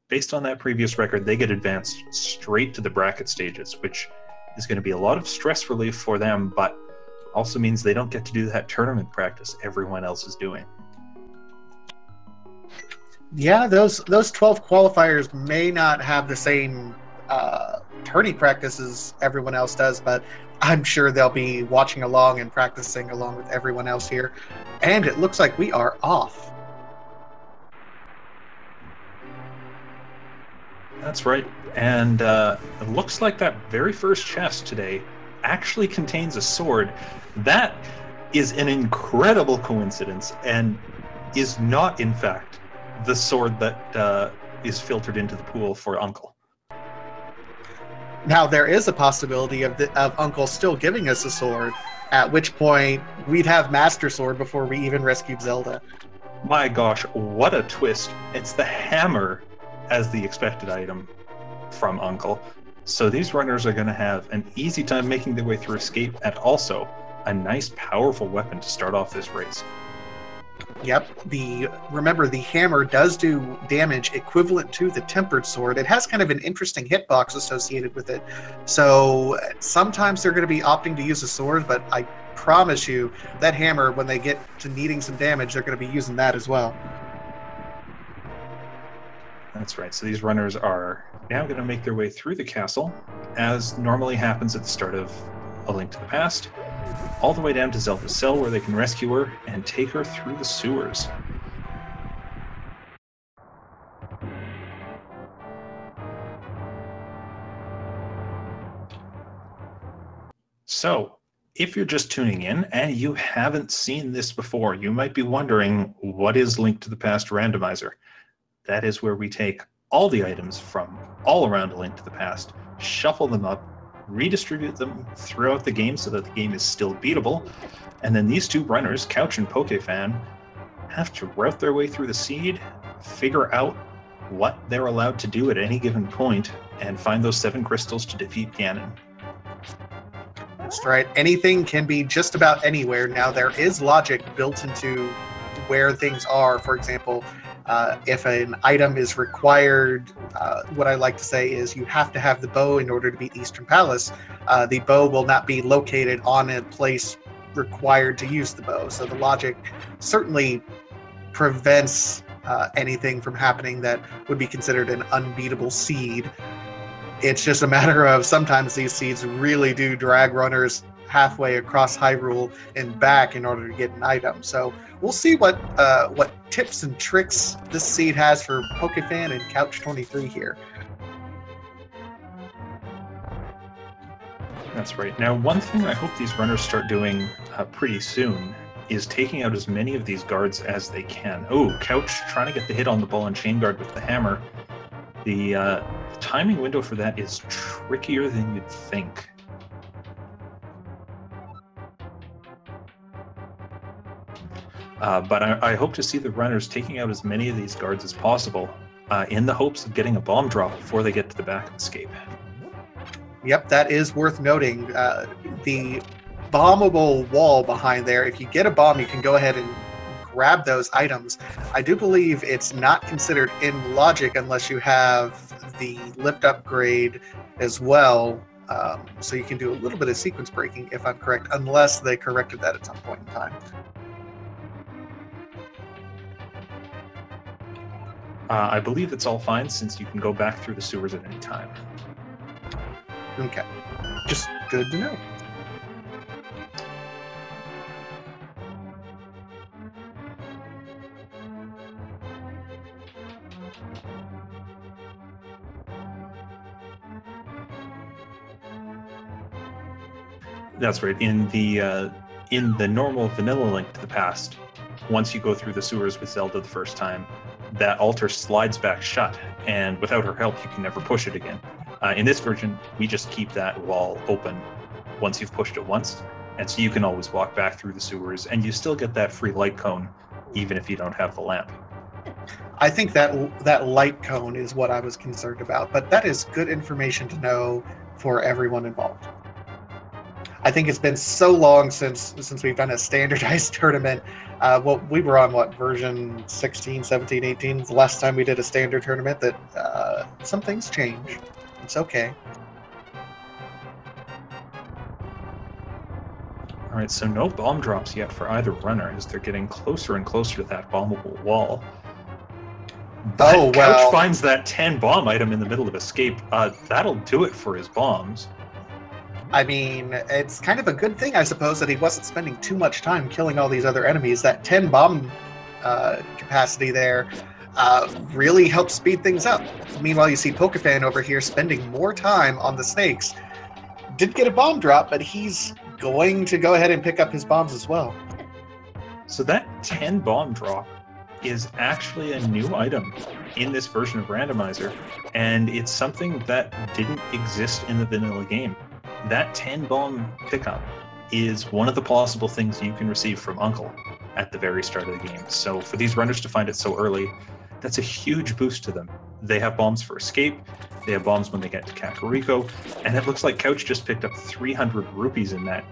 based on that previous record, they get advanced straight to the bracket stages, which is going to be a lot of stress relief for them, but also means they don't get to do that tournament practice everyone else is doing. Yeah, those 12 qualifiers may not have the same tourney practice as everyone else does, but I'm sure they'll be watching along and practicing along with everyone else here. And it looks like we are off. That's right. And it looks like that very first chest today actually contains a sword. That is an incredible coincidence and is not, in fact, the sword that is filtered into the pool for Uncle. Now, there is a possibility of Uncle still giving us a sword, at which point we'd have Master Sword before we even rescued Zelda. My gosh, what a twist. It's the hammer as the expected item from Uncle. So these runners are going to have an easy time making their way through escape, and also a nice, powerful weapon to start off this race. Yep. Remember, the hammer does do damage equivalent to the tempered sword. It has kind of an interesting hitbox associated with it. So sometimes they're going to be opting to use a sword, but I promise you that hammer, when they get to needing some damage, they're going to be using that as well. That's right. So these runners are now going to make their way through the castle, as normally happens at the start of A Link to the Past, all the way down to Zelda's cell, where they can rescue her and take her through the sewers. So, if you're just tuning in and you haven't seen this before, you might be wondering, what is Link to the Past Randomizer? That is where we take all the items from all around A Link to the Past, shuffle them up, redistribute them throughout the game so that the game is still beatable, and then these two runners, Couch and Pokefan, have to route their way through the seed, figure out what they're allowed to do at any given point, and find those 7 crystals to defeat Ganon. That's right. Anything can be just about anywhere. Now, there is logic built into where things are. For example, if an item is required, what I like to say is you have to have the bow in order to beat Eastern Palace. The bow will not be located on a place required to use the bow. So the logic certainly prevents anything from happening that would be considered an unbeatable seed. It's just a matter of sometimes these seeds really do drag runners halfway across Hyrule and back in order to get an item. So we'll see what tips and tricks this seed has for Pokefan and Couch23 here. That's right. Now, one thing I hope these runners start doing pretty soon is taking out as many of these guards as they can. Oh, Couch trying to get the hit on the ball and chain guard with the hammer. The timing window for that is trickier than you'd think. But I hope to see the runners taking out as many of these guards as possible in the hopes of getting a bomb drop before they get to the back of escape. Yep, that is worth noting. The bombable wall behind there, if you get a bomb, you can go ahead and grab those items. I do believe it's not considered in logic unless you have the lift upgrade as well. So you can do a little bit of sequence breaking, if I'm correct, unless they corrected that at some point in time. I believe it's all fine, since you can go back through the sewers at any time. Okay. Just good to know. That's right. In the normal vanilla Link to the Past, once you go through the sewers with Zelda the first time, that altar slides back shut, and without her help, you can never push it again. In this version, we just keep that wall open once you've pushed it once, and so you can always walk back through the sewers, and you still get that free light cone, even if you don't have the lamp. I think that light cone is what I was concerned about, but that is good information to know for everyone involved. I think it's been so long since we've done a standardized tournament. Well, we were on, what, version 16, 17, 18, the last time we did a standard tournament, that some things change. It's okay. All right, so no bomb drops yet for either runner as they're getting closer and closer to that bombable wall. But Couch finds that 10 bomb item in the middle of escape. That'll do it for his bombs. I mean, it's kind of a good thing, I suppose, that he wasn't spending too much time killing all these other enemies. That 10 bomb capacity there really helps speed things up. Meanwhile, you see Pokefan over here spending more time on the snakes. Did get a bomb drop, but he's going to go ahead and pick up his bombs as well. So that 10 bomb drop is actually a new item in this version of Randomizer, and it's something that didn't exist in the vanilla game. That 10 bomb pickup is one of the possible things you can receive from Uncle at the very start of the game. So for these runners to find it so early, that's a huge boost to them. They have bombs for escape, they have bombs when they get to Kakariko, and it looks like Couch just picked up 300 rupees in that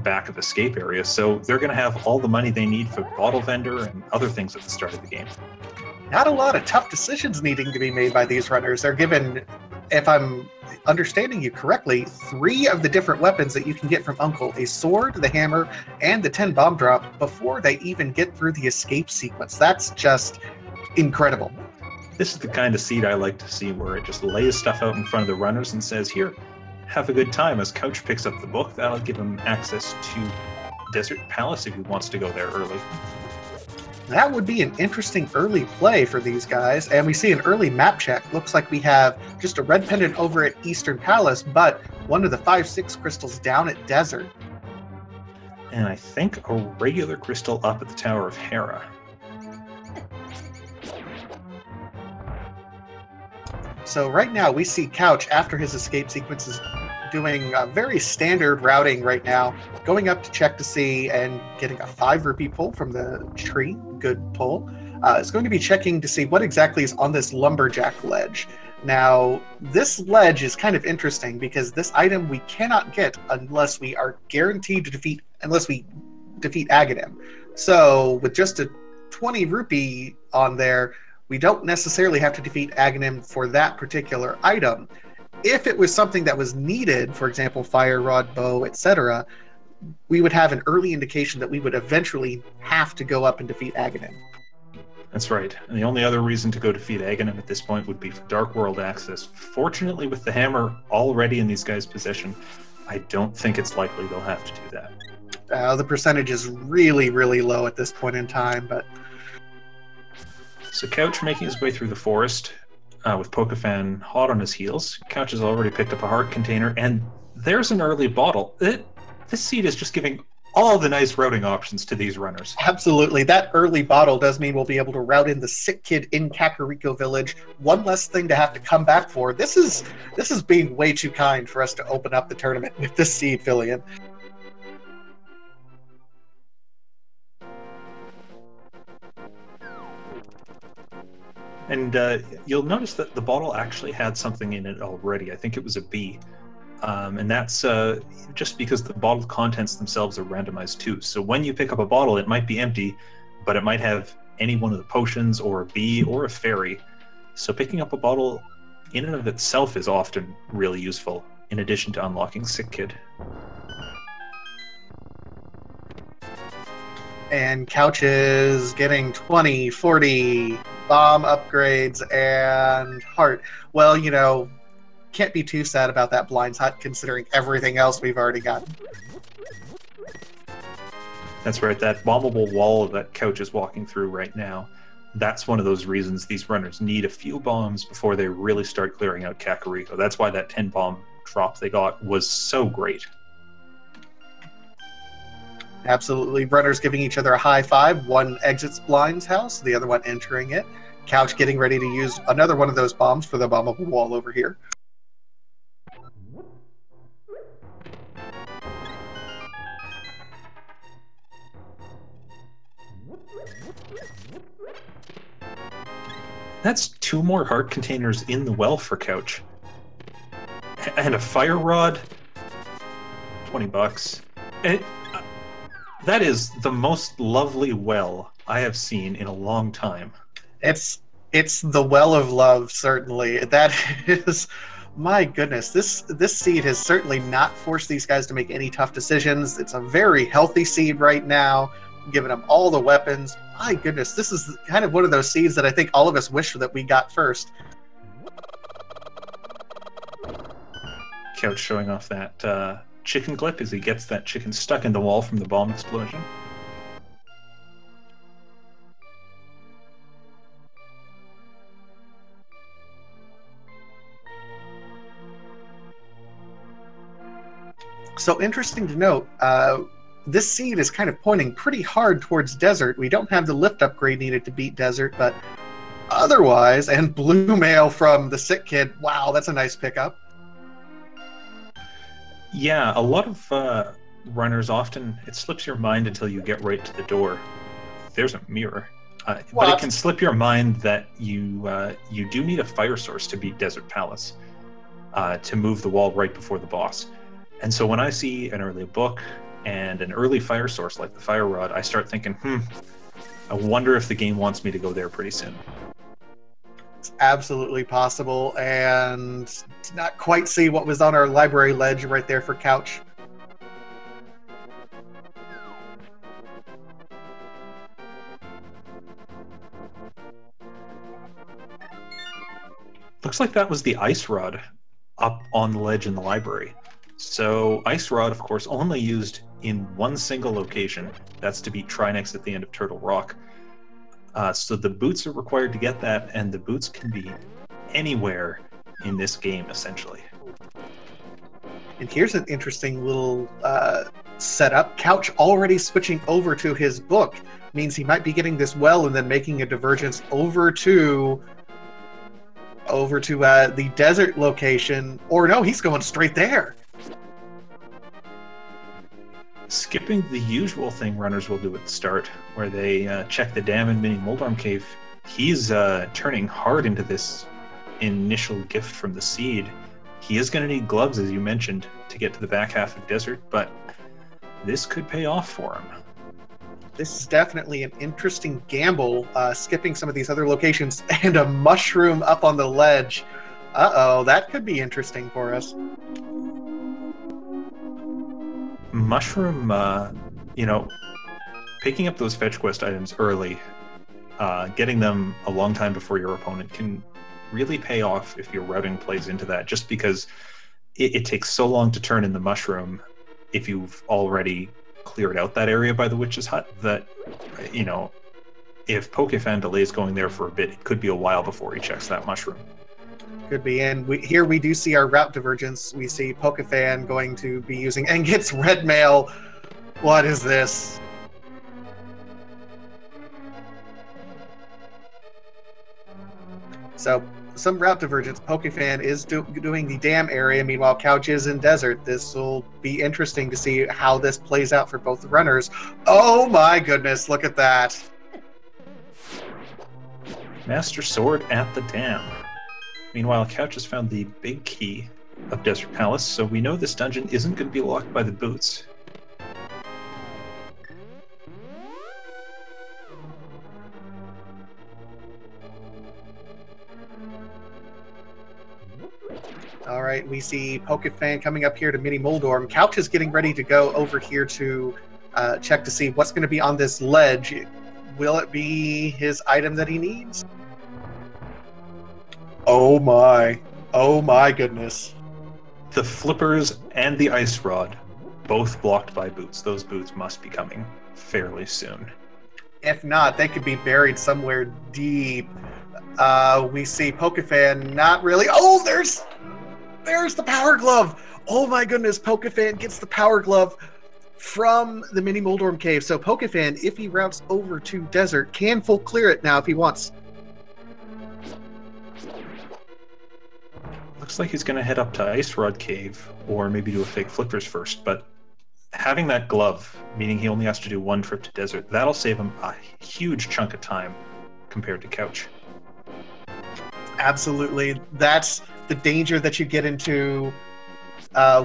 back of escape area, so they're going to have all the money they need for bottle vendor and other things at the start of the game. Not a lot of tough decisions needing to be made by these runners. They're given, if I'm understanding you correctly, 3 of the different weapons that you can get from Uncle: a sword, the hammer, and the 10 bomb drop before they even get through the escape sequence. That's just incredible. This is the kind of seed I like to see, where it just lays stuff out in front of the runners and says, here, have a good time. As Couch picks up the book, that'll give him access to Desert Palace if he wants to go there early. That would be an interesting early play for these guys. And we see an early map check. Looks like we have just a red pendant over at Eastern Palace, but one of the 5-6 crystals down at Desert. And I think a regular crystal up at the Tower of Hera. So right now we see Couch, after his escape sequences, doing a very standard routing right now, going up to check to see and getting a 5 rupee pull from the tree. Good pull. It's going to be checking to see what exactly is on this lumberjack ledge. Now, this ledge is kind of interesting because this item we cannot get unless we are guaranteed to defeat Aghanim. So with just a 20 rupee on there, we don't necessarily have to defeat Aghanim for that particular item. If it was something that was needed, for example, fire rod, bow, etc., we would have an early indication that we would eventually have to go up and defeat Aghanim. That's right. And the only other reason to go defeat Aghanim at this point would be for Dark World access. Fortunately, with the hammer already in these guys' possession, I don't think it's likely they'll have to do that. The percentage is really, really low at this point in time, but... So Couch making his way through the forest with Pokefan hot on his heels. Couch has already picked up a heart container, and there's an early bottle. This seed is just giving all the nice routing options to these runners. Absolutely. That early bottle does mean we'll be able to route in the sick kid in Kakariko Village. One less thing to have to come back for. This is being way too kind for us to open up the tournament with this seed, Fillion. And you'll notice that the bottle actually had something in it already. I think it was a B. And that's just because the bottle contents themselves are randomized too. So when you pick up a bottle, it might be empty, but it might have any one of the potions or a bee or a fairy. So picking up a bottle in and of itself is often really useful, in addition to unlocking Sick Kid. And Couch is getting 20, 40 bomb upgrades and heart. Well, you know, can't be too sad about that Blind's Hut considering everything else we've already got. That's right, that bombable wall that Couch is walking through right now, that's one of those reasons these runners need a few bombs before they really start clearing out Kakariko. That's why that 10 bomb drop they got was so great. Absolutely. Runners giving each other a high five. One exits Blind's house, the other one entering it. Couch getting ready to use another one of those bombs for the bombable wall over here. That's 2 more heart containers in the well for Couch. And a fire rod. $20. That is the most lovely well I have seen in a long time. It's the well of love, certainly. That is, my goodness. This seed has certainly not forced these guys to make any tough decisions. It's a very healthy seed right now, giving them all the weapons. My goodness, this is kind of one of those seeds that I think all of us wish that we got first. Couch showing off that chicken clip as he gets that chicken stuck in the wall from the bomb explosion. So interesting to note, this seed is kind of pointing pretty hard towards desert. We don't have the lift upgrade needed to beat desert, but otherwise, and blue mail from the sick kid. Wow, that's a nice pickup. Yeah, a lot of runners often, it slips your mind until you get right to the door. There's a mirror. But it can slip your mind that you do need a fire source to beat Desert Palace, to move the wall right before the boss. And so when I see an early book and an early fire source like the fire rod, I start thinking, I wonder if the game wants me to go there pretty soon. It's absolutely possible, and did not quite see what was on our library ledge right there for Couch. Looks like that was the ice rod up on the ledge in the library. So ice rod, of course, only used in one single location. That's to beat Trinex at the end of Turtle Rock. So the boots are required to get that, and the boots can be anywhere in this game, essentially. And here's an interesting little setup. Couch already switching over to his book means he might be getting this well and then making a divergence over to the desert location. Or no, he's going straight there. Skipping the usual thing runners will do at the start, where they check the dam in Mini Moldorm Cave. He's turning hard into this initial gift from the seed. He is going to need gloves, as you mentioned, to get to the back half of desert, but this could pay off for him. This is definitely an interesting gamble, skipping some of these other locations, and a mushroom up on the ledge. Uh-oh, that could be interesting for us. Mushroom, picking up those fetch quest items early, getting them a long time before your opponent can really pay off if your routing plays into that, just because it takes so long to turn in the mushroom if you've already cleared out that area by the witch's hut that, if Pokefan delays going there for a bit, it could be a while before he checks that mushroom. Could be, and here we do see our route divergence. We see Pokefan going to be using, and gets red mail. What is this? So, some route divergence. Pokefan is doing the dam area, meanwhile Couch is in desert. This will be interesting to see how this plays out for both runners. Oh my goodness, look at that. Master Sword at the dam. Meanwhile, Couch has found the big key of Desert Palace, so we know this dungeon isn't going to be locked by the boots. All right, we see Pokefan coming up here to Mini Moldorm. Couch is getting ready to go over here to check to see what's going to be on this ledge. Will it be his item that he needs? Oh my goodness. The flippers and the ice rod, both blocked by boots. Those boots must be coming fairly soon. If not, they could be buried somewhere deep. We see Pokefan not really. Oh, there's the power glove. Oh my goodness, Pokefan gets the power glove from the Mini Moldorm Cave. So Pokefan, if he routes over to desert, can full clear it now if he wants. Looks like he's going to head up to Ice Rod Cave, or maybe do a fake flippers first, but having that glove, meaning he only has to do one trip to desert, that'll save him a huge chunk of time compared to Couch. Absolutely. That's the danger that you get into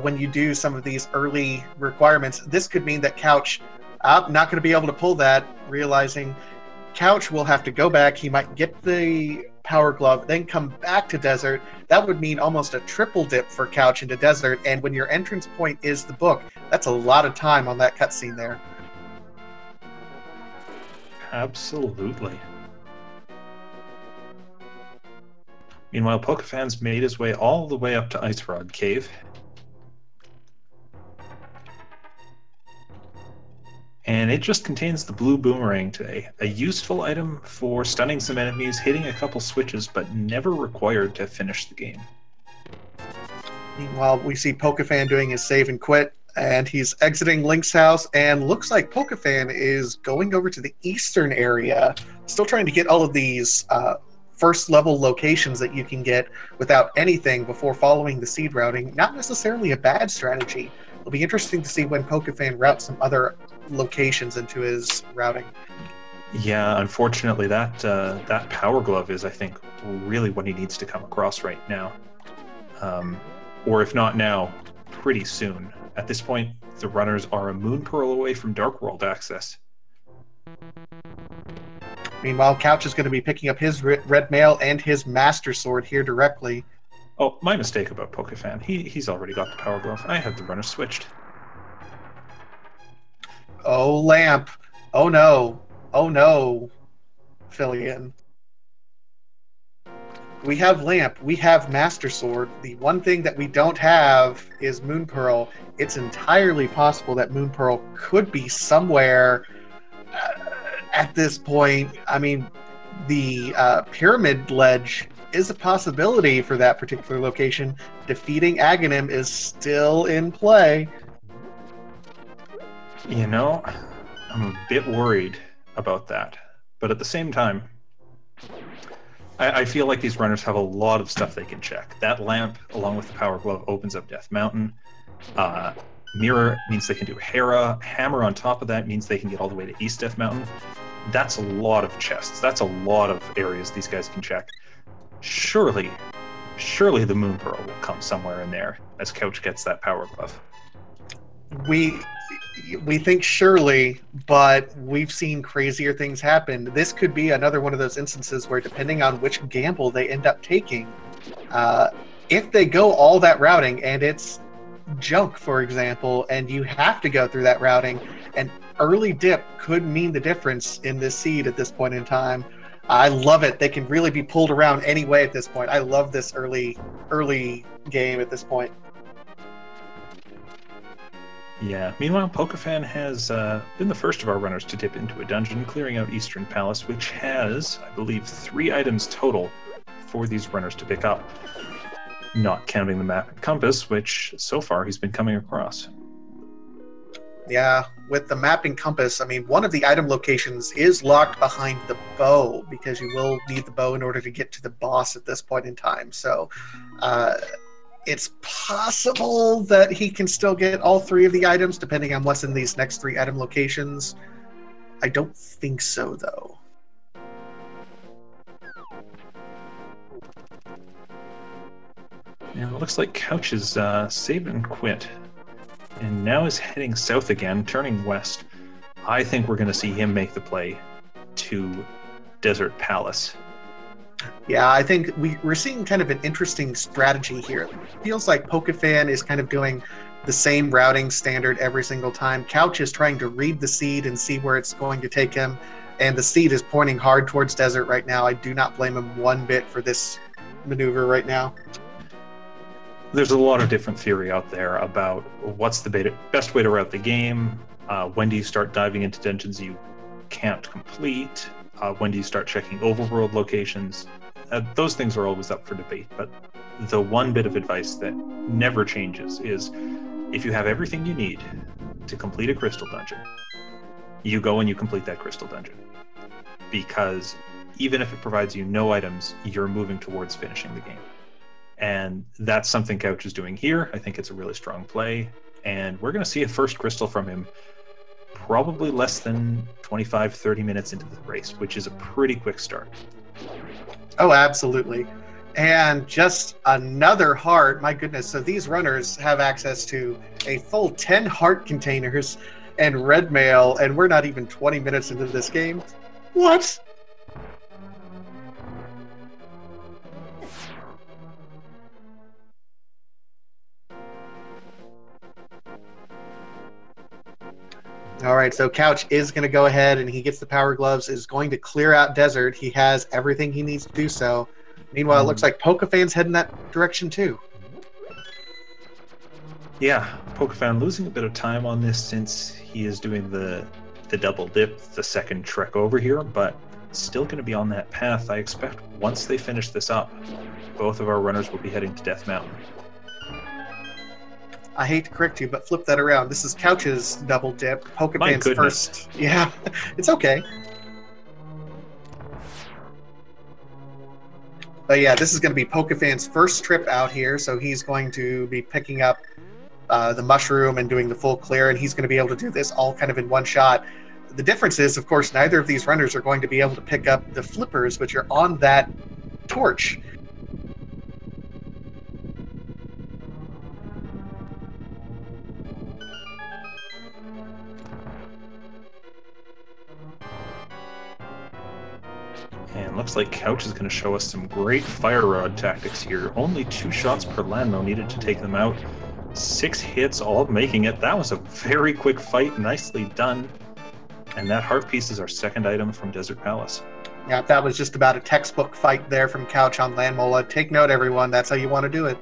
when you do some of these early requirements. This could mean that Couch I'm not going to be able to pull that, realizing Couch will have to go back. He might get the Power Glove, then come back to Desert. That would mean almost a triple dip for Couch into Desert, and when your entrance point is the book, that's a lot of time on that cutscene there. Absolutely. Meanwhile, Pokefan's made his way all the way up to Ice Rod Cave. And it just contains the blue boomerang today, a useful item for stunning some enemies, hitting a couple switches, but never required to finish the game. Meanwhile, we see Pokefan doing his save and quit, and he's exiting Link's house, and looks like Pokefan is going over to the eastern area, still trying to get all of these first-level locations that you can get without anything before following the seed routing. Not necessarily a bad strategy. It'll be interesting to see when Pokefan routes some other locations into his routing. Yeah, unfortunately, that Power Glove is, I think, really what he needs to come across right now. Or if not now, pretty soon. At this point, the runners are a Moon Pearl away from Dark World access. Meanwhile, Couch is going to be picking up his red mail and his Master Sword here directly. Oh, my mistake about Pokefan. He's already got the Power Glove. I had the runner switched. Oh, Lamp. Oh, no. Oh, no. Fillion. We have Lamp. We have Master Sword. The one thing that we don't have is Moon Pearl. It's entirely possible that Moon Pearl could be somewhere at this point. I mean, the Pyramid Ledge is a possibility for that particular location. Defeating Aghanim is still in play. You know, I'm a bit worried about that. But at the same time, I feel like these runners have a lot of stuff they can check. That lamp, along with the Power Glove, opens up Death Mountain. Mirror means they can do Hera. Hammer on top of that means they can get all the way to East Death Mountain. That's a lot of chests. That's a lot of areas these guys can check. Surely the Moon Pearl will come somewhere in there as Couch gets that Power Glove. We think surely, but we've seen crazier things happen. This could be another one of those instances where, depending on which gamble they end up taking, if they go all that routing and it's junk, for example, and you have to go through that routing, an early dip could mean the difference in this seed at this point in time. I love it. They can really be pulled around any way at this point. I love this early game at this point. Yeah. Meanwhile, Pokefan has been the first of our runners to dip into a dungeon, clearing out Eastern Palace, which has, I believe, 3 items total for these runners to pick up, not counting the map and compass, which so far he's been coming across. Yeah, with the map and compass, I mean, one of the item locations is locked behind the bow, because you will need the bow in order to get to the boss at this point in time. So it's possible that he can still get all 3 of the items, depending on what's in these next 3 item locations. I don't think so, though. Yeah, it looks like Couch is save and quit, and now is heading south again, turning west. I think we're going to see him make the play to Desert Palace. Yeah, I think we're seeing kind of an interesting strategy here. It feels like Pokefan is kind of doing the same routing standard every single time. Couch is trying to read the seed and see where it's going to take him, and the seed is pointing hard towards Desert right now. I do not blame him one bit for this maneuver right now. There's a lot of different theory out there about what's the best way to route the game. When do you start diving into dungeons you can't complete? When do you start checking overworld locations? Those things are always up for debate, but the one bit of advice that never changes is, if you have everything you need to complete a crystal dungeon, you go and you complete that crystal dungeon. Because even if it provides you no items, you're moving towards finishing the game. And that's something Couch is doing here. I think it's a really strong play, and we're going to see a first crystal from him probably less than 25-30 minutes into the race, which is a pretty quick start. Oh, absolutely. And just another heart. My goodness. So these runners have access to a full 10 heart containers. and red mail, and we're not even 20 minutes into this game. What? All right, so Couch is going to go ahead and he gets the power gloves, is going to clear out desert. He has everything he needs to do so. Meanwhile, it looks like Pokefan's heading that direction too. Yeah, Pokefan losing a bit of time on this since he is doing the double dip, the second trek over here, but still going to be on that path. I expect once they finish this up, both of our runners will be heading to Death Mountain. I hate to correct you, but flip that around. This is Couch's double dip. Pokefan's first. Yeah, it's okay. But yeah, this is going to be Pokefan's first trip out here, so he's going to be picking up the mushroom and doing the full clear, and he's going to be able to do this all kind of in one shot. The difference is, of course, neither of these runners are going to be able to pick up the flippers, which are on that torch. And looks like Couch is going to show us some great fire rod tactics here. Only 2 shots per Landmo needed to take them out. 6 hits, all making it. That was a very quick fight. Nicely done. And that heart piece is our second item from Desert Palace. Yeah, that was just about a textbook fight there from Couch on Landmola. Take note, everyone. That's how you want to do it.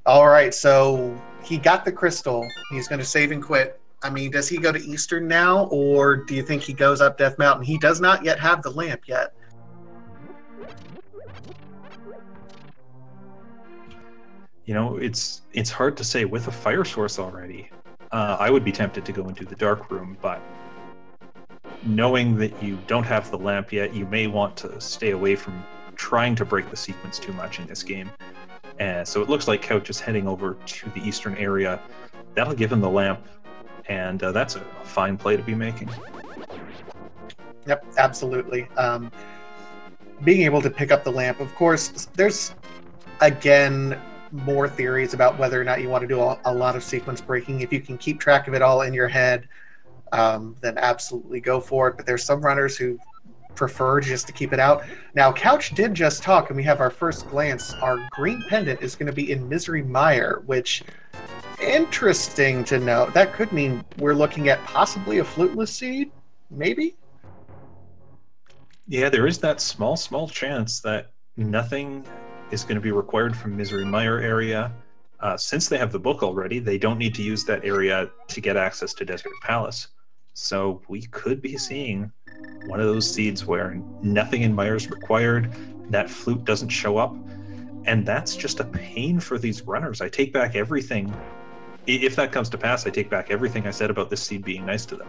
All right, so he got the crystal. He's going to save and quit. I mean, does he go to Eastern now, or do you think he goes up Death Mountain? He does not yet have the lamp yet. You know, it's hard to say with a fire source already. I would be tempted to go into the dark room, but knowing that you don't have the lamp yet, you may want to stay away from trying to break the sequence too much in this game. So it looks like Couch is heading over to the eastern area. That'll give him the lamp, and that's a fine play to be making. Yep, absolutely. Being able to pick up the lamp, of course, there's, again, more theories about whether or not you want to do a lot of sequence breaking. If you can keep track of it all in your head, then absolutely go for it. But there's some runners who prefer just to keep it out. Now, Couch did just talk, and we have our first glance. Our green pendant is going to be in Misery Mire, which, interesting to know. That could mean we're looking at possibly a fluteless seed, maybe? Yeah, there is that small chance that nothing is going to be required from Misery Mire area. Since they have the book already, they don't need to use that area to get access to Desert Palace. So we could be seeing one of those seeds where nothing in Mire is required, that flute doesn't show up, and that's just a pain for these runners. I take back everything. If that comes to pass, I take back everything I said about this seed being nice to them.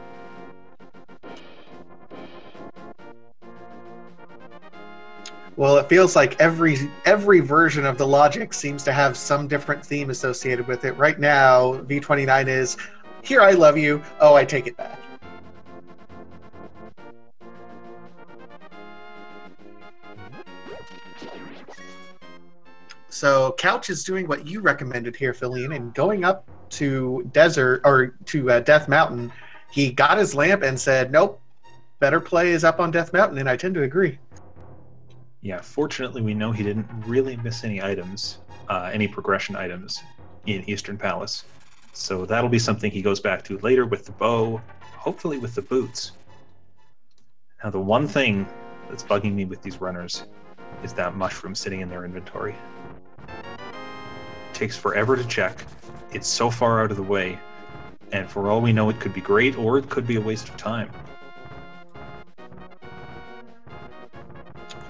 Well, it feels like every version of the logic seems to have some different theme associated with it. Right now, V29 is, here I love you, oh, I take it back. So Couch is doing what you recommended here, Philene, and going up to Death Mountain. He got his lamp and said, nope, better play is up on Death Mountain, and I tend to agree. Yeah, fortunately we know he didn't really miss any items, any progression items in Eastern Palace. So that'll be something he goes back to later with the bow, hopefully with the boots. Now the one thing that's bugging me with these runners is that mushroom sitting in their inventory. It takes forever to check. It's so far out of the way, and for all we know it could be great or it could be a waste of time.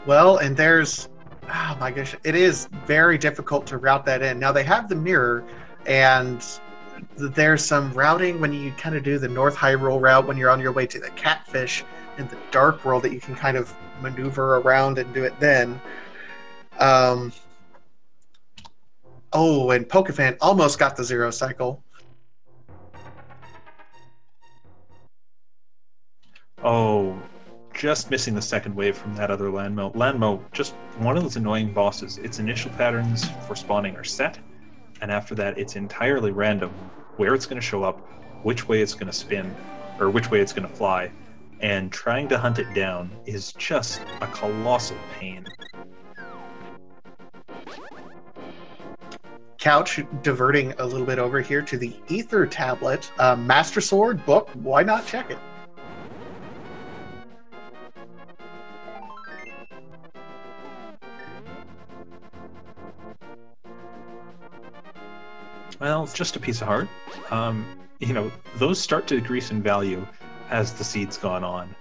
Well, and there's, oh my gosh, it is very difficult to route that in. Now they have the mirror, and there's some routing when you kind of do the North Hyrule route when you're on your way to the Catfish in the Dark World that you can kind of maneuver around and do it then. Oh, and Pokefan almost got the 0 cycle. Oh, just missing the second wave from that other Landmo. Landmo, just one of those annoying bosses. Its initial patterns for spawning are set, and after that it's entirely random where it's going to show up, which way it's going to spin, or which way it's going to fly, and trying to hunt it down is just a colossal pain. Couch diverting a little bit over here to the Ether tablet. Master Sword book, why not check it? Well, just a piece of heart. You know, those start to decrease in value as the seed's gone on.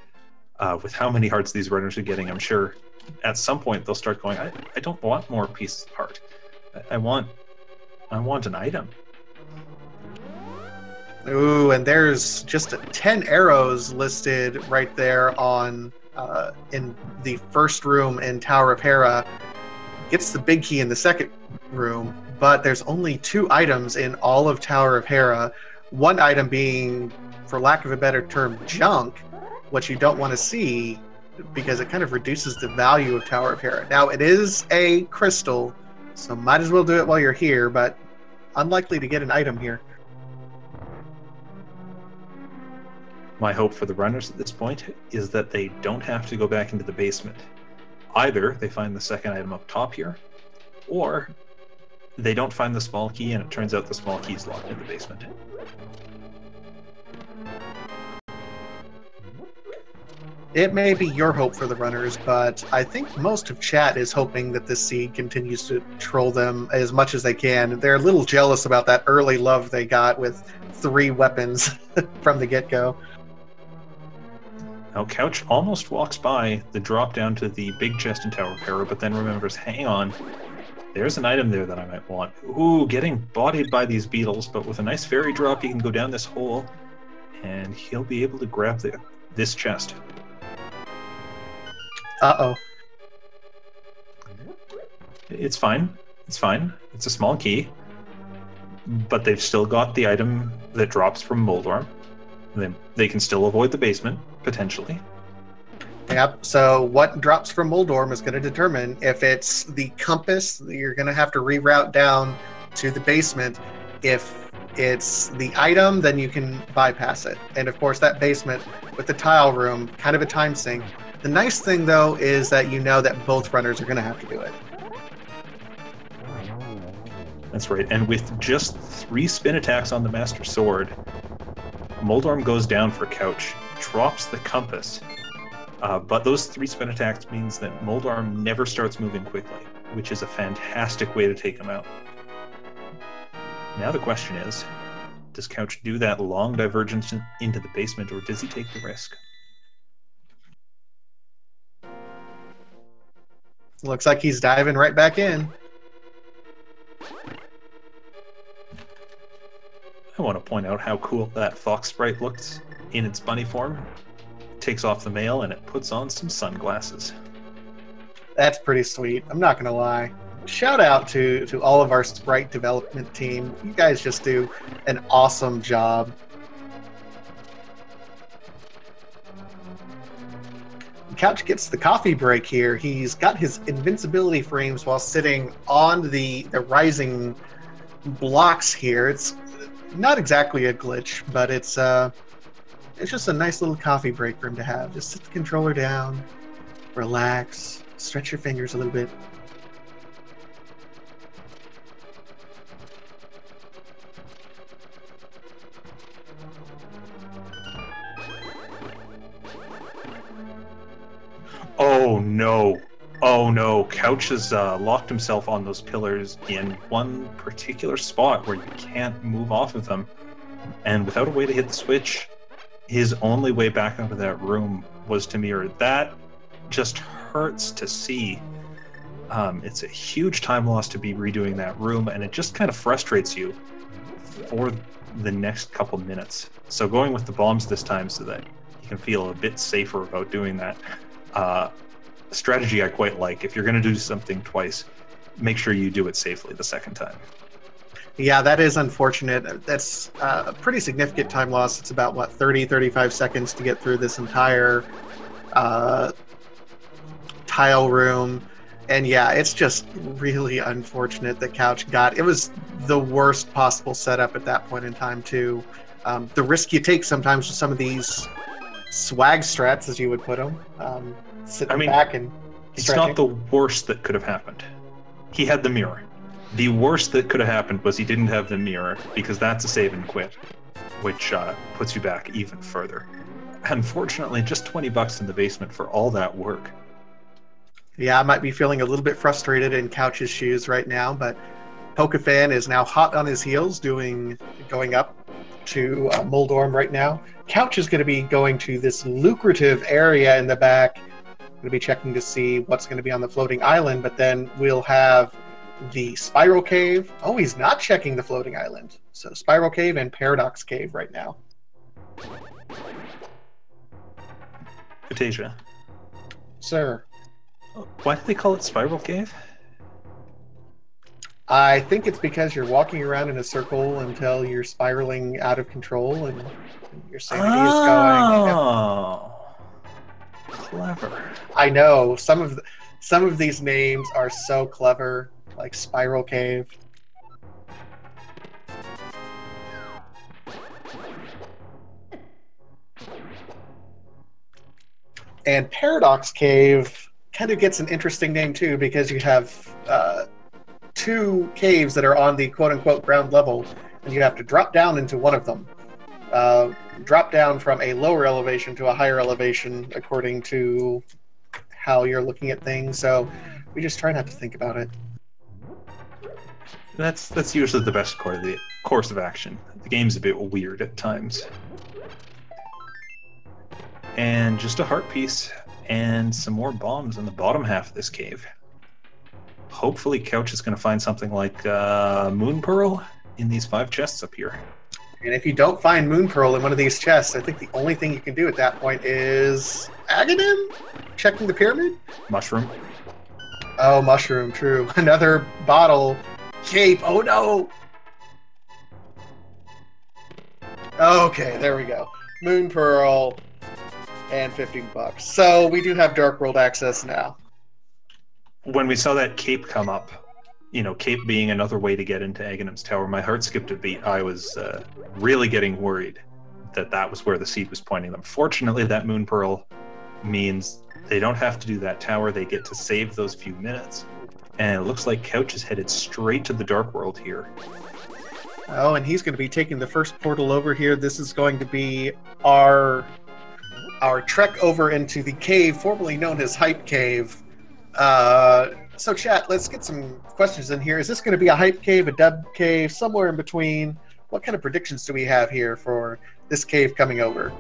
With how many hearts these runners are getting, I'm sure at some point they'll start going, I don't want more pieces of heart. I want an item. Ooh, and there's just 10 arrows listed right there on in the first room in Tower of Hera. Gets the big key in the second room, but there's only 2 items in all of Tower of Hera. One item being, for lack of a better term, junk, what you don't want to see because it kind of reduces the value of Tower of Hera. Now, it is a crystal, so might as well do it while you're here, but unlikely to get an item here. My hope for the runners at this point is that they don't have to go back into the basement. Either they find the second item up top here, or they don't find the small key and it turns out the small key is locked in the basement. It may be your hope for the runners, but I think most of chat is hoping that this seed continues to troll them as much as they can. They're a little jealous about that early love they got with 3 weapons from the get-go. Now, Couch almost walks by the drop down to the big chest in Tower of Hera, but then remembers, hang on, there's an item there that I might want. Ooh, getting bodied by these beetles, but with a nice fairy drop, he can go down this hole, and he'll be able to grab this chest. Uh-oh. It's fine. It's fine. It's a small key. But they've still got the item that drops from Moldorm. They can still avoid the basement, potentially. Yep, so what drops from Moldorm is going to determine if it's the compass, you're going to have to reroute down to the basement. If it's the item, then you can bypass it. And of course, that basement with the tile room, kind of a time sink. The nice thing, though, is that you know that both runners are going to have to do it. That's right. And with just 3 spin attacks on the Master Sword, Moldorm goes down for Couch, drops the compass. But those 3 spin attacks means that Moldorm never starts moving quickly, which is a fantastic way to take him out. Now the question is, does Couch do that long divergence into the basement, or does he take the risk? Looks like he's diving right back in. I want to point out how cool that fox sprite looks in its bunny form. It takes off the mail and it puts on some sunglasses. That's pretty sweet. I'm not going to lie. Shout out to all of our sprite development team. You guys just do an awesome job. Couch gets the coffee break here. He's got his invincibility frames while sitting on the rising blocks here. It's not exactly a glitch, but it's just a nice little coffee break for him to have. Just sit the controller down, relax, stretch your fingers a little bit. Oh no. Oh no. Couch has locked himself on those pillars in one particular spot where you can't move off of them. And without a way to hit the switch, his only way back out of that room was to mirror. That just hurts to see. It's a huge time loss to be redoing that room, and it just kind of frustrates you for the next couple minutes. So going with the bombs this time so that you can feel a bit safer about doing that. Strategy I quite like. If you're going to do something twice, make sure you do it safely the second time. Yeah, that is unfortunate. That's a pretty significant time loss. It's about, 30, 35 seconds to get through this entire tile room. And yeah, it's just really unfortunate that Couch got... It was the worst possible setup at that point in time, too. The risk you take sometimes with some of these swag strats, as you would put them, sitting back and it's stretching. not the worst that could have happened. He had the mirror. The worst that could have happened was he didn't have the mirror, because that's a save and quit, which puts you back even further. Unfortunately, just $20 in the basement for all that work. Yeah, I might be feeling a little bit frustrated in Couch's shoes right now, but Pokefan is now hot on his heels, going up to Moldorm right now. Couch is going to be going to this lucrative area in the back. Going to be checking to see what's going to be on the floating island, but then we'll have the Spiral Cave. Oh, he's not checking the floating island. So Spiral Cave and Paradox Cave right now. Patasia. Sir. Why do they call it Spiral Cave? I think it's because you're walking around in a circle until you're spiraling out of control and your sanity is going. Oh, clever. I know some of these names are so clever, like Spiral Cave. And Paradox Cave kind of gets an interesting name too, because you have two caves that are on the quote-unquote ground level, and you have to drop down into one of them. Drop down from a lower elevation to a higher elevation according to how you're looking at things, so we just try not to think about it. That's usually the best course of action. The game's a bit weird at times. And just a heart piece and some more bombs in the bottom half of this cave. Hopefully Couch is going to find something like Moon Pearl in these 5 chests up here. And if you don't find Moon Pearl in one of these chests, I think the only thing you can do at that point is Ganon? Checking the pyramid? Mushroom. Oh, mushroom, true. Another bottle. Cape, oh no! Okay, there we go. Moon Pearl and $15. So we do have Dark World access now. When we saw that cape come up, you know, cape being another way to get into Aghanim's tower, my heart skipped a beat. I was really getting worried that was where the seed was pointing them. Fortunately, that Moon Pearl means they don't have to do that tower. They get to save those few minutes. And it looks like Couch is headed straight to the Dark World here. Oh, and he's going to be taking the first portal over here. This is going to be our trek over into the cave, formerly known as Hype Cave. So chat, let's get some questions in here. Is this going to be a hype cave, a dub cave, somewhere in between? What kind of predictions do we have here for this cave coming over?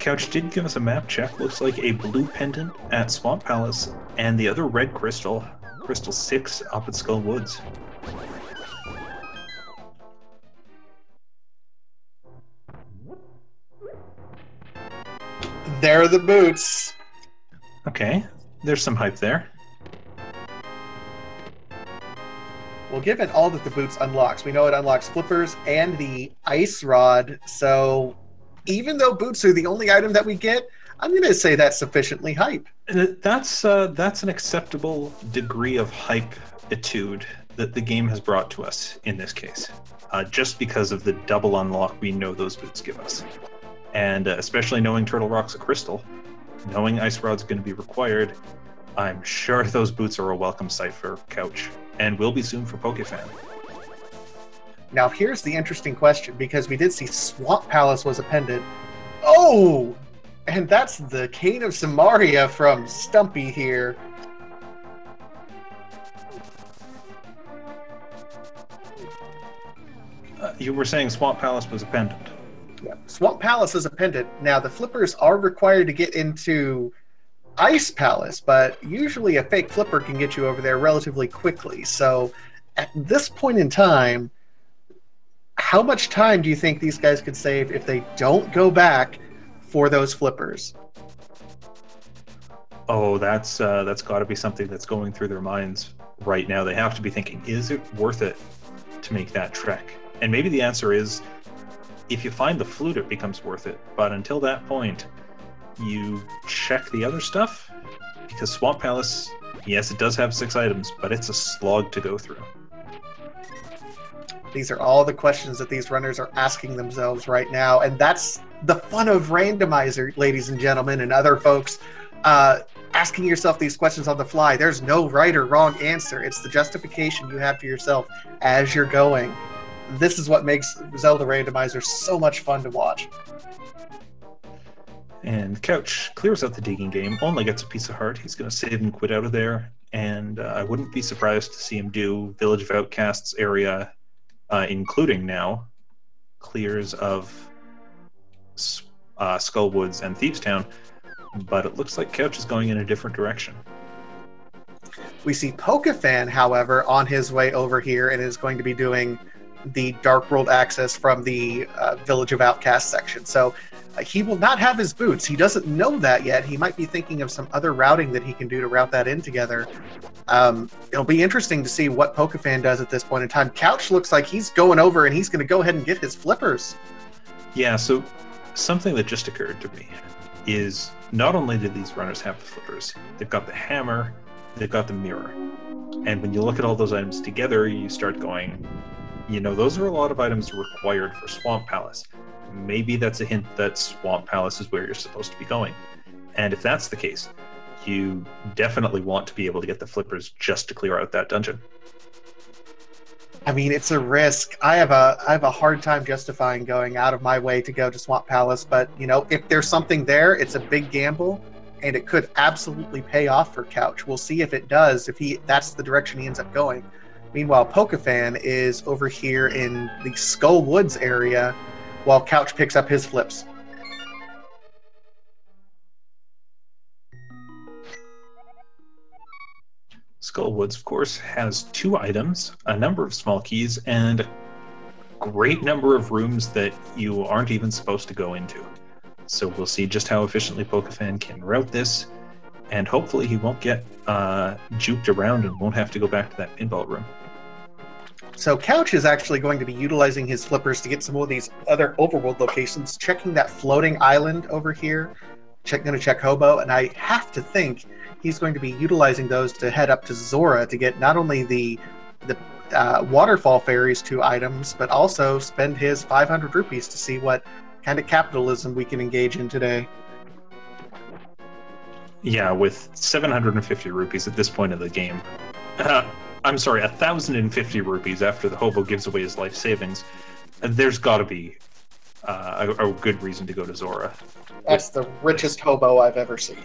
Couch did give us a map check. Looks like a blue pendant at Swamp Palace and the other red crystal, crystal 6 up at Skull Woods. There are the boots. Okay, there's some hype there. Well, given all that the boots unlocks, we know it unlocks flippers and the ice rod, so even though boots are the only item that we get, I'm going to say that's sufficiently hype. That's an acceptable degree of hype-itude that the game has brought to us in this case. Just because of the double unlock we know those boots give us. And especially knowing Turtle Rock's a crystal, knowing Ice Rod's going to be required, I'm sure those boots are a welcome sight for Couch, and will be soon for Pokefan. Now here's the interesting question, because we did see Swamp Palace was a pendant. Oh! And that's the Cane of Samaria from Stumpy here. You were saying Swamp Palace was a pendant. Yeah. Swamp Palace is a pendant. Now, the flippers are required to get into Ice Palace, but usually a fake flipper can get you over there relatively quickly. So, at this point in time, how much time do you think these guys could save if they don't go back for those flippers? Oh, that's got to be something that's going through their minds right now. They have to be thinking, is it worth it to make that trek? And maybe the answer is, if you find the flute, it becomes worth it. But until that point, you check the other stuff, because Swamp Palace, yes, it does have 6 items, but it's a slog to go through. These are all the questions that these runners are asking themselves right now, and that's the fun of Randomizer, ladies and gentlemen, and other folks. Asking yourself these questions on the fly. There's no right or wrong answer. It's the justification you have to yourself as you're going. This is what makes Zelda Randomizer so much fun to watch. And Couch clears out the digging game, only gets a piece of heart. He's going to save and quit out of there, and I wouldn't be surprised to see him do Village of Outcasts area, including now clears of Skullwoods and Thieves Town, but it looks like Couch is going in a different direction. We see Pokefan, however, on his way over here and is going to be doing the Dark World access from the Village of Outcasts section. So he will not have his boots. He doesn't know that yet. He might be thinking of some other routing that he can do to route that in together. It'll be interesting to see what Pokefan does at this point in time. Couch looks like he's going over and he's going to go ahead and get his flippers. Yeah, so something that just occurred to me is not only do these runners have the flippers, they've got the hammer, they've got the mirror. And when you look at all those items together, you start going, you know, those are a lot of items required for Swamp Palace. Maybe that's a hint that Swamp Palace is where you're supposed to be going. And if that's the case, you definitely want to be able to get the flippers just to clear out that dungeon. I mean, it's a risk. I have a hard time justifying going out of my way to go to Swamp Palace, but you know, if there's something there, it's a big gamble, and it could absolutely pay off for Couch. We'll see if it does, if that's the direction he ends up going. Meanwhile, Pokefan is over here in the Skull Woods area, while Couch picks up his flips. Skullwoods, of course, has 2 items, a number of small keys, and a great number of rooms that you aren't even supposed to go into. So we'll see just how efficiently Pokefan can route this, and hopefully he won't get juked around and won't have to go back to that pinball room. So Couch is actually going to be utilizing his flippers to get some of these other overworld locations, checking that floating island over here, going to check Hobo, and I have to think he's going to be utilizing those to head up to Zora to get not only the Waterfall Fairies 2 items, but also spend his 500 rupees to see what kind of capitalism we can engage in today. Yeah, with 750 rupees at this point of the game. I'm sorry, 1,050 rupees after the hobo gives away his life savings. There's got to be a good reason to go to Zora. That's the richest hobo I've ever seen.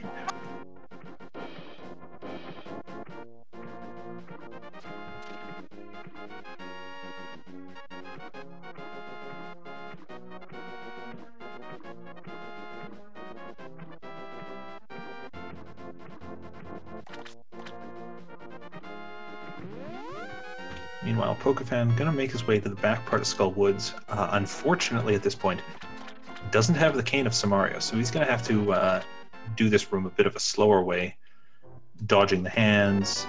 Meanwhile, Pokefan gonna make his way to the back part of Skull Woods. Unfortunately, at this point, doesn't have the Cane of Samaria, so he's gonna have to do this room a bit of a slower way, dodging the hands,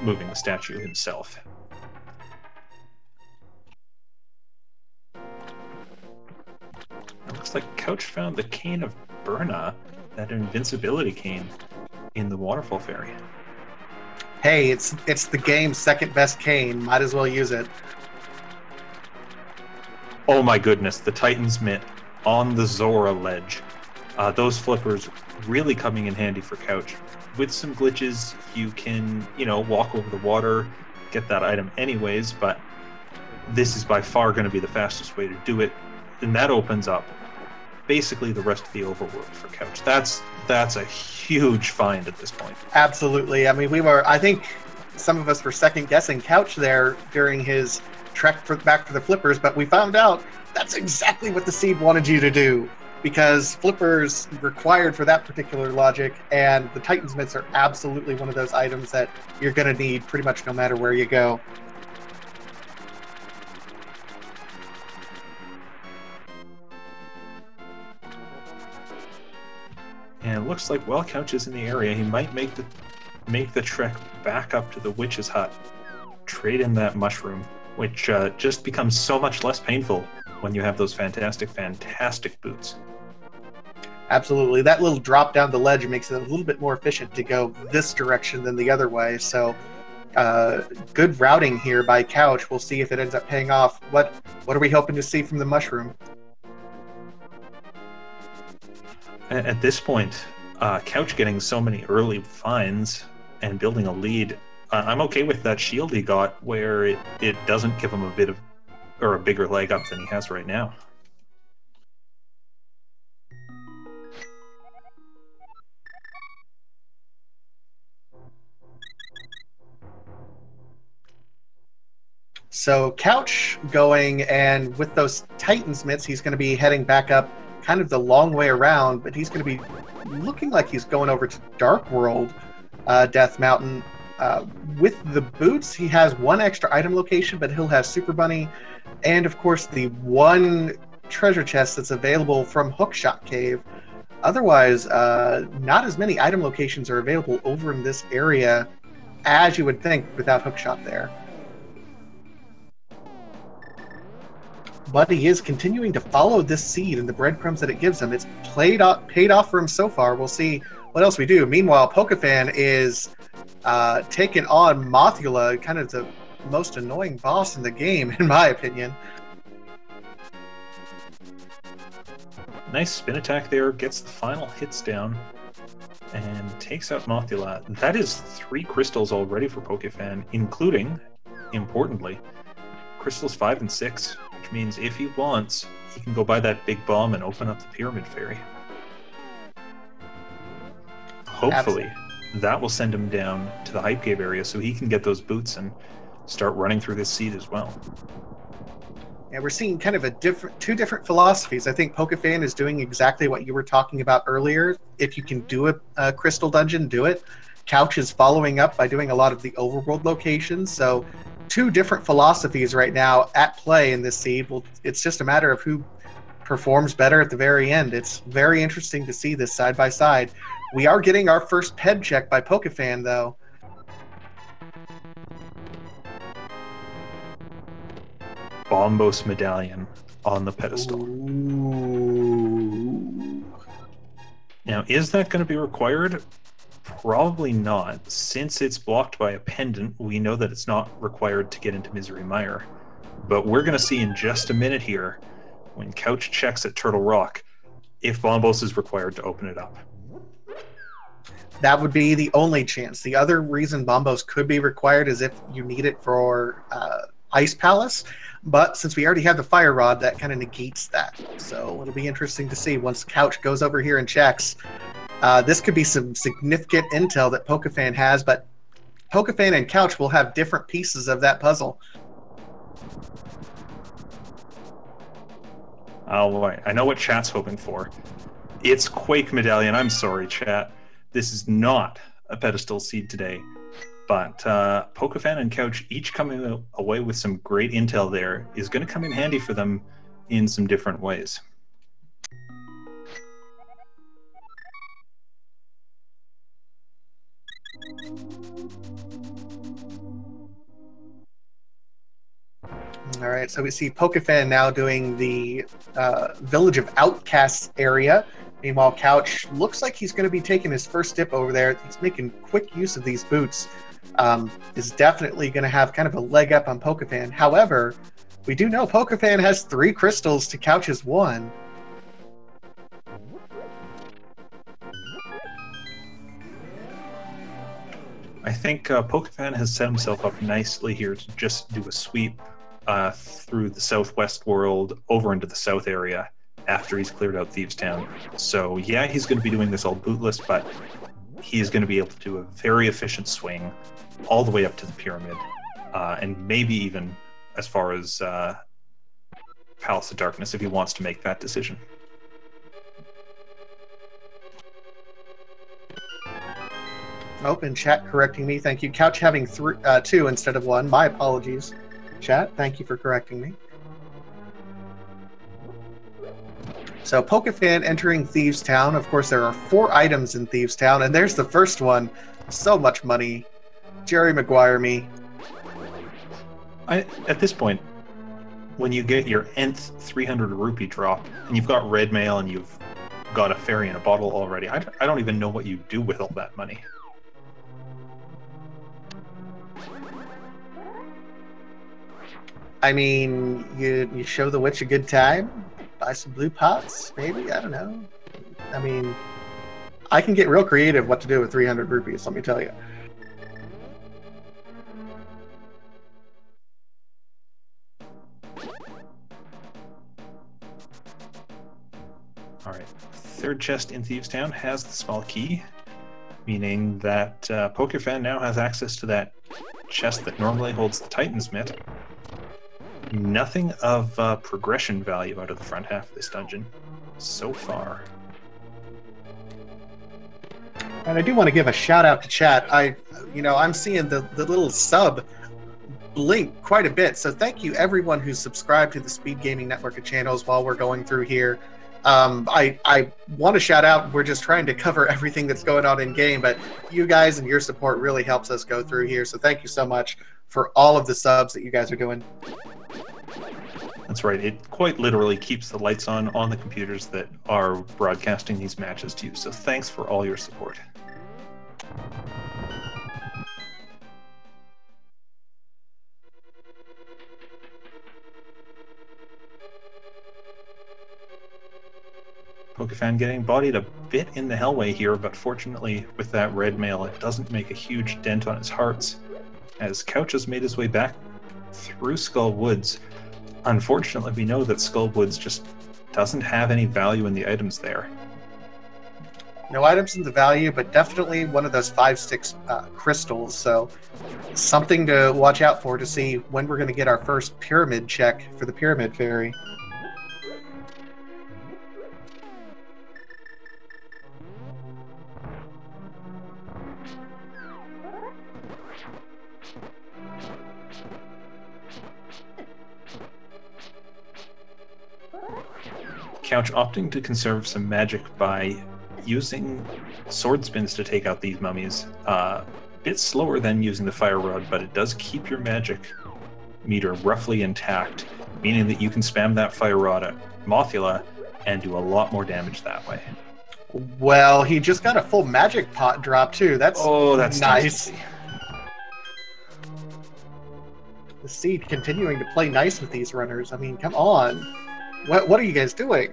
moving the statue himself. It looks like Couch found the Cane of Burna, that invincibility cane, in the Waterfall Fairy. Hey, it's the game's second best cane. Might as well use it. Oh my goodness, the Titan's Mitt on the Zora ledge. Those flippers really coming in handy for Couch. With some glitches, you can, walk over the water, get that item anyways, but this is by far going to be the fastest way to do it. And that opens up basically the rest of the overworld for Couch. That's a huge find at this point. Absolutely. I mean, I think some of us were second guessing Couch there during his trek back for the flippers, but we found out that's exactly what the seed wanted you to do, because flippers required for that particular logic, and the Titan's Mitts are absolutely one of those items that you're going to need pretty much no matter where you go. And it looks like while Couch is in the area, he might make the trek back up to the witch's hut, trade in that mushroom, which just becomes so much less painful when you have those fantastic boots. Absolutely. That little drop down the ledge makes it a little bit more efficient to go this direction than the other way. So good routing here by Couch. We'll see if it ends up paying off. What are we hoping to see from the mushroom? At this point, Couch getting so many early finds and building a lead, I'm okay with that shield he got where it doesn't give him a bit of, or a bigger leg up than he has right now. So Couch going, and with those Titan's mitts, he's going to be heading back up kind of the long way around, but he's going to be looking like he's going over to Dark World Death Mountain. With the boots, he has one extra item location, but he'll have Super Bunny, and of course the one treasure chest that's available from Hookshot Cave. Otherwise, not as many item locations are available over in this area as you would think without Hookshot there. But he is continuing to follow this seed and the breadcrumbs that it gives him. It's paid off for him so far. We'll see what else we do. Meanwhile, Pokefan is taking on Mothula, kind of the most annoying boss in the game, in my opinion. Nice spin attack there, gets the final hits down, and takes out Mothula. That is 3 crystals already for Pokefan, including, importantly, crystals 5 and 6. Which means if he wants, he can go buy that big bomb and open up the Pyramid Fairy. Hopefully, Absolutely. That will send him down to the Hype Cave area so he can get those boots and start running through this seed as well. Yeah, we're seeing kind of two different philosophies. I think Pokefan is doing exactly what you were talking about earlier. If you can do a crystal dungeon, do it. Couch is following up by doing a lot of the overworld locations, so 2 different philosophies right now at play in this seed. Well, it's just a matter of who performs better at the very end. It's very interesting to see this side by side. We are getting our first ped check by Pokefan, though. Bombos medallion on the pedestal. Ooh. Now, is that going to be required? Probably not. Since it's blocked by a pendant, we know that it's not required to get into Misery Mire. But we're going to see in just a minute here, when Couch checks at Turtle Rock, if Bombos is required to open it up. That would be the only chance. The other reason Bombos could be required is if you need it for Ice Palace. But since we already have the Fire Rod, that kind of negates that. So it'll be interesting to see once Couch goes over here and checks. This could be some significant intel that Pokefan has, but Pokefan and Couch will have different pieces of that puzzle. Oh boy, I know what chat's hoping for. It's Quake Medallion. I'm sorry, chat. This is not a pedestal seed today. But Pokefan and Couch each coming away with some great intel there is going to come in handy for them in some different ways. All right, so we see Pokefan now doing the Village of Outcasts area. Meanwhile, Couch looks like he's going to be taking his first dip over there. He's making quick use of these boots. Is definitely going to have kind of a leg up on Pokefan. However, we do know Pokefan has 3 crystals to Couch's 1. I think Pokefan has set himself up nicely here to just do a sweep through the southwest world over into the south area after he's cleared out Thieves Town. So yeah, he's going to be doing this all bootless, but he's going to be able to do a very efficient swing all the way up to the pyramid, and maybe even as far as Palace of Darkness if he wants to make that decision. Open chat correcting me. Thank you. Couch having 2 instead of 1. My apologies. Chat, thank you for correcting me. So Pokefan entering Thieves Town. Of course, there are 4 items in Thieves Town, and there's the first one. So much money. Jerry Maguire me. At this point, when you get your nth 300 rupee drop, and you've got red mail and you've got a fairy in a bottle already. I don't even know what you do with all that money. I mean, you show the witch a good time, buy some blue pots, maybe? I don't know. I mean, I can get real creative what to do with 300 rupees, let me tell you. Alright, third chest in Thieves Town has the small key, meaning that pokefan now has access to that chest that normally holds the Titan's Mitt. Nothing of progression value out of the front half of this dungeon so far. And I do want to give a shout out to chat. I'm seeing the little sub blink quite a bit. So thank you everyone who's subscribed to the Speed Gaming Network of channels while we're going through here. I want to shout out, we're just trying to cover everything that's going on in game, but you guys and your support really helps us go through here. So thank you so much for all of the subs that you guys are doing. That's right. It quite literally keeps the lights on the computers that are broadcasting these matches to you. So thanks for all your support. Pokefan getting bodied a bit in the hellway here, but fortunately with that red mail it doesn't make a huge dent on his hearts, as Couch has made his way back through Skull Woods. Unfortunately, we know that Skull Woods just doesn't have any value in the items there. No items in the value, but definitely one of those 5-6 crystals, so something to watch out for to see when we're going to get our first pyramid check for the Pyramid Fairy. Couch opting to conserve some magic by using sword spins to take out these mummies. A bit slower than using the fire rod, but it does keep your magic meter roughly intact, meaning that you can spam that fire rod at Mothula and do a lot more damage that way. Well, he just got a full magic pot drop too. That's nice. Nice to see. The Seed continuing to play nice with these runners. I mean, come on. What are you guys doing?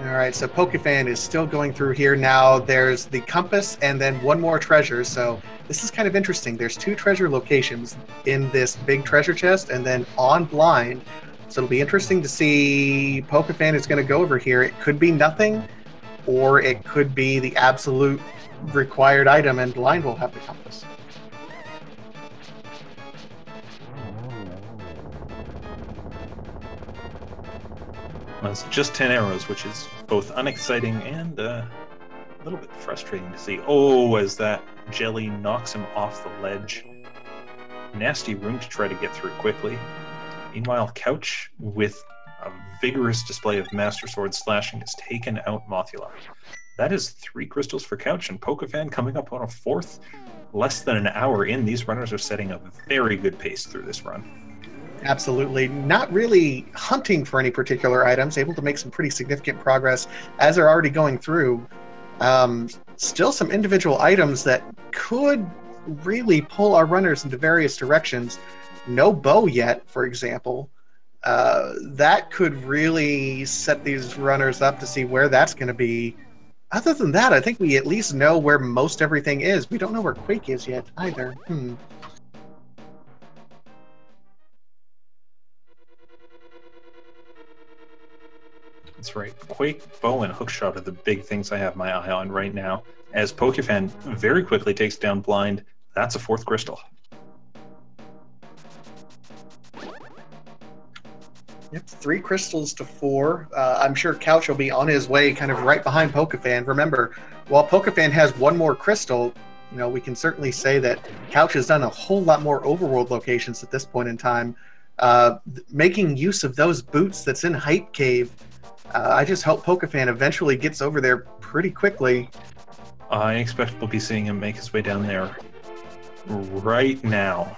Alright, so Pokefan is still going through here now. There's the compass and then one more treasure, so this is kind of interesting. There's 2 treasure locations in this big treasure chest and then on blind. So it'll be interesting to see. Pokefan is going to go over here. It could be nothing, or it could be the absolute required item, and blind will have the compass. Well, it's just 10 arrows, which is both unexciting and a little bit frustrating to see. Oh, as that jelly knocks him off the ledge. Nasty room to try to get through quickly. Meanwhile, Couch, with a vigorous display of Master Sword slashing, has taken out Mothula. That is 3 crystals for Couch, and Pokefan coming up on a 4th. Less than an hour in, these runners are setting a very good pace through this run. Absolutely. Not really hunting for any particular items, able to make some pretty significant progress as they're already going through. Still some individual items that could really pull our runners into various directions. No bow yet, for example. That could really set these runners up to see where that's going to be. Other than that, I think we at least know where most everything is. We don't know where Quake is yet, either. That's right. Quake, bow, and hookshot are the big things I have my eye on right now. As Pokefan very quickly takes down blind, that's a 4th crystal. Yep, 3 crystals to 4. I'm sure Couch will be on his way kind of right behind Pokefan. Remember, while Pokefan has 1 more crystal, we can certainly say that Couch has done a whole lot more overworld locations at this point in time. Making use of those boots that's in Hype Cave. I just hope Pokefan eventually gets over there pretty quickly. I expect we'll be seeing him make his way down there right now.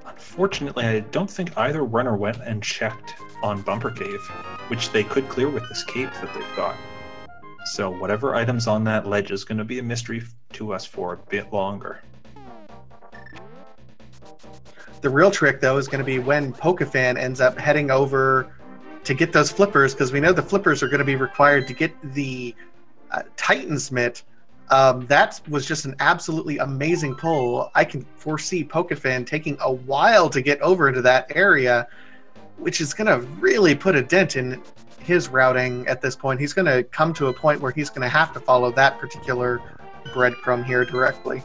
Unfortunately, I don't think either runner went and checked on Bumper Cave, which they could clear with this cape that they've got. So whatever item's on that ledge is going to be a mystery to us for a bit longer. The real trick, though, is going to be when Pokefan ends up heading over to get those flippers, because we know the flippers are going to be required to get the Titan's Mitt. That was just an absolutely amazing pull. I can foresee Pokefan taking a while to get over into that area, which is going to really put a dent in his routing at this point. He's going to come to a point where he's going to have to follow that particular breadcrumb here directly.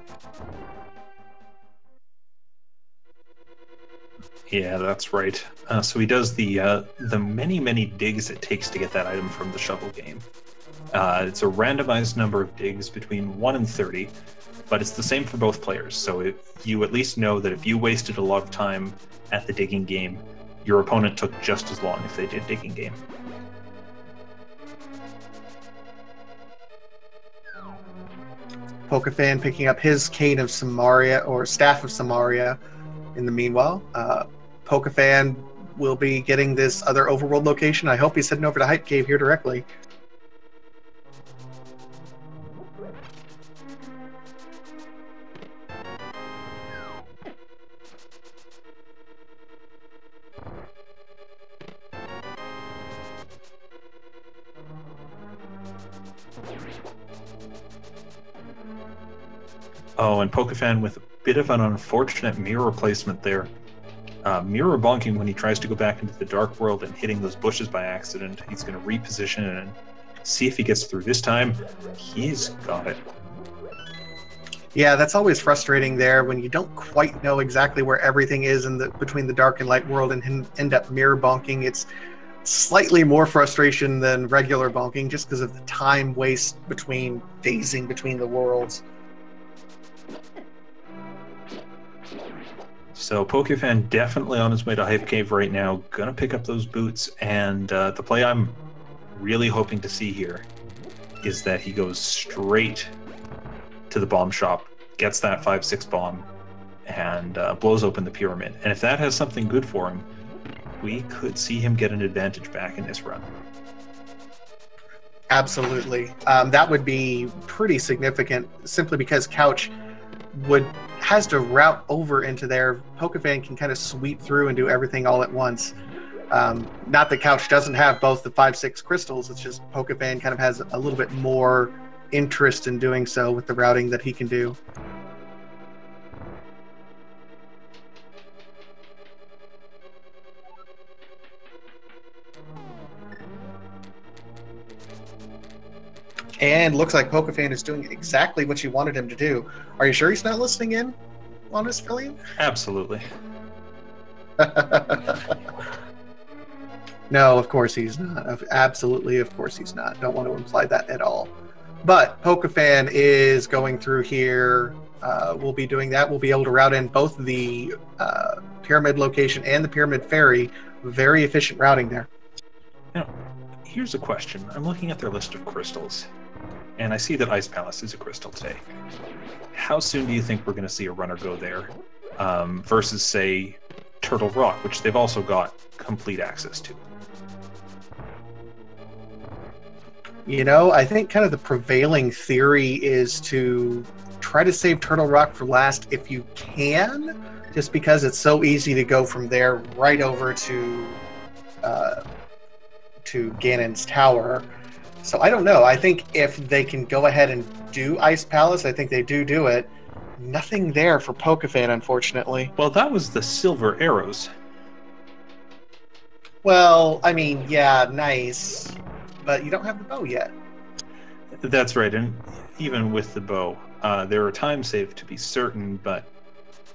Yeah, that's right. So he does the many digs it takes to get that item from the shovel game. It's a randomized number of digs between 1 and 30, but it's the same for both players. So you at least know that if you wasted a lot of time at the digging game, your opponent took just as long if they did digging game. Pokefan picking up his Cane of Samaria, or Staff of Samaria. In the meanwhile, Pokefan will be getting this other overworld location. I hope he's heading over to Hype Cave here directly. Oh, and Pokefan with a bit of an unfortunate mirror placement there. Mirror bonking when he tries to go back into the Dark World and hitting those bushes by accident. He's going to reposition and see if he gets through this time. He's got it. Yeah, that's always frustrating there when you don't quite know exactly where everything is in between the Dark and Light World and end up mirror bonking. It's slightly more frustration than regular bonking just because of the time waste between phasing between the worlds. So Pokefan definitely on his way to Hype Cave right now, gonna pick up those boots, and the play I'm really hoping to see here is that he goes straight to the bomb shop, gets that 5-6 bomb, and blows open the pyramid. And if that has something good for him, we could see him get an advantage back in this run. Absolutely. That would be pretty significant, simply because Couch has to route over into there. Pokefan can kind of sweep through and do everything all at once. Not that Couch doesn't have both the 5-6 crystals, it's just Pokefan kind of has a little bit more interest in doing so with the routing that he can do. And looks like Pokefan is doing exactly what you wanted him to do. Are you sure he's not listening in on his Phillian? Absolutely. No, of course he's not. Absolutely, of course he's not. Don't want to imply that at all. But Pokefan is going through here. We'll be doing that. We'll be able to route in both the pyramid location and the pyramid ferry. Very efficient routing there. Now, here's a question. I'm looking at their list of crystals, and I see that Ice Palace is a crystal today. How soon do you think we're going to see a runner go there versus, say, Turtle Rock, which they've also got complete access to? You know, I think kind of the prevailing theory is to try to save Turtle Rock for last if you can, just because it's so easy to go from there right over to Ganon's Tower. So I don't know. I think if they can go ahead and do Ice Palace, I think they do it. Nothing there for Pokefan, unfortunately. Well, that was the silver arrows. Well, I mean, yeah, nice. But you don't have the bow yet. That's right, and even with the bow, there are time saved to be certain, but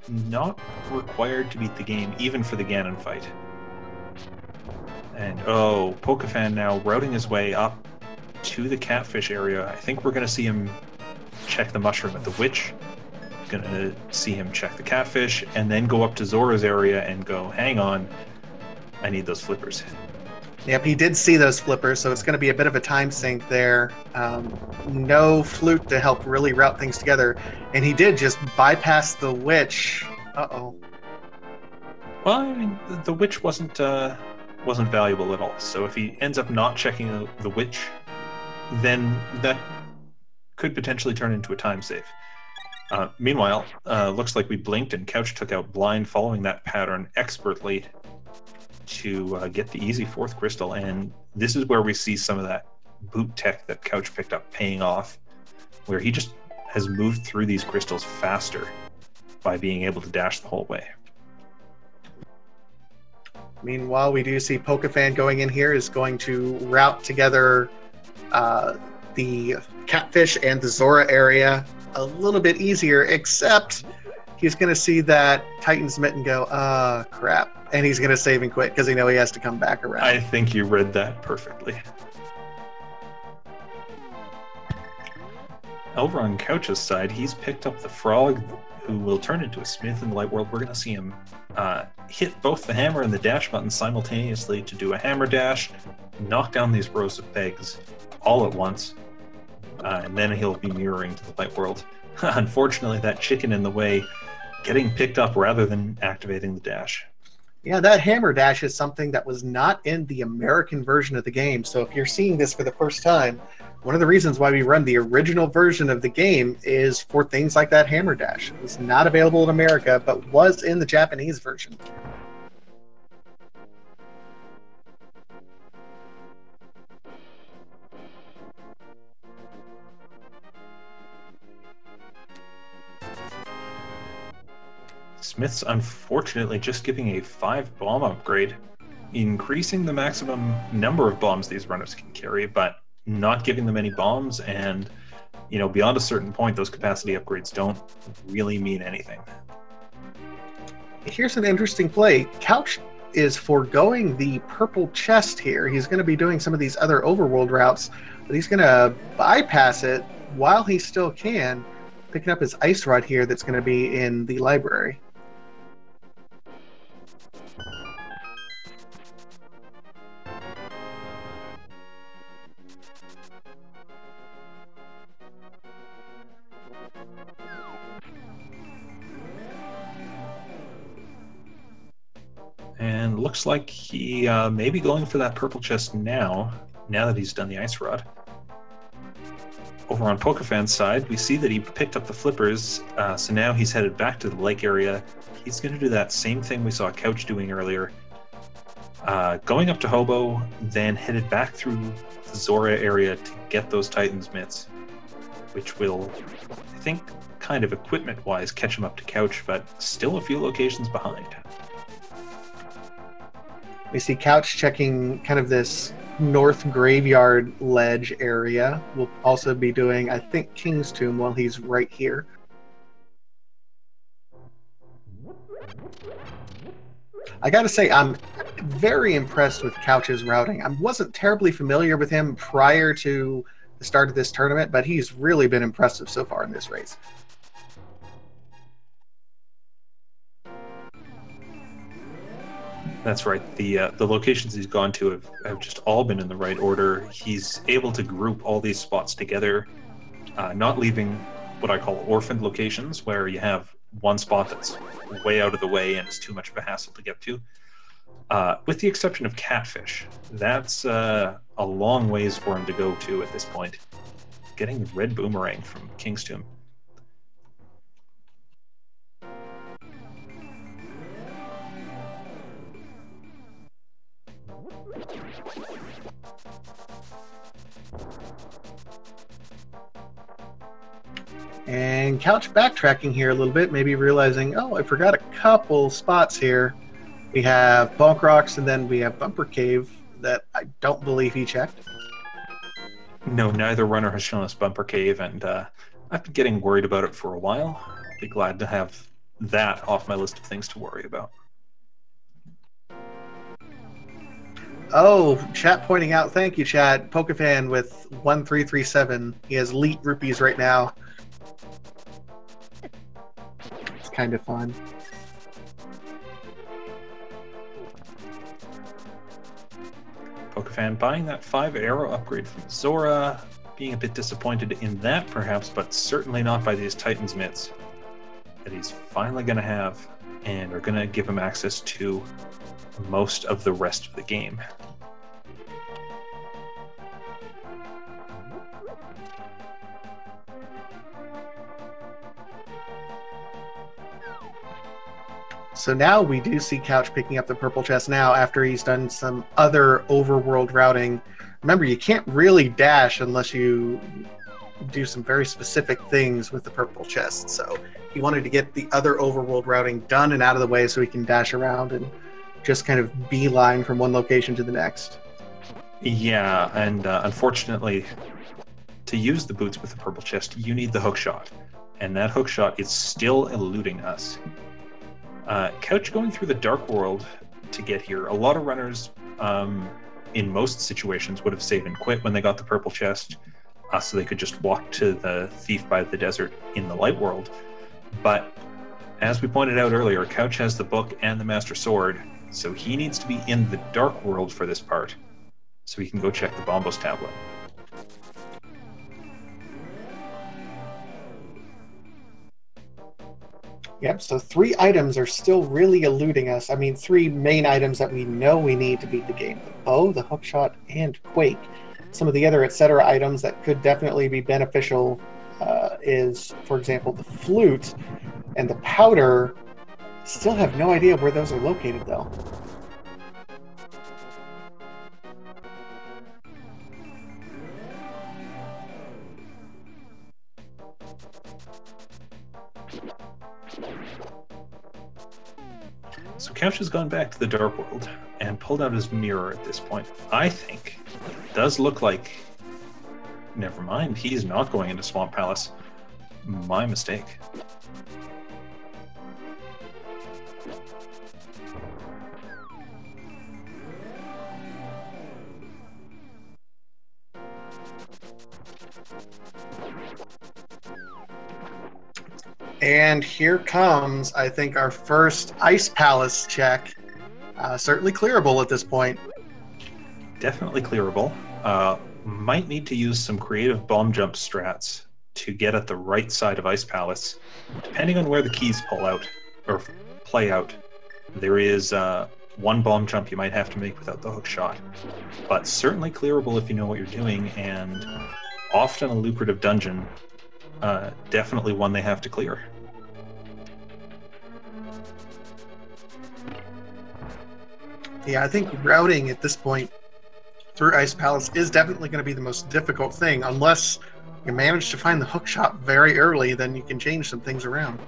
not required to beat the game, even for the Ganon fight. And oh, Pokefan now routing his way up to the catfish area. I think we're going to see him check the mushroom at the witch. Going to see him check the catfish, and then go up to Zora's area and go, hang on, I need those flippers. Yep, he did see those flippers, so it's going to be a bit of a time sink there. No flute to help really route things together, and he did just bypass the witch. Uh-oh. Well, I mean, the witch wasn't valuable at all. So if he ends up not checking the witch, then that could potentially turn into a time save. Meanwhile, looks like we blinked and Couch took out Blind, following that pattern expertly to get the easy 4th crystal, and this is where we see some of that boot tech that Couch picked up paying off, where he just has moved through these crystals faster by being able to dash the whole way. Meanwhile, we do see Pokefan going in here is going to route together the Catfish and the Zora area a little bit easier, except he's going to see that Titan's Mitten go, crap. And he's going to save and quit because he knows he has to come back around. I think you read that perfectly. Over on Couch's side, he's picked up the Frog, who will turn into a Smith in the Light World. We're going to see him hit both the hammer and the dash button simultaneously to do a hammer dash, knock down these rows of pegs all at once, and then he'll be mirroring to the Light World. Unfortunately, that chicken in the way, getting picked up rather than activating the dash. Yeah, that hammer dash is something that was not in the American version of the game. So if you're seeing this for the first time, one of the reasons why we run the original version of the game is for things like that hammer dash. It was not available in America, but was in the Japanese version. Smith's unfortunately just giving a 5 bomb upgrade, increasing the maximum number of bombs these runners can carry, but not giving them any bombs, and beyond a certain point, those capacity upgrades don't really mean anything. Here's an interesting play. Couch is foregoing the purple chest here. He's going to be doing some of these other overworld routes, but he's going to bypass it while he still can, picking up his ice rod here that's going to be in the library. And looks like he may be going for that purple chest now that he's done the ice rod. Over on Pokefan's side, we see that he picked up the flippers, so now he's headed back to the lake area. He's going to do that same thing we saw Couch doing earlier. Going up to Hobo, then headed back through the Zora area to get those Titan's mitts, which will, I think, kind of equipment-wise catch him up to Couch, but still a few locations behind. We see Couch checking kind of this north graveyard ledge area. We'll also be doing, I think, King's Tomb while he's right here. I gotta say, I'm very impressed with Couch's routing. I wasn't terribly familiar with him prior to the start of this tournament, but he's really been impressive so far in this race. That's right. The locations he's gone to have just all been in the right order. He's able to group all these spots together, not leaving what I call orphaned locations, where you have one spot that's way out of the way and is too much of a hassle to get to. With the exception of Catfish, that's a long ways for him to go to at this point. Getting the red boomerang from King's Tomb. And Couch backtracking here a little bit, maybe realizing, oh, I forgot a couple spots here. We have Bonk Rocks, and then we have Bumper Cave that I don't believe he checked. No, neither runner has shown us Bumper Cave, and I've been getting worried about it for a while. I'll be glad to have that off my list of things to worry about. Oh, chat pointing out, thank you, chat. Pokefan with 1337. He has elite rupees right now. It's kind of fun. Pokefan buying that 5 arrow upgrade from Zora, being a bit disappointed in that perhaps, but certainly not by these Titan's mitts that he's finally going to have and are going to give him access to most of the rest of the game. So now we do see Couch picking up the purple chest now after he's done some other overworld routing. Remember, you can't really dash unless you do some very specific things with the purple chest. So he wanted to get the other overworld routing done and out of the way so he can dash around and just kind of beeline from one location to the next. Yeah, and unfortunately, to use the boots with the purple chest, you need the hookshot. And that hookshot is still eluding us. Couch going through the dark world to get here. A lot of runners, in most situations, would have saved and quit when they got the purple chest, so they could just walk to the Thief by the Desert in the light world. But as we pointed out earlier, Couch has the book and the Master Sword, so he needs to be in the dark world for this part, so he can go check the Bombos tablet. Yep, so 3 items are still really eluding us. I mean, 3 main items that we know we need to beat the game. The bow, the hookshot, and Quake. Some of the other etc. items that could definitely be beneficial is, for example, the flute and the powder. Still have no idea where those are located, though. So Couch has gone back to the Dark World and pulled out his mirror at this point. I think it does look like... Never mind, he's not going into Swamp Palace. My mistake. And here comes, I think, our first Ice Palace check. Certainly clearable at this point. Definitely clearable. Might need to use some creative bomb jump strats to get at the right side of Ice Palace. Depending on where the keys pull out, or play out, there is one bomb jump you might have to make without the hook shot. But certainly clearable if you know what you're doing, and often a lucrative dungeon. Definitely one they have to clear. Yeah, I think routing at this point through Ice Palace is definitely going to be the most difficult thing. Unless you manage to find the hookshot very early, then you can change some things around.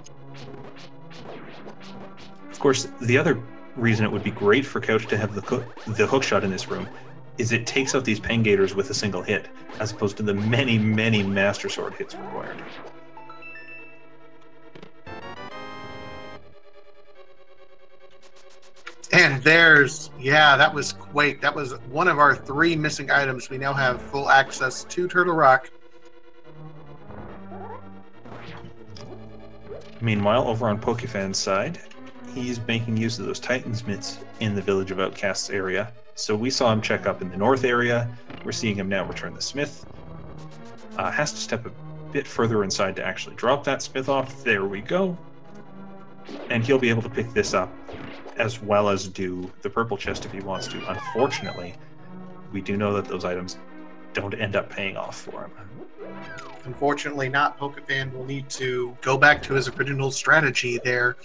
Of course, the other reason it would be great for Couch to have the hookshot in this room is it takes out these Pengators with a single hit, as opposed to the many, many Master Sword hits required. And there's, yeah, that was Quake. That was one of our 3 missing items. We now have full access to Turtle Rock. Meanwhile, over on Pokefan's side, he's making use of those Titan's mitts in the Village of Outcasts area. So we saw him check up in the north area. We're seeing him now return the smith. Has to step a bit further inside to actually drop that smith off. There we go. And he'll be able to pick this up, as well as do the purple chest if he wants to. Unfortunately, we do know that those items don't end up paying off for him. Unfortunately not. Pokefan will need to go back to his original strategy there,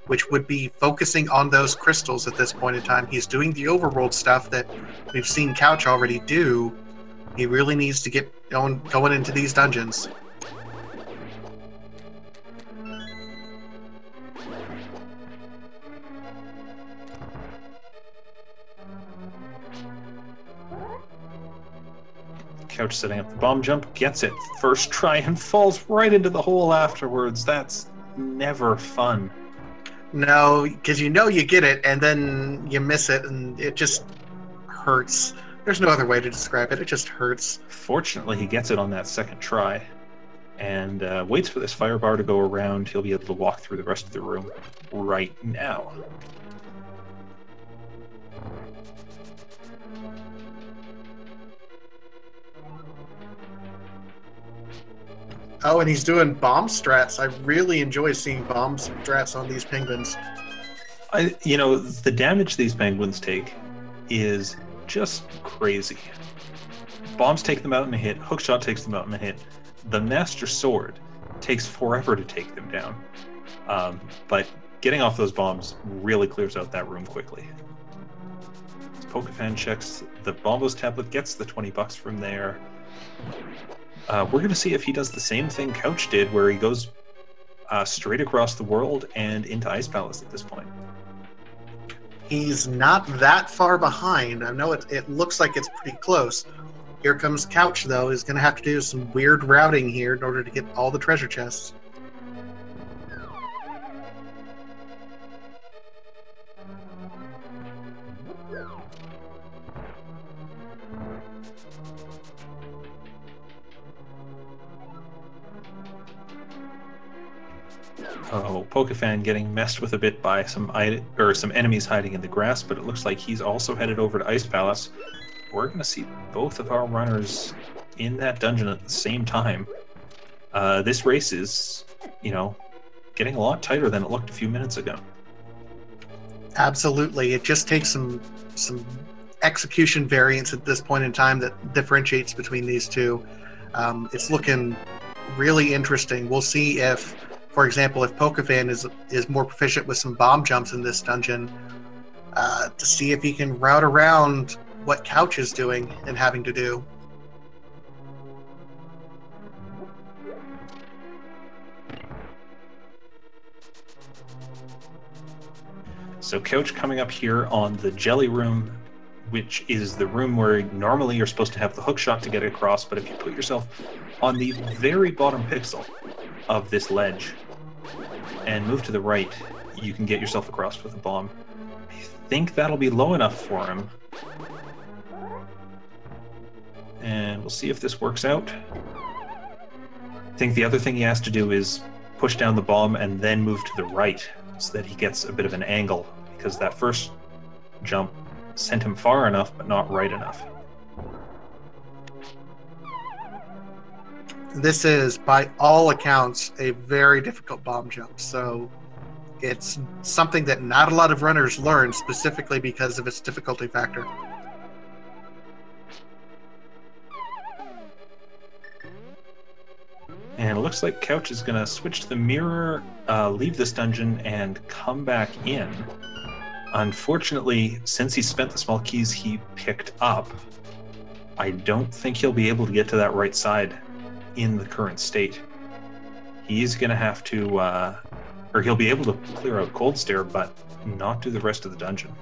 which would be focusing on those crystals at this point in time. He's doing the overworld stuff that we've seen Couch already do. He really needs to get going into these dungeons. Couch setting up the bomb jump, gets it first try and falls right into the hole afterwards. That's never fun. No, because you know you get it and then you miss it and it just hurts. There's no other way to describe it. It just hurts. Fortunately, he gets it on that second try and waits for this fire bar to go around. He'll be able to walk through the rest of the room right now. Oh, and he's doing bomb strats. I really enjoy seeing bomb strats on these penguins. The damage these penguins take is just crazy. Bombs take them out in a hit. Hookshot takes them out in a hit. The Master Sword takes forever to take them down. But getting off those bombs really clears out that room quickly. Pokefan checks the Bombos tablet, gets the $20 from there. We're going to see if he does the same thing Couch did, where he goes straight across the world and into Ice Palace at this point. He's not that far behind. I know it looks like it's pretty close. Here comes Couch, though. He's going to have to do some weird routing here in order to get all the treasure chests. Oh, Pokefan getting messed with a bit by some enemies hiding in the grass, but it looks like he's also headed over to Ice Palace. We're going to see both of our runners in that dungeon at the same time. This race is, getting a lot tighter than it looked a few minutes ago. Absolutely. It just takes some execution variance at this point in time that differentiates between these two. It's looking really interesting. We'll see if, for example, if Pokefan is more proficient with some bomb jumps in this dungeon, to see if he can route around what Couch is doing and having to do. So Couch coming up here on the Jelly Room, which is the room where normally you're supposed to have the hookshot to get across, but if you put yourself on the very bottom pixel of this ledge and move to the right, you can get yourself across with a bomb. I think that'll be low enough for him. And we'll see if this works out. I think the other thing he has to do is push down the bomb and then move to the right so that he gets a bit of an angle, because that first jump sent him far enough but not right enough. This is, by all accounts, a very difficult bomb jump, so it's something that not a lot of runners learn specifically because of its difficulty factor. And it looks like Couch is going to switch to the mirror, leave this dungeon, and come back in. Unfortunately, since he spent the small keys he picked up, I don't think he'll be able to get to that right side in the current state. He's going to have to, or he'll be able to clear out Cold Stare, but not do the rest of the dungeon.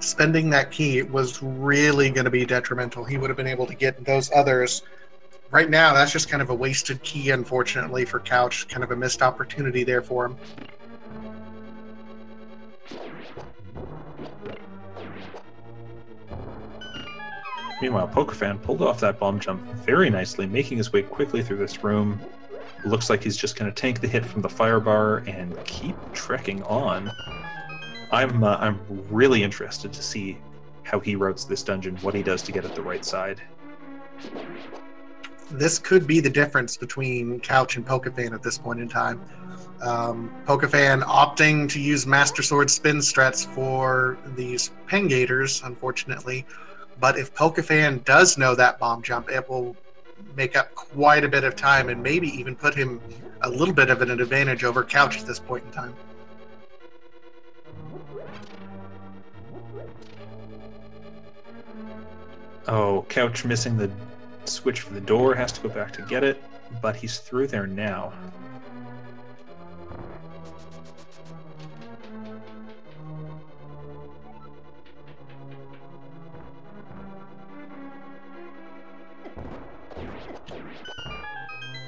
Spending that key was really going to be detrimental. He would have been able to get those others. Right now, that's just kind of a wasted key, unfortunately, for Couch. Kind of a missed opportunity there for him. Meanwhile, Pokefan pulled off that bomb jump very nicely, making his way quickly through this room. Looks like he's just going to tank the hit from the fire bar and keep trekking on. I'm really interested to see how he routes this dungeon, what he does to get at the right side. This could be the difference between Couch and Pokefan at this point in time. Pokefan opting to use Master Sword spin strats for these Pengators, unfortunately. But if Pokefan does know that bomb jump, it will make up quite a bit of time and maybe even put him a little bit of an advantage over Couch at this point in time. Oh, Couch missing the switch for the door, has to go back to get it, but he's through there now.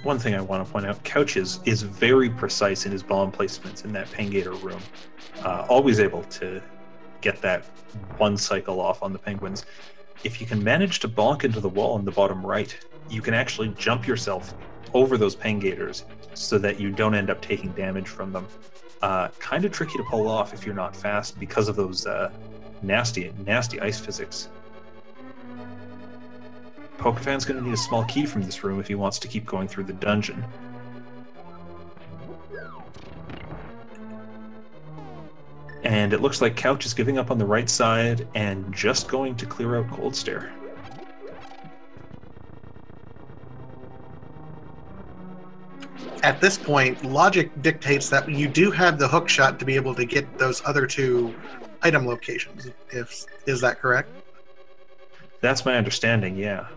One thing I want to point out, Couch is very precise in his bomb placements in that Pengator room. Always able to get that one cycle off on the penguins. If you can manage to bonk into the wall in the bottom right, you can actually jump yourself over those Pengators so that you don't end up taking damage from them. Kind of tricky to pull off if you're not fast because of those nasty ice physics. Pokefan's going to need a small key from this room if he wants to keep going through the dungeon. And it looks like Couch is giving up on the right side and just going to clear out Cold Stare. At this point, logic dictates that you do have the Hookshot to be able to get those other two item locations. Is that correct? That's my understanding, yeah.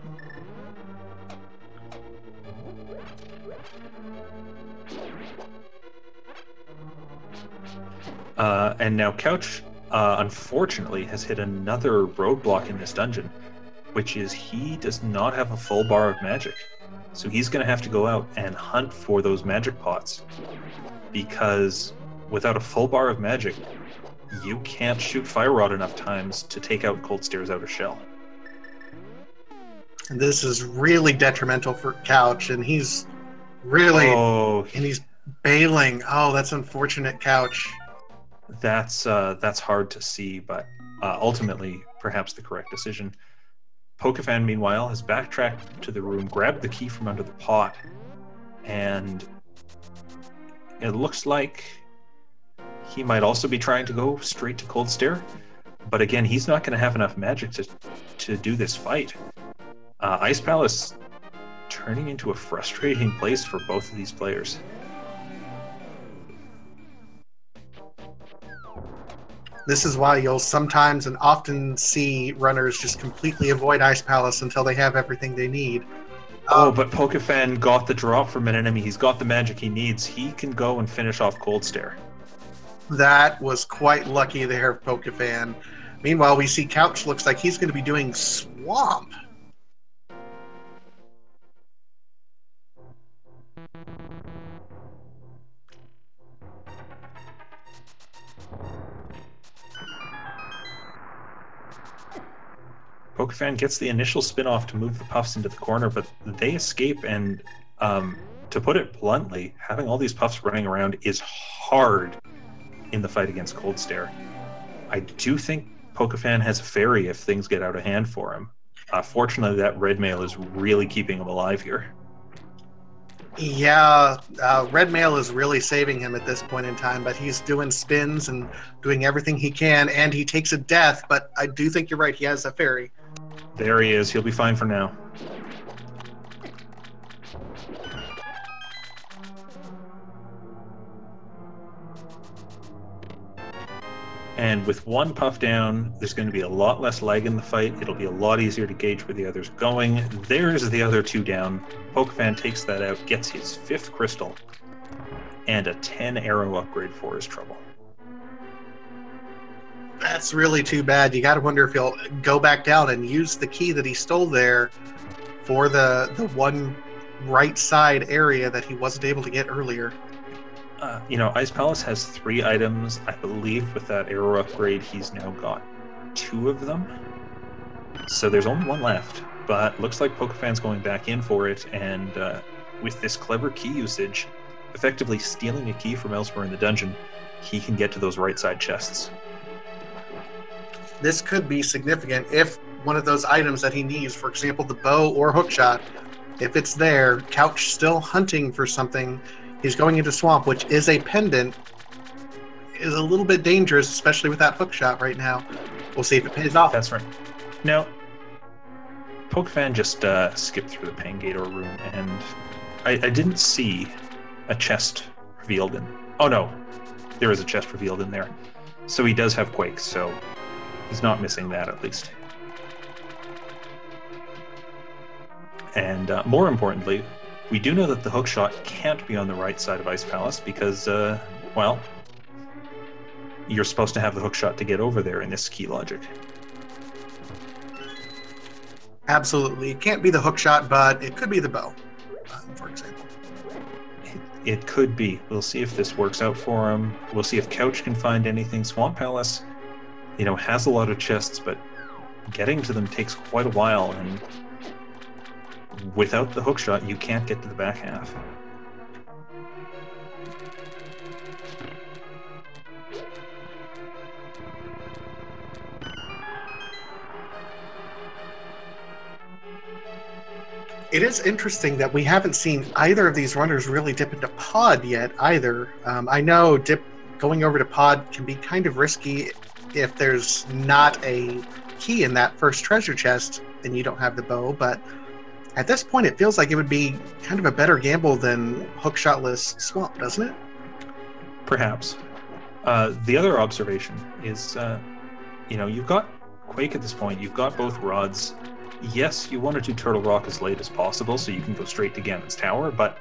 And now Couch, unfortunately, has hit another roadblock in this dungeon, which is he does not have a full bar of magic. So he's going to have to go out and hunt for those magic pots, because without a full bar of magic, you can't shoot Fire Rod enough times to take out Cold Stare's outer shell. And this is really detrimental for Couch, and he's really... and he's bailing. Oh, that's unfortunate, Couch. That's hard to see, but ultimately, perhaps the correct decision. Pokefan, meanwhile, has backtracked to the room, grabbed the key from under the pot, and it looks like he might also be trying to go straight to Cold Stare. But again, he's not going to have enough magic to do this fight. Ice Palace turning into a frustrating place for both of these players. This is why you'll sometimes and often see runners just completely avoid Ice Palace until they have everything they need. But Pokefan got the drop from an enemy. He's got the magic he needs. He can go and finish off Cold Stare. That was quite lucky there, Pokefan. Meanwhile, we see Couch looks like he's going to be doing Swamp. Pokefan gets the initial spin-off to move the Puffs into the corner, but they escape, and to put it bluntly, having all these Puffs running around is hard in the fight against Cold Stare. I do think Pokefan has a fairy if things get out of hand for him. Fortunately, that red mail is really keeping him alive here. Yeah, red mail is really saving him at this point in time, but he's doing spins and doing everything he can, and he takes a death, but I do think you're right, he has a fairy. There he is. He'll be fine for now. And with one Puff down, there's going to be a lot less lag in the fight. It'll be a lot easier to gauge where the other's going. There's the other two down. Pokefan takes that out, gets his 5th crystal, and a 10 arrow upgrade for his trouble. That's really too bad. You got to wonder if he'll go back down and use the key that he stole there for the one right side area that he wasn't able to get earlier. Ice Palace has 3 items. I believe with that arrow upgrade, he's now got 2 of them. So there's only 1 left. But looks like Pokefan's going back in for it, and with this clever key usage, effectively stealing a key from elsewhere in the dungeon, he can get to those right side chests. This could be significant if one of those items that he needs, for example, the bow or hookshot, if it's there, Couch still hunting for something, he's going into Swamp, which is a pendant, is a little bit dangerous, especially with that hookshot right now. We'll see if it pays off. That's right. Now, Pokefan just skipped through the Pangator room, and I didn't see a chest revealed in... Oh no, there is a chest revealed in there. So he does have Quake, so he's not missing that at least. And more importantly, we do know that the hookshot can't be on the right side of Ice Palace because, well, you're supposed to have the hookshot to get over there in this key logic. Absolutely. It can't be the hookshot, but it could be the bow, for example. It could be. We'll see if this works out for him. We'll see if Couch can find anything. Swamp Palace, has a lot of chests, but getting to them takes quite a while, and without the hookshot, you can't get to the back half. It is interesting that we haven't seen either of these runners really dip into pod yet either. I know going over to pod can be kind of risky if there's not a key in that first treasure chest and you don't have the bow, but at this point it feels like it would be kind of a better gamble than hookshotless swamp, doesn't it? Perhaps. The other observation is, you've got Quake at this point, you've got both rods. Yes, you want to do Turtle Rock as late as possible so you can go straight to Ganon's Tower, but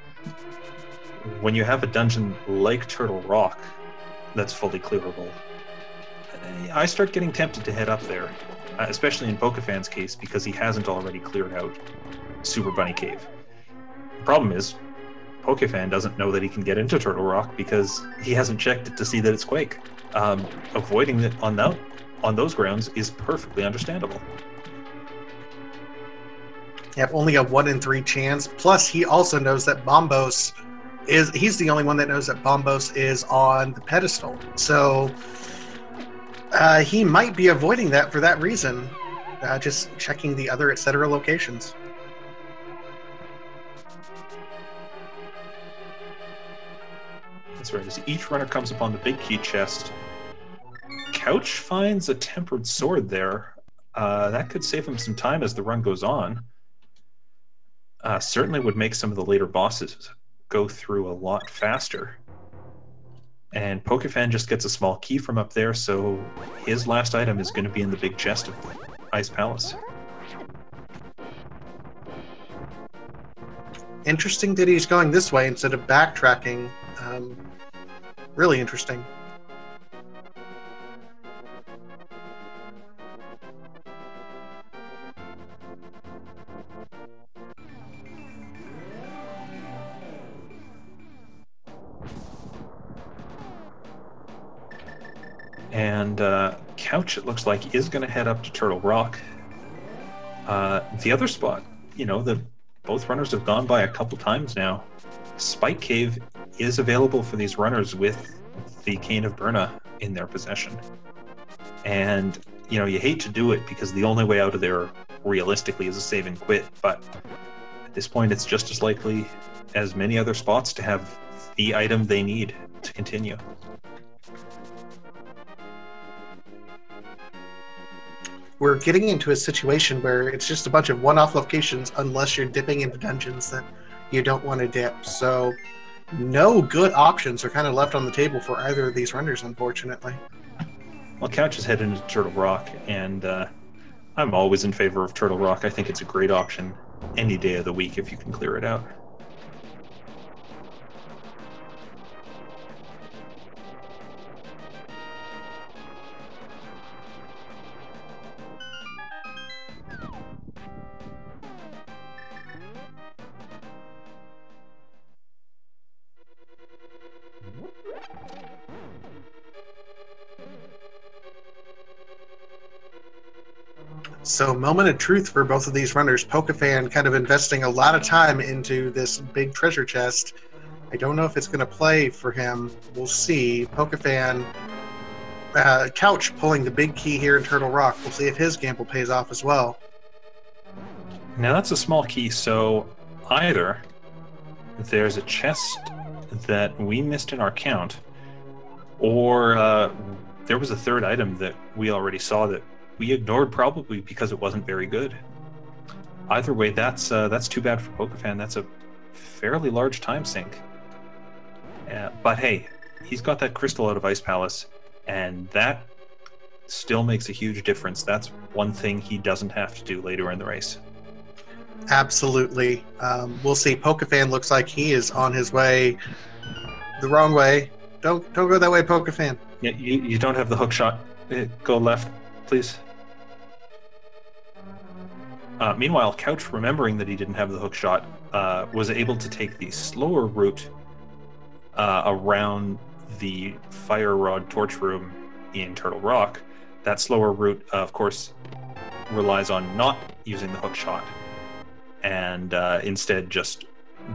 when you have a dungeon like Turtle Rock that's fully clearable, I start getting tempted to head up there, especially in Pokefan's case, because he hasn't already cleared out Super Bunny Cave. The problem is, Pokefan doesn't know that he can get into Turtle Rock because he hasn't checked it to see that it's Quake. Avoiding it on those grounds is perfectly understandable. Yep, only a 1 in 3 chance. Plus, he also knows that he's the only one that knows that Bombos is on the pedestal. So he might be avoiding that for that reason, just checking the other etc. locations. That's right. As each runner comes upon the big key chest, Couch finds a tempered sword there. That could save him some time as the run goes on. Certainly would make some of the later bosses go through a lot faster. And Pokefan just gets a small key from up there, so his last item is going to be in the big chest of Ice Palace. Interesting that he's going this way instead of backtracking. Really interesting. And Couch, it looks like, is going to head up to Turtle Rock. The other spot, both runners have gone by a couple times now. Spike Cave is available for these runners with the Cane of Burna in their possession. And, you hate to do it because the only way out of there, realistically, is a save and quit. But at this point, it's just as likely as many other spots to have the item they need to continue. We're getting into a situation where it's just a bunch of one-off locations unless you're dipping into dungeons that you don't want to dip. So no good options are kind of left on the table for either of these runners, unfortunately. Well, Couch is heading into Turtle Rock, and I'm always in favor of Turtle Rock. I think it's a great option any day of the week if you can clear it out. So, moment of truth for both of these runners. Pokefan kind of investing a lot of time into this big treasure chest. I don't know if it's going to play for him. We'll see. Pokefan, Couch pulling the big key here in Turtle Rock. We'll see if his gamble pays off as well. Now, that's a small key, so either there's a chest that we missed in our count, or there was a third item that we already saw that we ignored, probably because it wasn't very good. Either way, that's too bad for Pokefan. That's a fairly large time sink. But hey, he's got that crystal out of Ice Palace, and that still makes a huge difference. That's one thing he doesn't have to do later in the race. Absolutely. We'll see. Pokefan looks like he is on his way the wrong way. Don't go that way, Pokefan. Yeah, you don't have the hook shot. Go left, please. Meanwhile, Couch, remembering that he didn't have the hook shot, was able to take the slower route around the fire rod torch room in Turtle Rock. That slower route, of course, relies on not using the hook shot. and instead just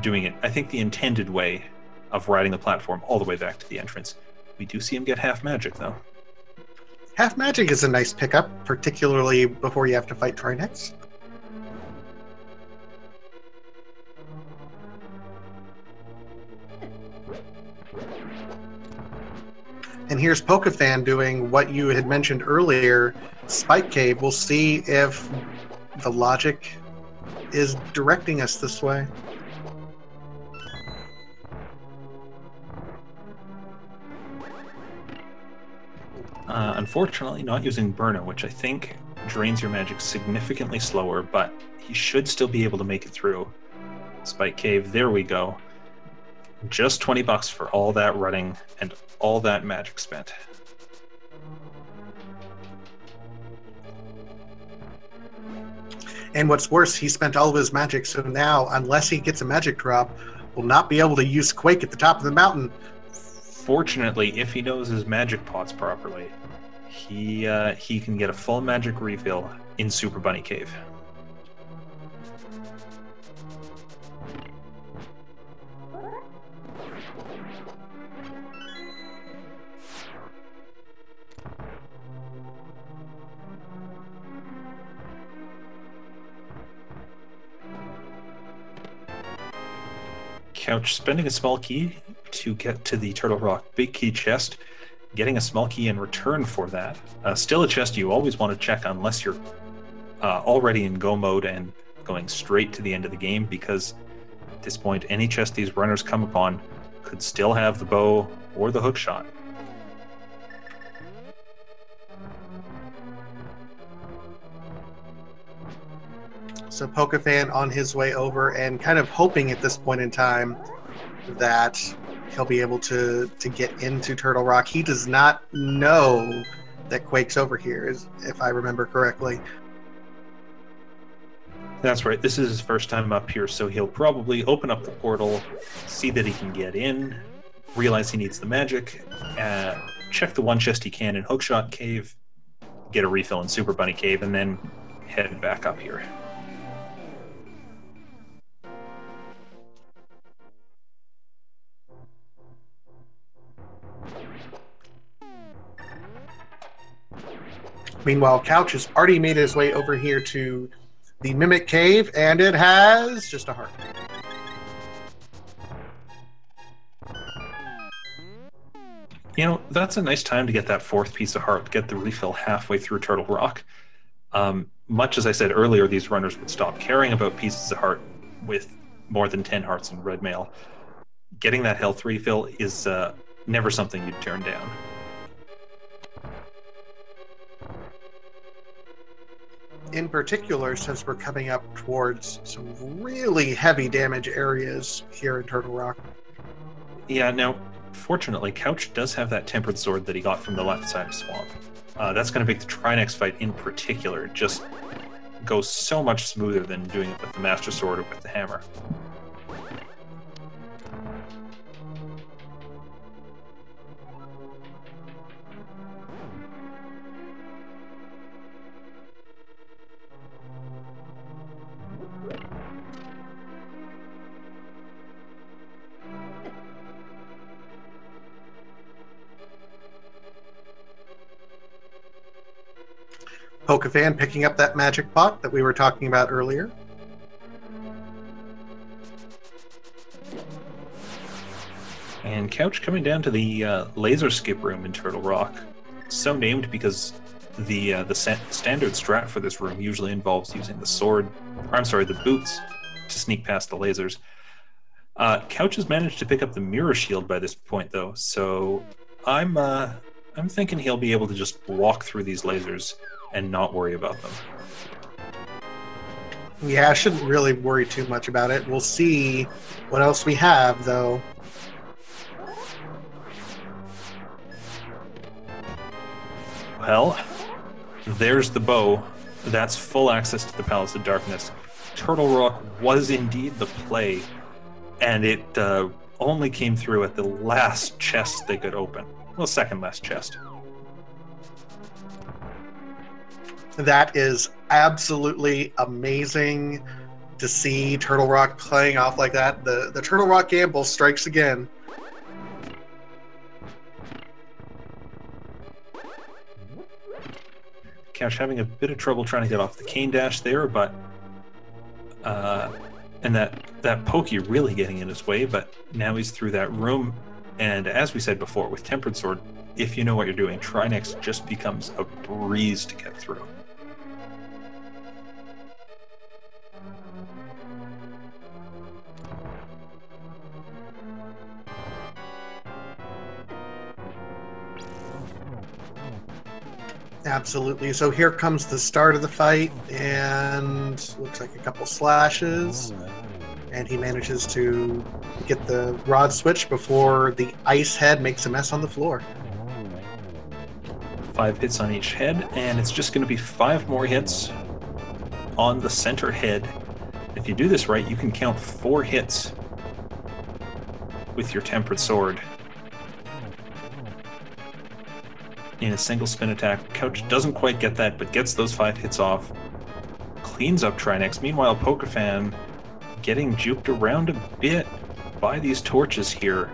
doing it, I think, the intended way of riding the platform all the way back to the entrance. We do see him get half magic, though. Half magic is a nice pickup, particularly before you have to fight Trinex. And here's Pokefan doing what you had mentioned earlier, Spike Cave. We'll see if the logic is directing us this way. Unfortunately, not using Burno, which I think drains your magic significantly slower, but he should still be able to make it through. Spike Cave, there we go. Just $20 for all that running and all that magic spent. And what's worse, he spent all of his magic, so now, unless he gets a magic drop, will not be able to use Quake at the top of the mountain. Fortunately, if he knows his magic pots properly, he can get a full magic refill in Super Bunny Cave. Couch spending a small key to get to the Turtle Rock Big Key chest, getting a small key in return for that. Still a chest you always want to check unless you're already in go mode and going straight to the end of the game, because at this point any chest these runners come upon could still have the bow or the hookshot. So Pokefan on his way over and kind of hoping at this point in time that he'll be able to get into Turtle Rock. He does not know that Quake's over here, if I remember correctly. That's right. This is his first time up here, so he'll probably open up the portal, see that he can get in, realize he needs the magic, check the one chest he can in Hookshot Cave, get a refill in Super Bunny Cave, and then head back up here. Meanwhile, Couch has already made his way over here to the Mimic Cave, and it has just a heart. You know, that's a nice time to get that fourth piece of heart, get the refill halfway through Turtle Rock. Much as I said earlier, these runners would stop caring about pieces of heart with more than 10 hearts in red mail. Getting that health refill is never something you'd turn down. In particular, since we're coming up towards some really heavy damage areas here in Turtle Rock. Yeah, now, fortunately, Couch does have that tempered sword that he got from the left side of Swamp. That's going to make the Trinex fight in particular just go so much smoother than doing it with the Master Sword or with the hammer. Pokefan picking up that magic pot that we were talking about earlier. And Couch coming down to the laser skip room in Turtle Rock. So named because the standard strat for this room usually involves using the sword, or I'm sorry, the boots to sneak past the lasers. Couch has managed to pick up the mirror shield by this point, though, so I'm thinking he'll be able to just walk through these lasers and not worry about them. Yeah, I shouldn't really worry too much about it. We'll see what else we have, though. Well, there's the bow. That's full access to the Palace of Darkness. Turtle Rock was indeed the play, and it only came through at the last chest they could open. Well, second last chest. That is absolutely amazing. to see Turtle Rock playing off like that. The Turtle Rock gamble strikes again. Couch having a bit of trouble trying to get off the cane dash there, but and that pokey really getting in his way, but now he's through that room, and as we said before, with Tempered Sword, if you know what you're doing, Trinex just becomes a breeze to get through. Absolutely. So here comes the start of the fight, and looks like a couple slashes, and he manages to get the rod switch before the ice head makes a mess on the floor. 5 hits on each head, and it's just going to be 5 more hits on the center head. If you do this right, you can count 4 hits with your Tempered Sword in a single spin attack. Couch doesn't quite get that, but gets those 5 hits off. Cleans up Trinex. Meanwhile, Pokefan getting juked around a bit by these torches here.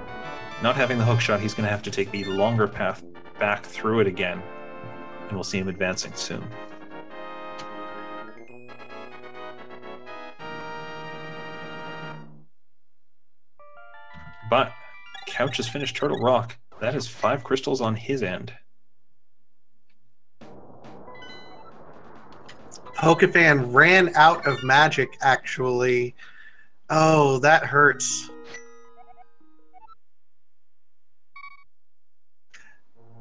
Not having the hookshot, he's going to have to take the longer path back through it again. And we'll see him advancing soon. But Couch has finished Turtle Rock. That is 5 crystals on his end. Pokefan ran out of magic, actually. Oh, that hurts.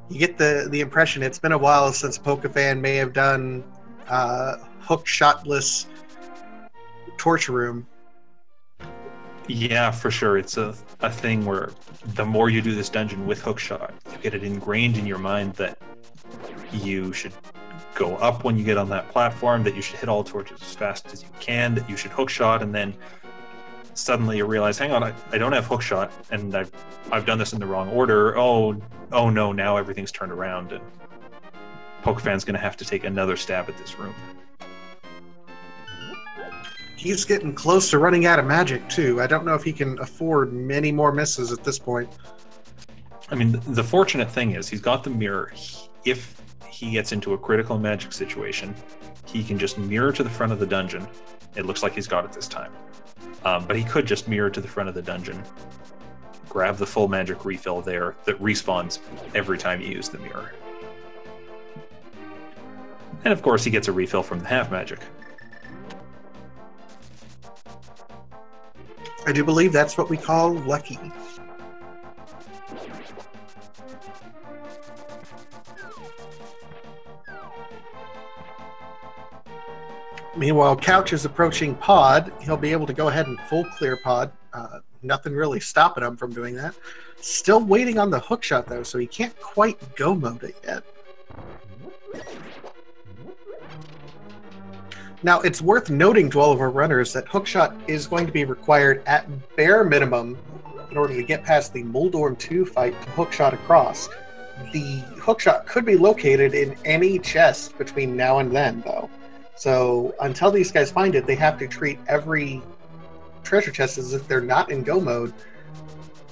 You get the impression it's been a while since Pokefan may have done hook-shotless torture room. Yeah, for sure. It's a thing where the more you do this dungeon with hookshot, you get it ingrained in your mind that you should go up when you get on that platform, that you should hit all torches as fast as you can, that you should hookshot, and then suddenly you realize, hang on, I don't have hookshot, and I've done this in the wrong order. Oh no, now everything's turned around, and Pokefan's going to have to take another stab at this room. He's getting close to running out of magic, too. I don't know if he can afford many more misses at this point. I mean, the fortunate thing is he's got the mirror. If he gets into a critical magic situation, he can just mirror to the front of the dungeon. It looks like he's got it this time. But he could just mirror to the front of the dungeon, grab the full magic refill there that respawns every time you use the mirror. And of course he gets a refill from the half magic. I do believe that's what we call lucky. Meanwhile, Couch is approaching Pod. He'll be able to go ahead and full clear Pod. Nothing really stopping him from doing that. Still waiting on the hookshot, though, so he can't quite go mode it yet. Now, it's worth noting to all of our runners that hookshot is going to be required at bare minimum in order to get past the Moldorm 2 fight to hookshot across. The hookshot could be located in any chest between now and then, though. So until these guys find it, they have to treat every treasure chest as if they're not in go mode.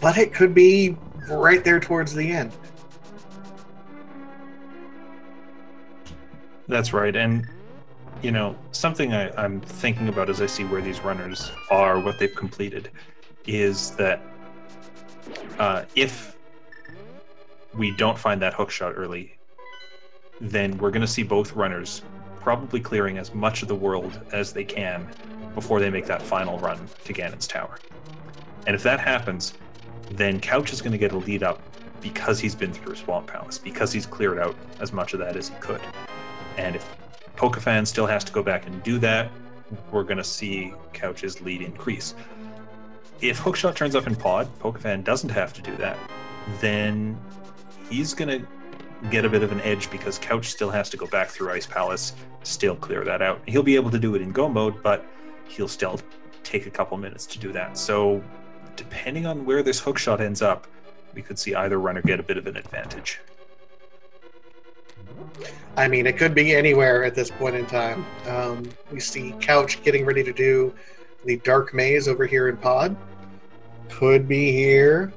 But it could be right there towards the end. That's right. And, you know, something I'm thinking about as I see where these runners are, what they've completed, is that if we don't find that hookshot early, then we're going to see both runners probably clearing as much of the world as they can before they make that final run to Ganon's Tower. And if that happens, then Couch is going to get a lead up because he's been through Swamp Palace, because he's cleared out as much of that as he could. And if Pokefan still has to go back and do that, we're going to see Couch's lead increase. If Hookshot turns up in Pod, Pokefan doesn't have to do that, then he's going to get a bit of an edge because Couch still has to go back through Ice Palace, still clear that out. He'll be able to do it in go mode, but he'll still take a couple minutes to do that. So depending on where this hookshot ends up, we could see either runner get a bit of an advantage. I mean, it could be anywhere at this point in time. We see Couch getting ready to do The Dark Maze over here in Pod. Could be here.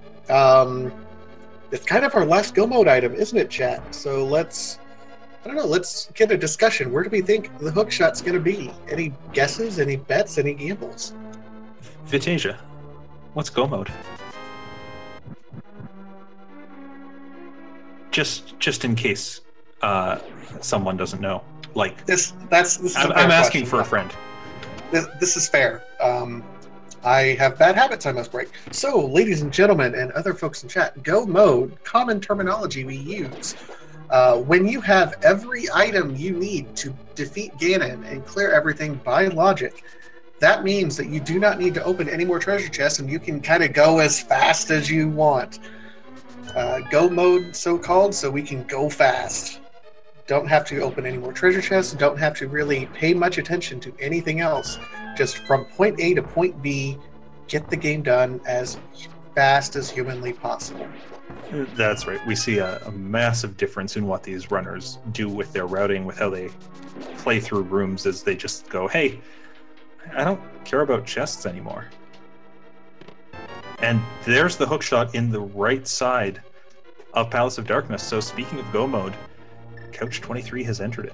It's kind of our last go mode item, isn't it, chat? So let's get a discussion. Where do we think the hookshot's going to be? Any guesses, any bets, any gambles? Vitasia, what's go mode? Just in case someone doesn't know. Like this is I'm asking for a friend. This is fair. I have bad habits I must break. So, ladies and gentlemen, and other folks in chat, go mode, common terminology we use. When you have every item you need to defeat Ganon and clear everything by logic, that means that you do not need to open any more treasure chests and you can kind of go as fast as you want. Go mode, so-called, so we can go fast. Don't have to open any more treasure chests, don't have to really pay much attention to anything else. Just from point A to point B, get the game done as fast as humanly possible. That's right. We see a massive difference in what these runners do with their routing, with how they play through rooms, as they just go, hey, I don't care about chests anymore. And there's the hookshot in the right side of Palace of Darkness. So speaking of go mode, Couch 23 has entered it.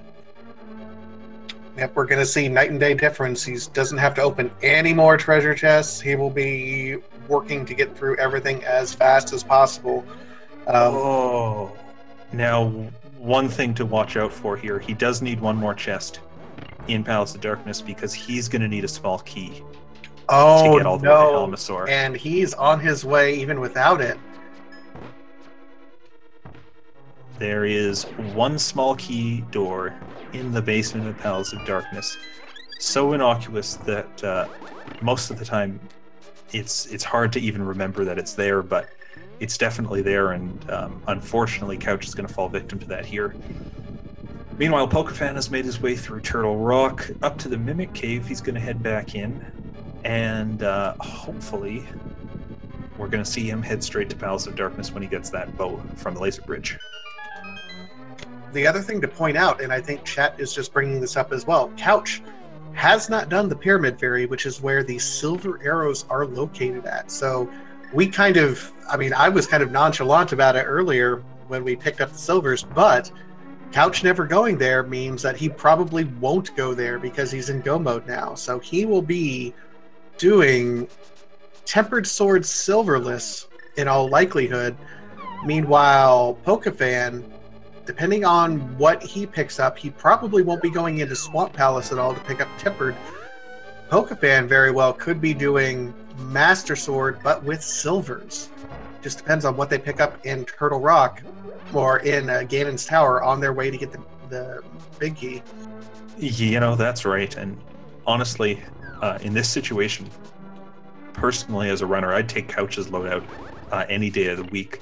Yep, we're going to see night and day difference. He doesn't have to open any more treasure chests. He will be working to get through everything as fast as possible. Now, one thing to watch out for here. He does need one more chest in Palace of Darkness because he's going to need a small key to get all the way to Helmasaur. And he's on his way even without it. There is one small key door in the basement of Palace of Darkness, so innocuous that most of the time it's hard to even remember that it's there, but it's definitely there, and unfortunately Couch is going to fall victim to that here. Meanwhile, Pokefan has made his way through Turtle Rock up to the Mimic Cave. He's going to head back in, and hopefully we're going to see him head straight to Palace of Darkness when he gets that bow from the laser bridge. The other thing to point out, and I think chat is just bringing this up as well, Couch has not done the Pyramid Fairy, which is where the silver arrows are located at. So we I was kind of nonchalant about it earlier when we picked up the silvers, but Couch never going there means that he probably won't go there because he's in go mode now. So he will be doing Tempered Sword silverless in all likelihood. Meanwhile, Pokefan, depending on what he picks up, he probably won't be going into Swamp Palace at all to pick up Tempered. Pokefan very well could be doing Master Sword, but with silvers. Just depends on what they pick up in Turtle Rock or in Ganon's Tower on their way to get the big key. You know, that's right. And honestly, in this situation, personally as a runner, I'd take Couch's loadout any day of the week.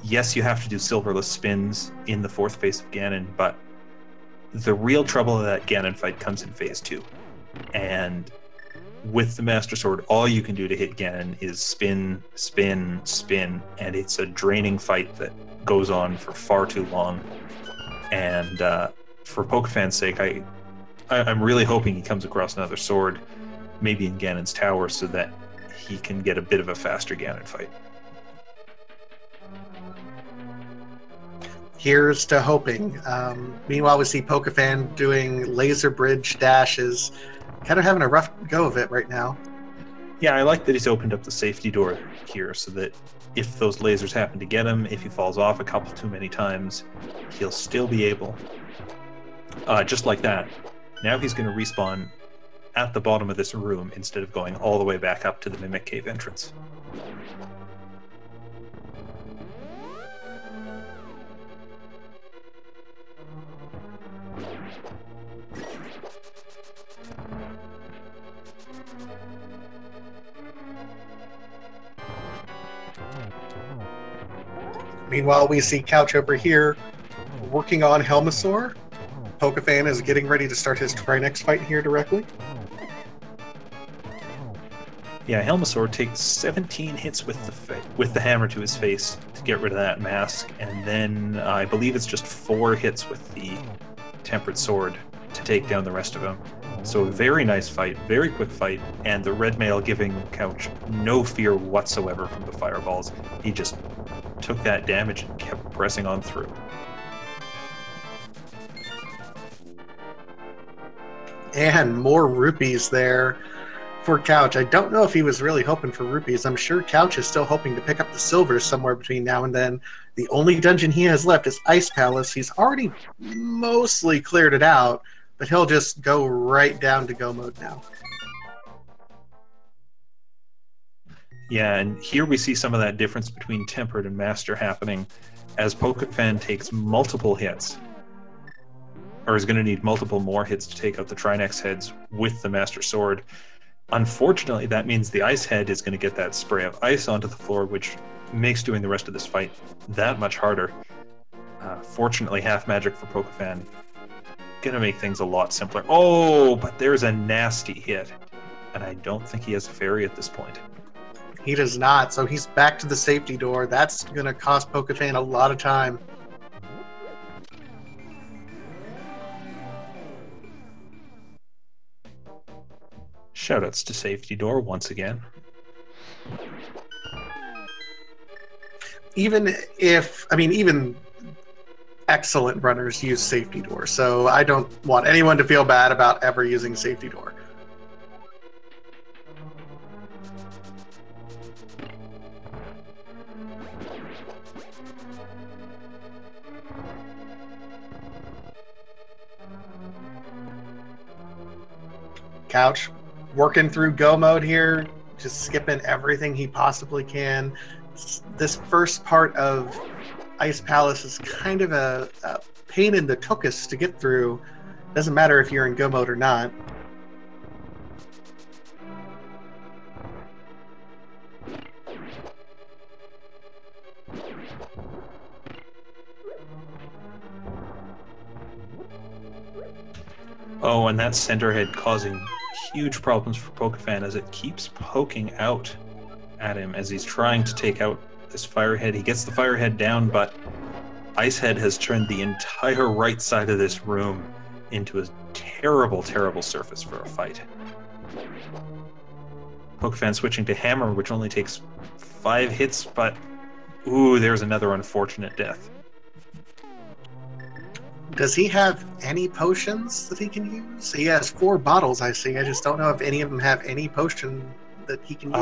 Yes, you have to do silverless spins in the fourth phase of Ganon, but the real trouble of that Ganon fight comes in phase 2. And with the Master Sword, all you can do to hit Ganon is spin, spin, spin, and it's a draining fight that goes on for far too long. And for Pokefan's sake, I'm really hoping he comes across another sword, maybe in Ganon's Tower, so that he can get a bit of a faster Ganon fight. Here's to hoping. Meanwhile, we see Pokefan doing laser bridge dashes, kind of having a rough go of it right now. Yeah, I like that he's opened up the safety door here so that if those lasers happen to get him, if he falls off a couple too many times, he'll still be able. Just like that. Now he's going to respawn at the bottom of this room instead of going all the way back up to the Mimic Cave entrance. Meanwhile, we see Couch over here working on Helmasaur. Pokefan is getting ready to start his Trinex fight here directly. Yeah, Helmasaur takes 17 hits with the hammer to his face to get rid of that mask, and then I believe it's just 4 hits with the Tempered Sword to take down the rest of him. So a very nice fight, very quick fight, and the red male giving Couch no fear whatsoever from the fireballs. He just took that damage and kept pressing on through. And more rupees there for Couch. I don't know if he was really hoping for rupees. I'm sure Couch is still hoping to pick up the silvers somewhere between now and then. The only dungeon he has left is Ice Palace. He's already mostly cleared it out, but he'll just go right down to go mode now. Yeah, and here we see some of that difference between Tempered and Master happening as pokefan takes multiple hits, or is going to need multiple more hits to take out the Trinex heads with the Master Sword. Unfortunately, that means the Ice Head is going to get that spray of ice onto the floor, which makes doing the rest of this fight that much harder. Fortunately, half magic for pokefan gonna make things a lot simpler. Oh, but there's a nasty hit, and I don't think he has a fairy at this point. He does not, so he's back to the safety door. That's gonna cost pokefan a lot of time. Shoutouts to safety door once again. Even excellent runners use safety door, so I don't want anyone to feel bad about ever using safety door. Couch working through go mode here, just skipping everything he possibly can. This first part of Ice Palace is kind of a pain in the tuchus to get through. Doesn't matter if you're in go mode or not. Oh, and that center head causing huge problems for pokefan as it keeps poking out at him as he's trying to take out this firehead. He gets the firehead down, but Icehead has turned the entire right side of this room into a terrible, terrible surface for a fight. Pokefan switching to Hammer, which only takes 5 hits, but ooh, there's another unfortunate death. Does he have any potions that he can use? He has 4 bottles, I see. I just don't know if any of them have any potion that he can use.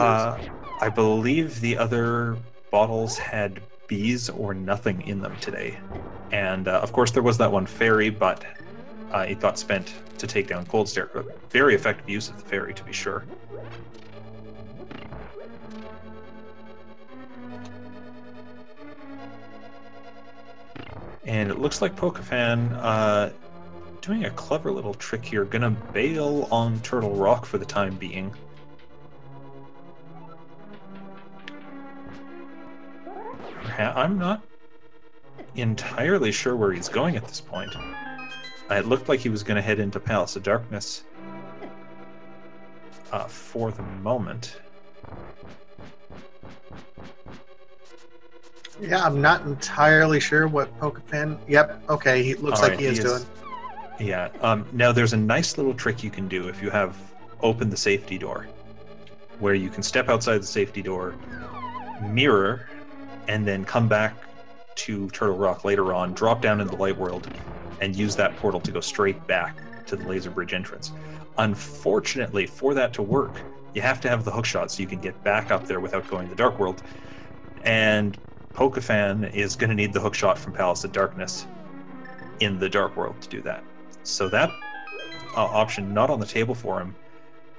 I believe the other bottles had bees or nothing in them today. And of course there was that one fairy, but it got spent to take down Cold Stare. Very effective use of the fairy, to be sure. And it looks like pokefan doing a clever little trick here. Gonna bail on Turtle Rock for the time being. I'm not entirely sure where he's going at this point. It looked like he was going to head into Palace of Darkness for the moment. Yeah, I'm not entirely sure what pokefan... Yep, okay, he looks like he is doing. Yeah, now there's a nice little trick you can do if you have opened the safety door, where you can step outside the safety door, mirror, and then come back to Turtle Rock later on, drop down in the light world, and use that portal to go straight back to the laser bridge entrance. Unfortunately, for that to work, you have to have the hookshot so you can get back up there without going to the dark world. And pokefan is going to need the hookshot from Palace of Darkness in the dark world to do that. So that option not on the table for him.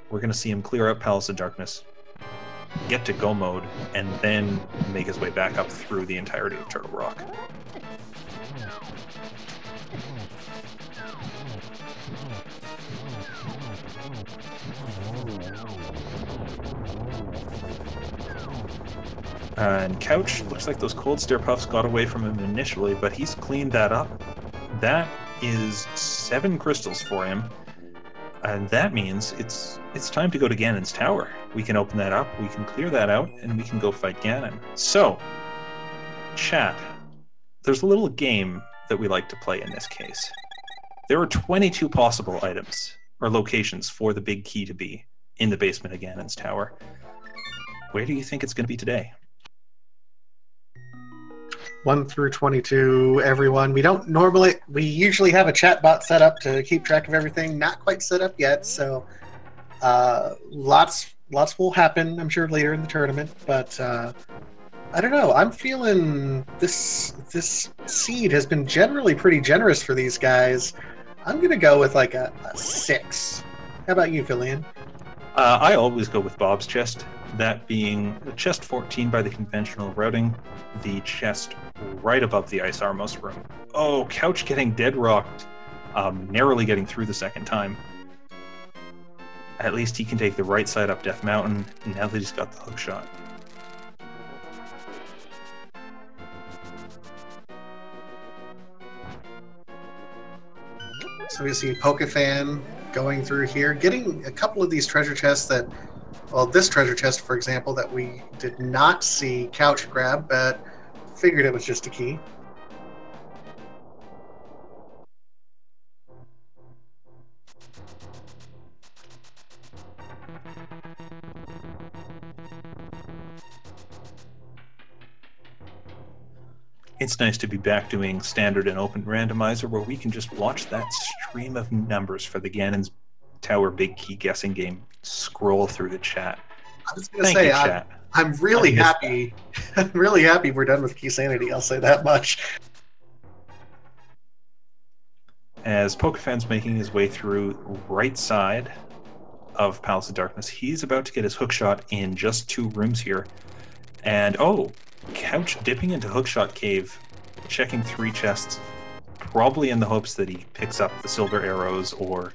We're going to see him clear out Palace of Darkness, get to go mode, and then make his way back up through the entirety of Turtle Rock. And Couch, looks like those Cold Stare Puffs got away from him initially, but he's cleaned that up. That is 7 crystals for him. And that means it's time to go to Ganon's tower. We can open that up, we can clear that out, and we can go fight Ganon. So, chat, there's a little game that we like to play in this case. There are 22 possible items or locations for the big key to be in the basement of Ganon's tower. Where do you think it's going to be today? 1 through 22, everyone. We usually have a chat bot set up to keep track of everything. Not quite set up yet, so lots will happen, I'm sure, later in the tournament. But I don't know. I'm feeling this seed has been generally pretty generous for these guys. I'm going to go with like a 6. How about you, Fillion? I always go with Bob's chest, that being chest 14 by the conventional routing, the chest right above the Ice Armos room. Oh, Couch getting dead rocked, narrowly getting through the second time. At least he can take the right side up Death Mountain, now that he's got the hookshot. So we see Pokefan going through here, getting a couple of these treasure chests that, well, this treasure chest, for example, that we did not see Couch grab, but figured it was just a key. It's nice to be back doing standard and open randomizer where we can just watch that stream of numbers for the Ganon's Tower Big Key guessing game scroll through the chat. I was going to say, I'm really happy. I'm really happy we're done with Key Sanity. I'll say that much. As Pokefan's making his way through right side of Palace of Darkness, he's about to get his hookshot in just 2 rooms here. And, oh, Couch dipping into Hookshot Cave, checking 3 chests, probably in the hopes that he picks up the silver arrows or,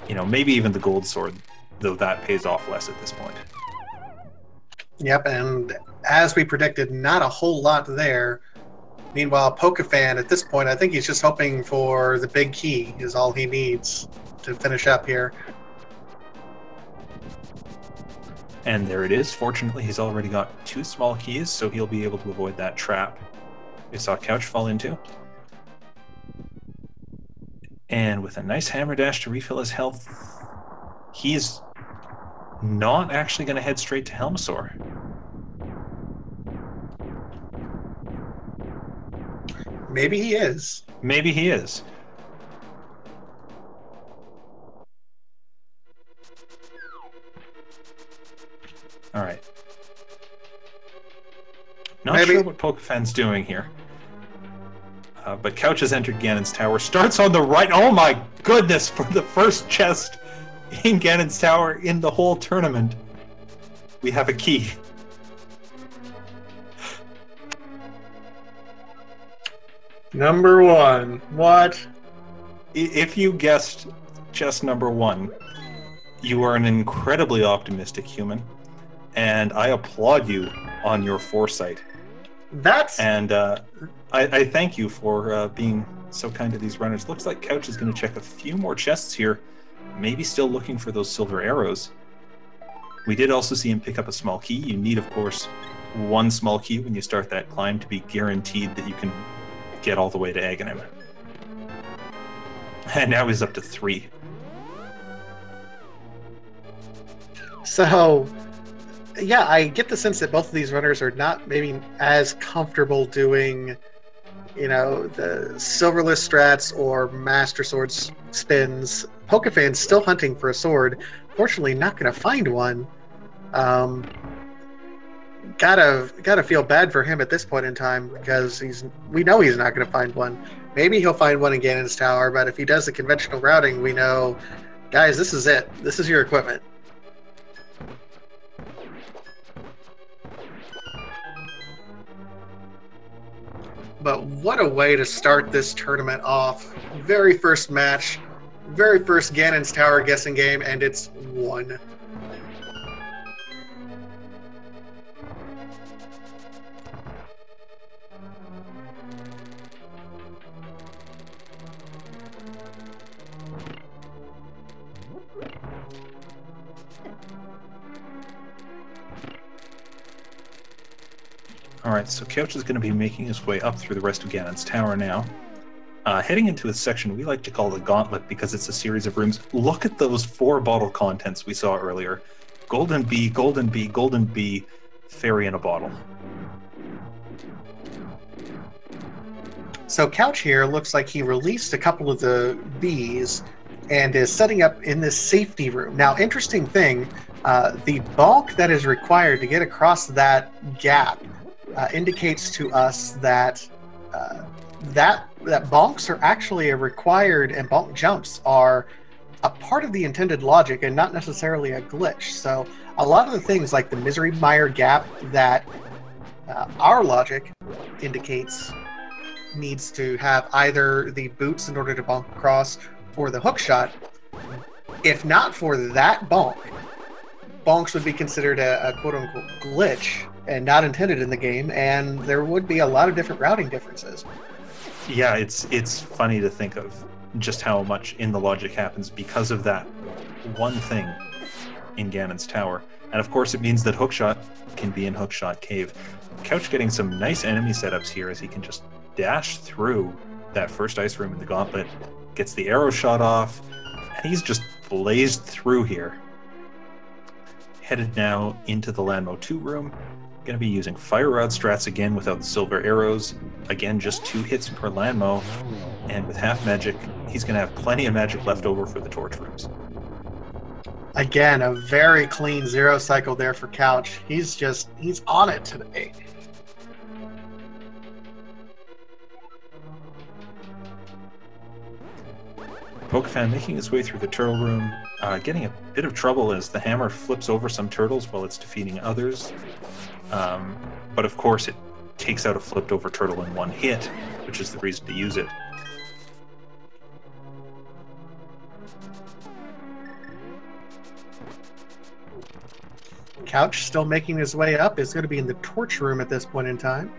you know, maybe even the gold sword, though that pays off less at this point. Yep, and as we predicted, not a whole lot there. Meanwhile, Pokefan, at this point, I think he's just hoping for the big key is all he needs to finish up here. And there it is. Fortunately, he's already got 2 small keys, so he'll be able to avoid that trap we saw Couch fall into. And with a nice hammer dash to refill his health, he's not actually going to head straight to Helmasaur. Maybe he is. Maybe he is. All right. Not sure what Pokefan's doing here. But Couch has entered Ganon's tower. Starts on the right. Oh my goodness! For the first chest in Ganon's tower in the whole tournament, we have a key. Number 1. What? If you guessed chest number 1, you are an incredibly optimistic human. And I applaud you on your foresight. And I thank you for being so kind to these runners. Looks like Couch is going to check a few more chests here, maybe still looking for those silver arrows. We did also see him pick up a small key. You need, of course, 1 small key when you start that climb to be guaranteed that you can get all the way to Aghanim. And now he's up to 3. So, yeah, I get the sense that both of these runners are not maybe as comfortable doing, you know, the silverless strats or master swords spins. Pokefan's still hunting for a sword. Fortunately, not going to find one. Gotta feel bad for him at this point in time because we know he's not going to find one. Maybe he'll find one in Ganon's tower, but if he does the conventional routing, we know, guys, this is it. This is your equipment. But what a way to start this tournament off. Very first match, very first Ganon's Tower guessing game, and it's won. Alright, so Couch is going to be making his way up through the rest of Ganon's tower now. Heading into a section we like to call the gauntlet because it's a series of rooms. Look at those 4 bottle contents we saw earlier. Golden bee, golden bee, golden bee, fairy in a bottle. So Couch here looks like he released a couple of the bees and is setting up in this safety room. Now, interesting thing, the bulk that is required to get across that gap indicates to us that that bonks are actually a required, and bonk jumps are a part of the intended logic and not necessarily a glitch. So a lot of the things like the Misery Mire gap that our logic indicates needs to have either the boots in order to bonk across or the hookshot. If not for that bonk, bonks would be considered a quote-unquote glitch and not intended in the game, and there would be a lot of different routing differences. Yeah, it's funny to think of just how much in the logic happens because of that one thing in Ganon's tower. And of course it means that Hookshot can be in Hookshot Cave. Couch getting some nice enemy setups here as he can just dash through that first ice room in the gauntlet, gets the arrow shot off, and he's just blazed through here. Headed now into the Lanmo 2 room. Going to be using Fire Rod strats again without the silver arrows. Again, just 2 hits per Lanmo, and with half magic, he's going to have plenty of magic left over for the torch rooms. Again, a very clean 0 cycle there for Couch. He's on it today. Pokefan making his way through the turtle room, getting a bit of trouble as the hammer flips over some turtles while it's defeating others. But of course it takes out a flipped over turtle in 1 hit, which is the reason to use it. Couch still making his way up, is going to be in the torch room at this point in time.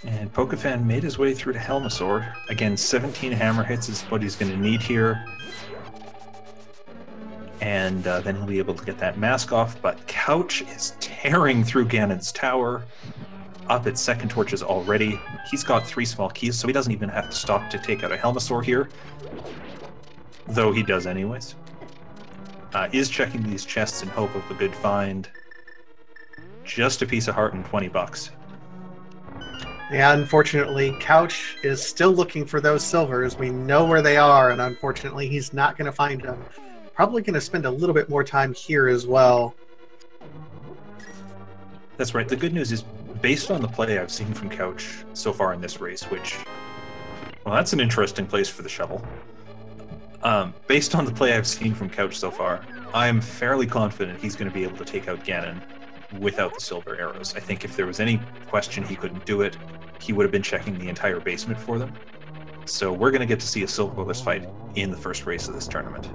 And Pokefan made his way through to Helmasaur. Again, 17 hammer hits is what he's going to need here. And then he'll be able to get that mask off. But Couch is tearing through Ganon's tower. Up at second torches already. He's got 3 small keys, so he doesn't even have to stop to take out a Helmasaur here. Though he does anyways. Is checking these chests in hope of a good find. Just a piece of heart and $20. Yeah, unfortunately, Couch is still looking for those silvers. We know where they are, and unfortunately, he's not going to find them. Probably going to spend a little bit more time here as well. That's right. The good news is, based on the play I've seen from Couch so far in this race, which, well, that's an interesting place for the shovel. Based on the play I've seen from Couch so far, I'm fairly confident he's going to be able to take out Ganon without the silver arrows. I think if there was any question he couldn't do it, he would have been checking the entire basement for them. So we're going to get to see a silverless fight in the first race of this tournament.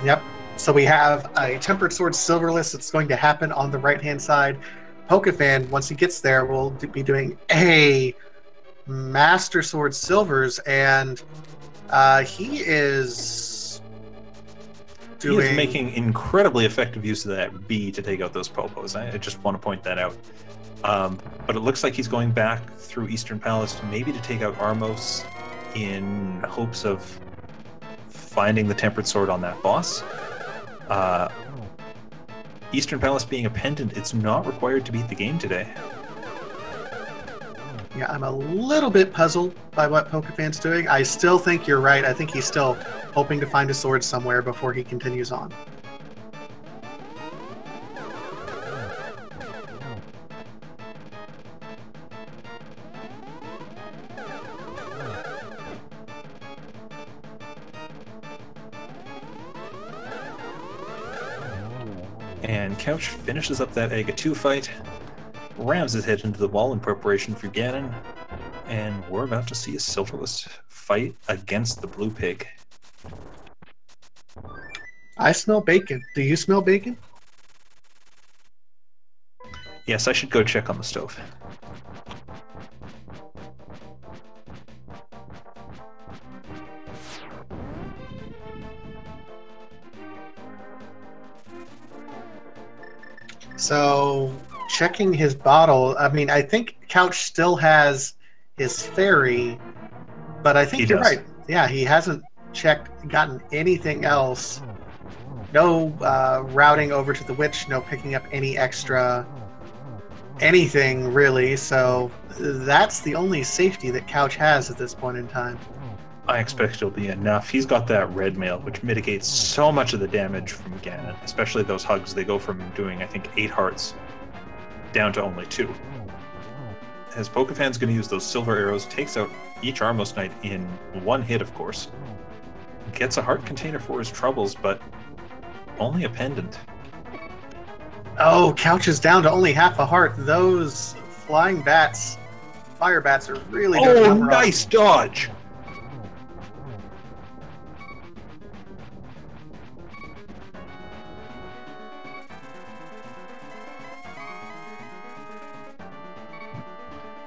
Yep. So we have a Tempered Sword silverless that's going to happen on the right-hand side. Pokefan, once he gets there, will be doing a Master Sword silvers, and he is making incredibly effective use of that B to take out those popos. I just want to point that out. But it looks like he's going back through Eastern Palace, maybe to take out Armos in hopes of finding the Tempered Sword on that boss. Eastern Palace being a pendant, it's not required to beat the game today. Yeah, I'm a little bit puzzled by what Pokefan's doing. I still think you're right. I think he's still hoping to find a sword somewhere before he continues on. And Couch finishes up that Aga 2 fight, rams his head into the wall in preparation for Ganon, and we're about to see a silverless fight against the blue pig. I smell bacon. Do you smell bacon? Yes, I should go check on the stove. So, checking his bottle, I mean, I think Couch still has his fairy, but I think you're right. Yeah, he hasn't gotten anything else. No routing over to the witch, no picking up any extra anything, really. So, that's the only safety that Couch has at this point in time. I expect it'll be enough. He's got that red mail, which mitigates so much of the damage from Ganon, especially those hugs. They go from doing, I think, 8 hearts down to only 2. As Pokefan's going to use those silver arrows, takes out each Armless Knight in 1 hit, of course. Gets a heart container for his troubles, but only a pendant. Oh, Couch is down to only half a heart. Those flying bats, fire bats, are really doing Oh, nice dodge!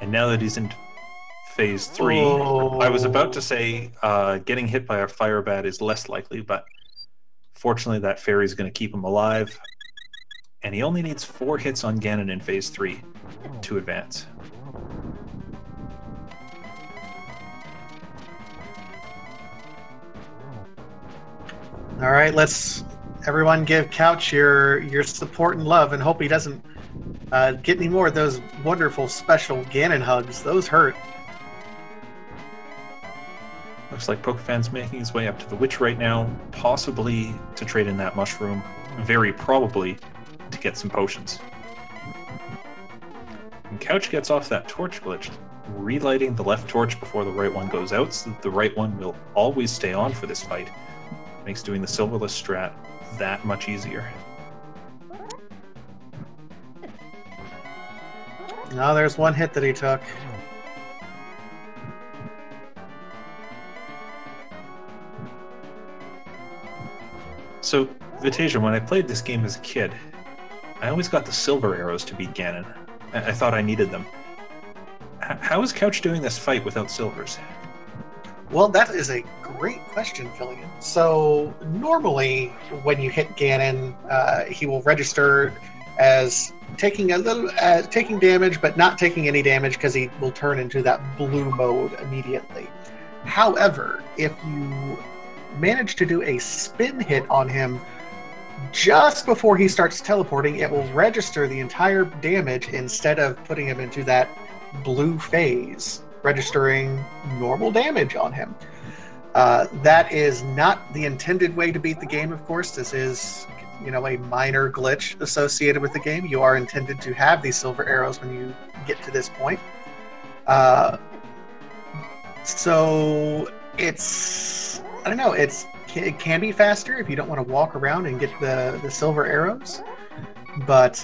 And now that he's in phase 3, I was about to say getting hit by a fire bat is less likely, but fortunately that fairy's going to keep him alive. And he only needs 4 hits on Ganon in phase 3 to advance. All right, let's everyone give Couch your support and love, and hope he doesn't get any more of those wonderful special Ganon hugs. Those hurt. Looks like Pokefan's making his way up to the witch right now, possibly to trade in that mushroom, very probably to get some potions. And Couch gets off that torch glitch, relighting the left torch before the right one goes out, so that the right one will always stay on for this fight. Makes doing the silverless strat that much easier. No, there's 1 hit that he took. So, Vitasia, when I played this game as a kid, I always got the silver arrows to beat Ganon. I thought I needed them. How is Couch doing this fight without silvers? Well, that is a great question, Fillion. So, normally, when you hit Ganon, he will register as taking taking damage, but not taking any damage because he will turn into that blue mode immediately. However, if you manage to do a spin hit on him just before he starts teleporting, it will register the entire damage instead of putting him into that blue phase, registering normal damage on him. That is not the intended way to beat the game, of course. This is, a minor glitch associated with the game. You are intended to have these silver arrows when you get to this point. So it's, I don't know, it can be faster if you don't want to walk around and get the silver arrows, but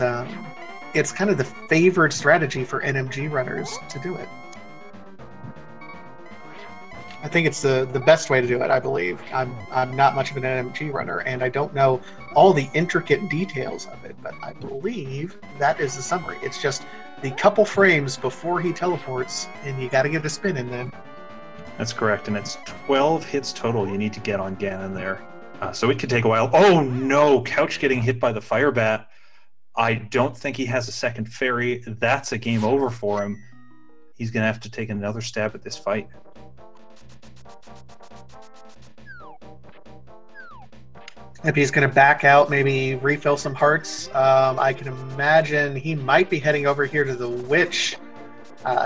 it's kind of the favored strategy for NMG runners to do it. I think it's the best way to do it, I believe. I'm not much of an NMG runner, and I don't know all the intricate details of it, but I believe that is the summary. It's just the couple frames before he teleports, and you got to get a spin in then. That's correct, and it's 12 hits total you need to get on Ganon there. So it could take a while. Oh no, Couch getting hit by the fire bat. I don't think he has a second fairy. That's a game over for him. He's going to have to take another stab at this fight. If he's going to back out, maybe refill some hearts, I can imagine he might be heading over here to the witch.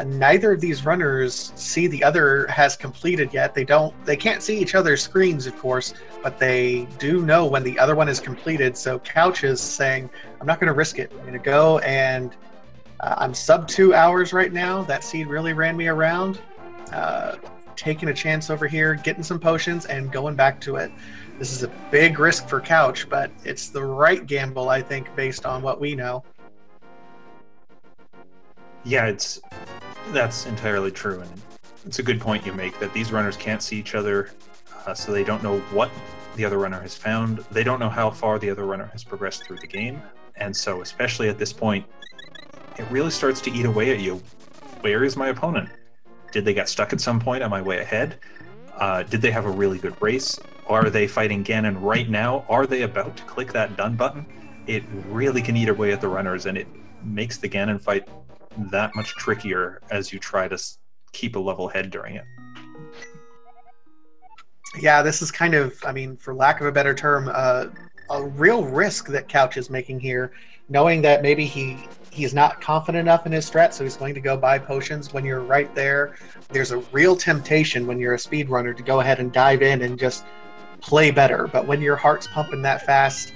Neither of these runners see the other has completed yet. They can't see each other's screens, of course, but they do know when the other one is completed. So Couch is saying, I'm not going to risk it. I'm going to go, and I'm sub 2 hours right now. That seed really ran me around. Taking a chance over here, getting some potions, and going back to it. This is a big risk for Couch, but it's the right gamble, I think, based on what we know. Yeah, that's entirely true, and it's a good point you make, that these runners can't see each other, so they don't know what the other runner has found. They don't know how far the other runner has progressed through the game, and so especially at this point, it really starts to eat away at you. Where is my opponent? Did they get stuck at some point? Am I way ahead? Did they have a really good race? Are they fighting Ganon right now? Are they about to click that done button? it really can eat away at the runners, and it makes the Ganon fight that much trickier as you try to keep a level head during it. Yeah, this is kind of, I mean, for lack of a better term, a real risk that Couch is making here, knowing that maybe he's not confident enough in his strat, so he's going to go buy potions when you're right there. There's a real temptation when you're a speedrunner to go ahead and dive in and just play better. But when your heart's pumping that fast,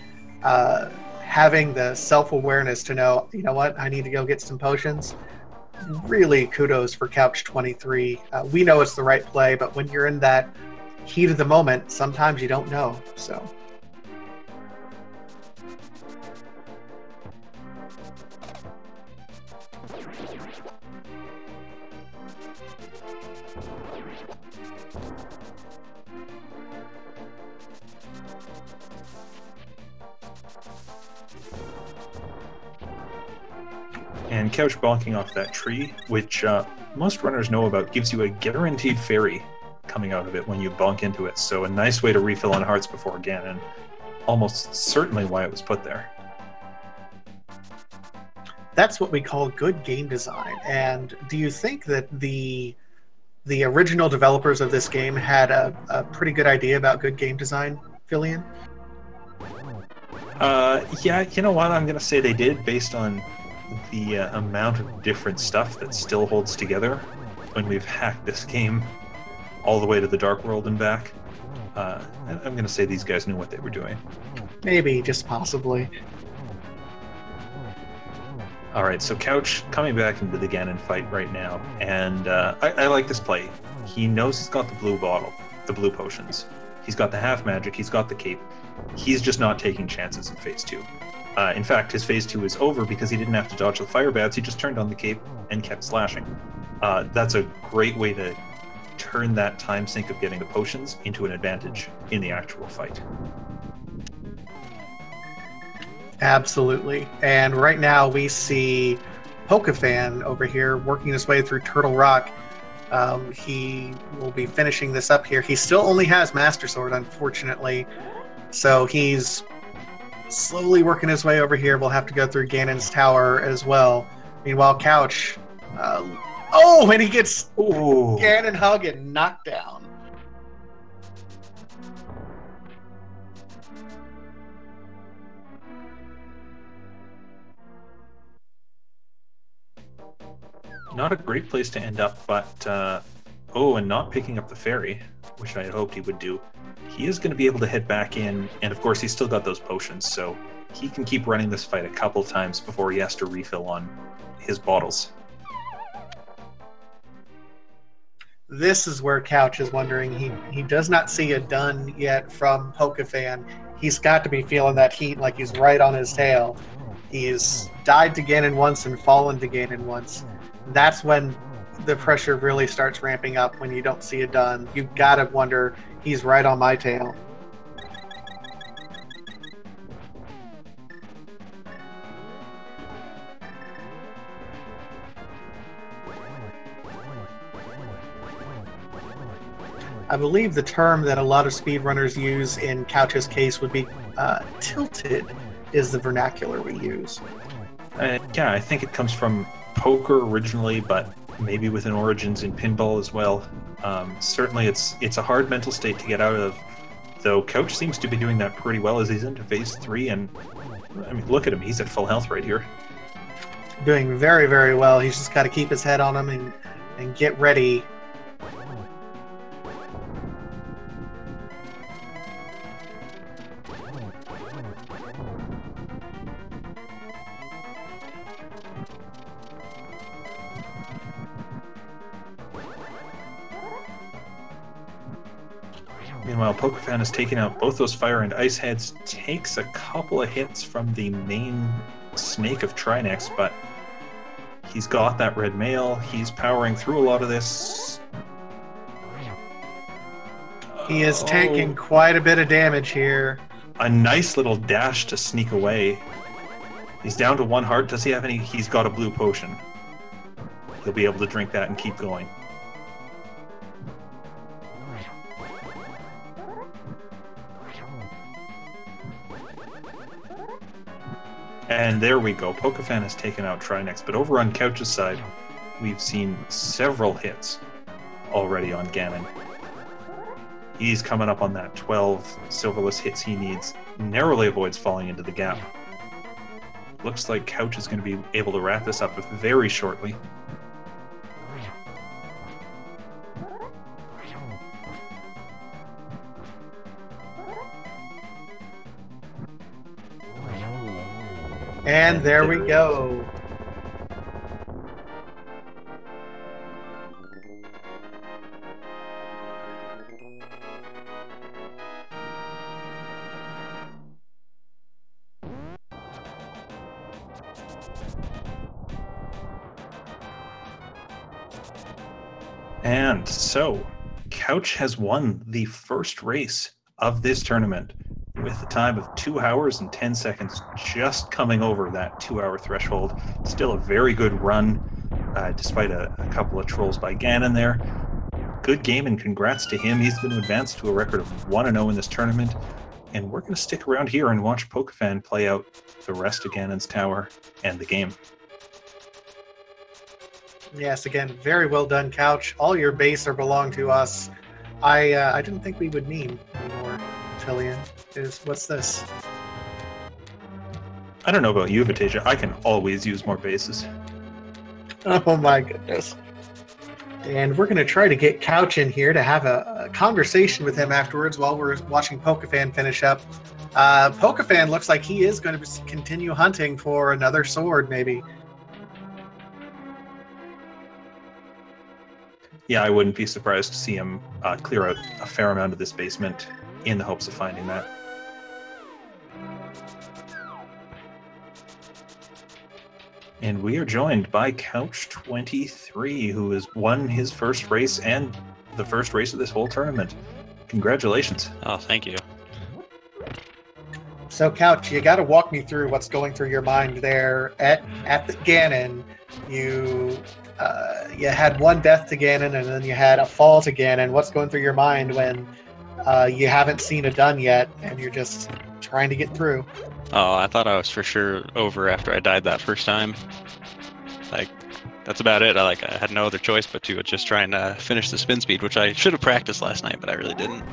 having the self-awareness to know, you know what, I need to go get some potions, really kudos for Couch23. We know it's the right play, but when you're in that heat of the moment, sometimes you don't know. So and Couch bonking off that tree, which most runners know about, gives you a guaranteed fairy coming out of it when you bonk into it. So a nice way to refill on hearts before Ganon. Almost certainly why it was put there. that's what we call good game design. And do you think that the original developers of this game had a pretty good idea about good game design, Fillion? Yeah, you know what? I'm going to say they did, based on the amount of different stuff that still holds together when we've hacked this game all the way to the Dark World and back. I'm going to say these guys knew what they were doing. Maybe, just possibly. Alright, so Couch coming back into the Ganon fight right now, and I like this play. He knows he's got the blue bottle, the blue potions. He's got the half magic, he's got the cape. He's just not taking chances in Phase 2. In fact, his Phase 2 is over because he didn't have to dodge the fire bats, he just turned on the cape and kept slashing. That's a great way to turn that time sink of getting the potions into an advantage in the actual fight. Absolutely. And right now we see Pokefan over here working his way through Turtle Rock. He will be finishing this up here. He still only has Master Sword, unfortunately. So he's slowly working his way over here. We'll have to go through Ganon's tower as well. Meanwhile, Couch... oh, and he gets Ganon hug and knocked down. Not a great place to end up, but and not picking up the fairy, which I had hoped he would do. He is going to be able to head back in, and of course he's still got those potions, so he can keep running this fight a couple times before he has to refill on his bottles. This is where Couch is wondering. He does not see a done yet from Pokefan. He's got to be feeling that heat like he's right on his tail. He's died to Ganon once and fallen to Ganon once. That's when the pressure really starts ramping up, when you don't see it done. You've got to wonder, he's right on my tail. I believe the term that a lot of speedrunners use in Couch's case would be tilted, is the vernacular we use. Yeah, I think it comes from poker originally, but maybe with an origins in pinball as well. Certainly it's a hard mental state to get out of, though Couch seems to be doing that pretty well as he's into Phase 3, and I mean, look at him, he's at full health right here. Doing very, very well. He's just got to keep his head on him and get ready. Meanwhile, Pokefan has taken out both those fire and ice heads, takes a couple of hits from the main snake of Trinex, but he's got that red mail. He's powering through a lot of this. He is taking quite a bit of damage here. A nice little dash to sneak away. He's down to 1 heart. Does he have any? He's got a blue potion. He'll be able to drink that and keep going. And there we go. Pokefan has taken out Trinex, but over on Couch's side, we've seen several hits already on Ganon. He's coming up on that 12 silverless hits he needs. Narrowly avoids falling into the gap. Looks like Couch is going to be able to wrap this up very shortly. And there we go. And so, Couch has won the first race of this tournament with a time of 2 hours and 10 seconds, just coming over that 2-hour threshold. Still a very good run, despite a couple of trolls by Ganon there. Good game, and congrats to him. He's going to advance to a record of 1-0 in this tournament. And we're going to stick around here and watch Pokefan play out the rest of Ganon's tower and the game. Yes, again, very well done, Couch. All your base are belong to us. I didn't think we would need any more Tillian. What's this? I don't know about you, Vitasia. I can always use more bases. Oh my goodness. And we're going to try to get Couch in here to have a conversation with him afterwards while we're watching Pokefan finish up. Pokefan looks like he is going to continue hunting for another sword, maybe. Yeah, I wouldn't be surprised to see him clear out a fair amount of this basement in the hopes of finding that. And we are joined by Couch23, who has won his first race and the first race of this whole tournament. Congratulations. Oh, thank you. So, Couch, you got to walk me through what's going through your mind there at the Ganon. You had one death to Ganon, and then you had a fall to Ganon. What's going through your mind when you haven't seen a done yet, and you're just trying to get through? Oh, I thought I was for sure over after I died that first time. Like, that's about it. I had no other choice but to just try and finish the spin speed, which I should have practiced last night, but I really didn't.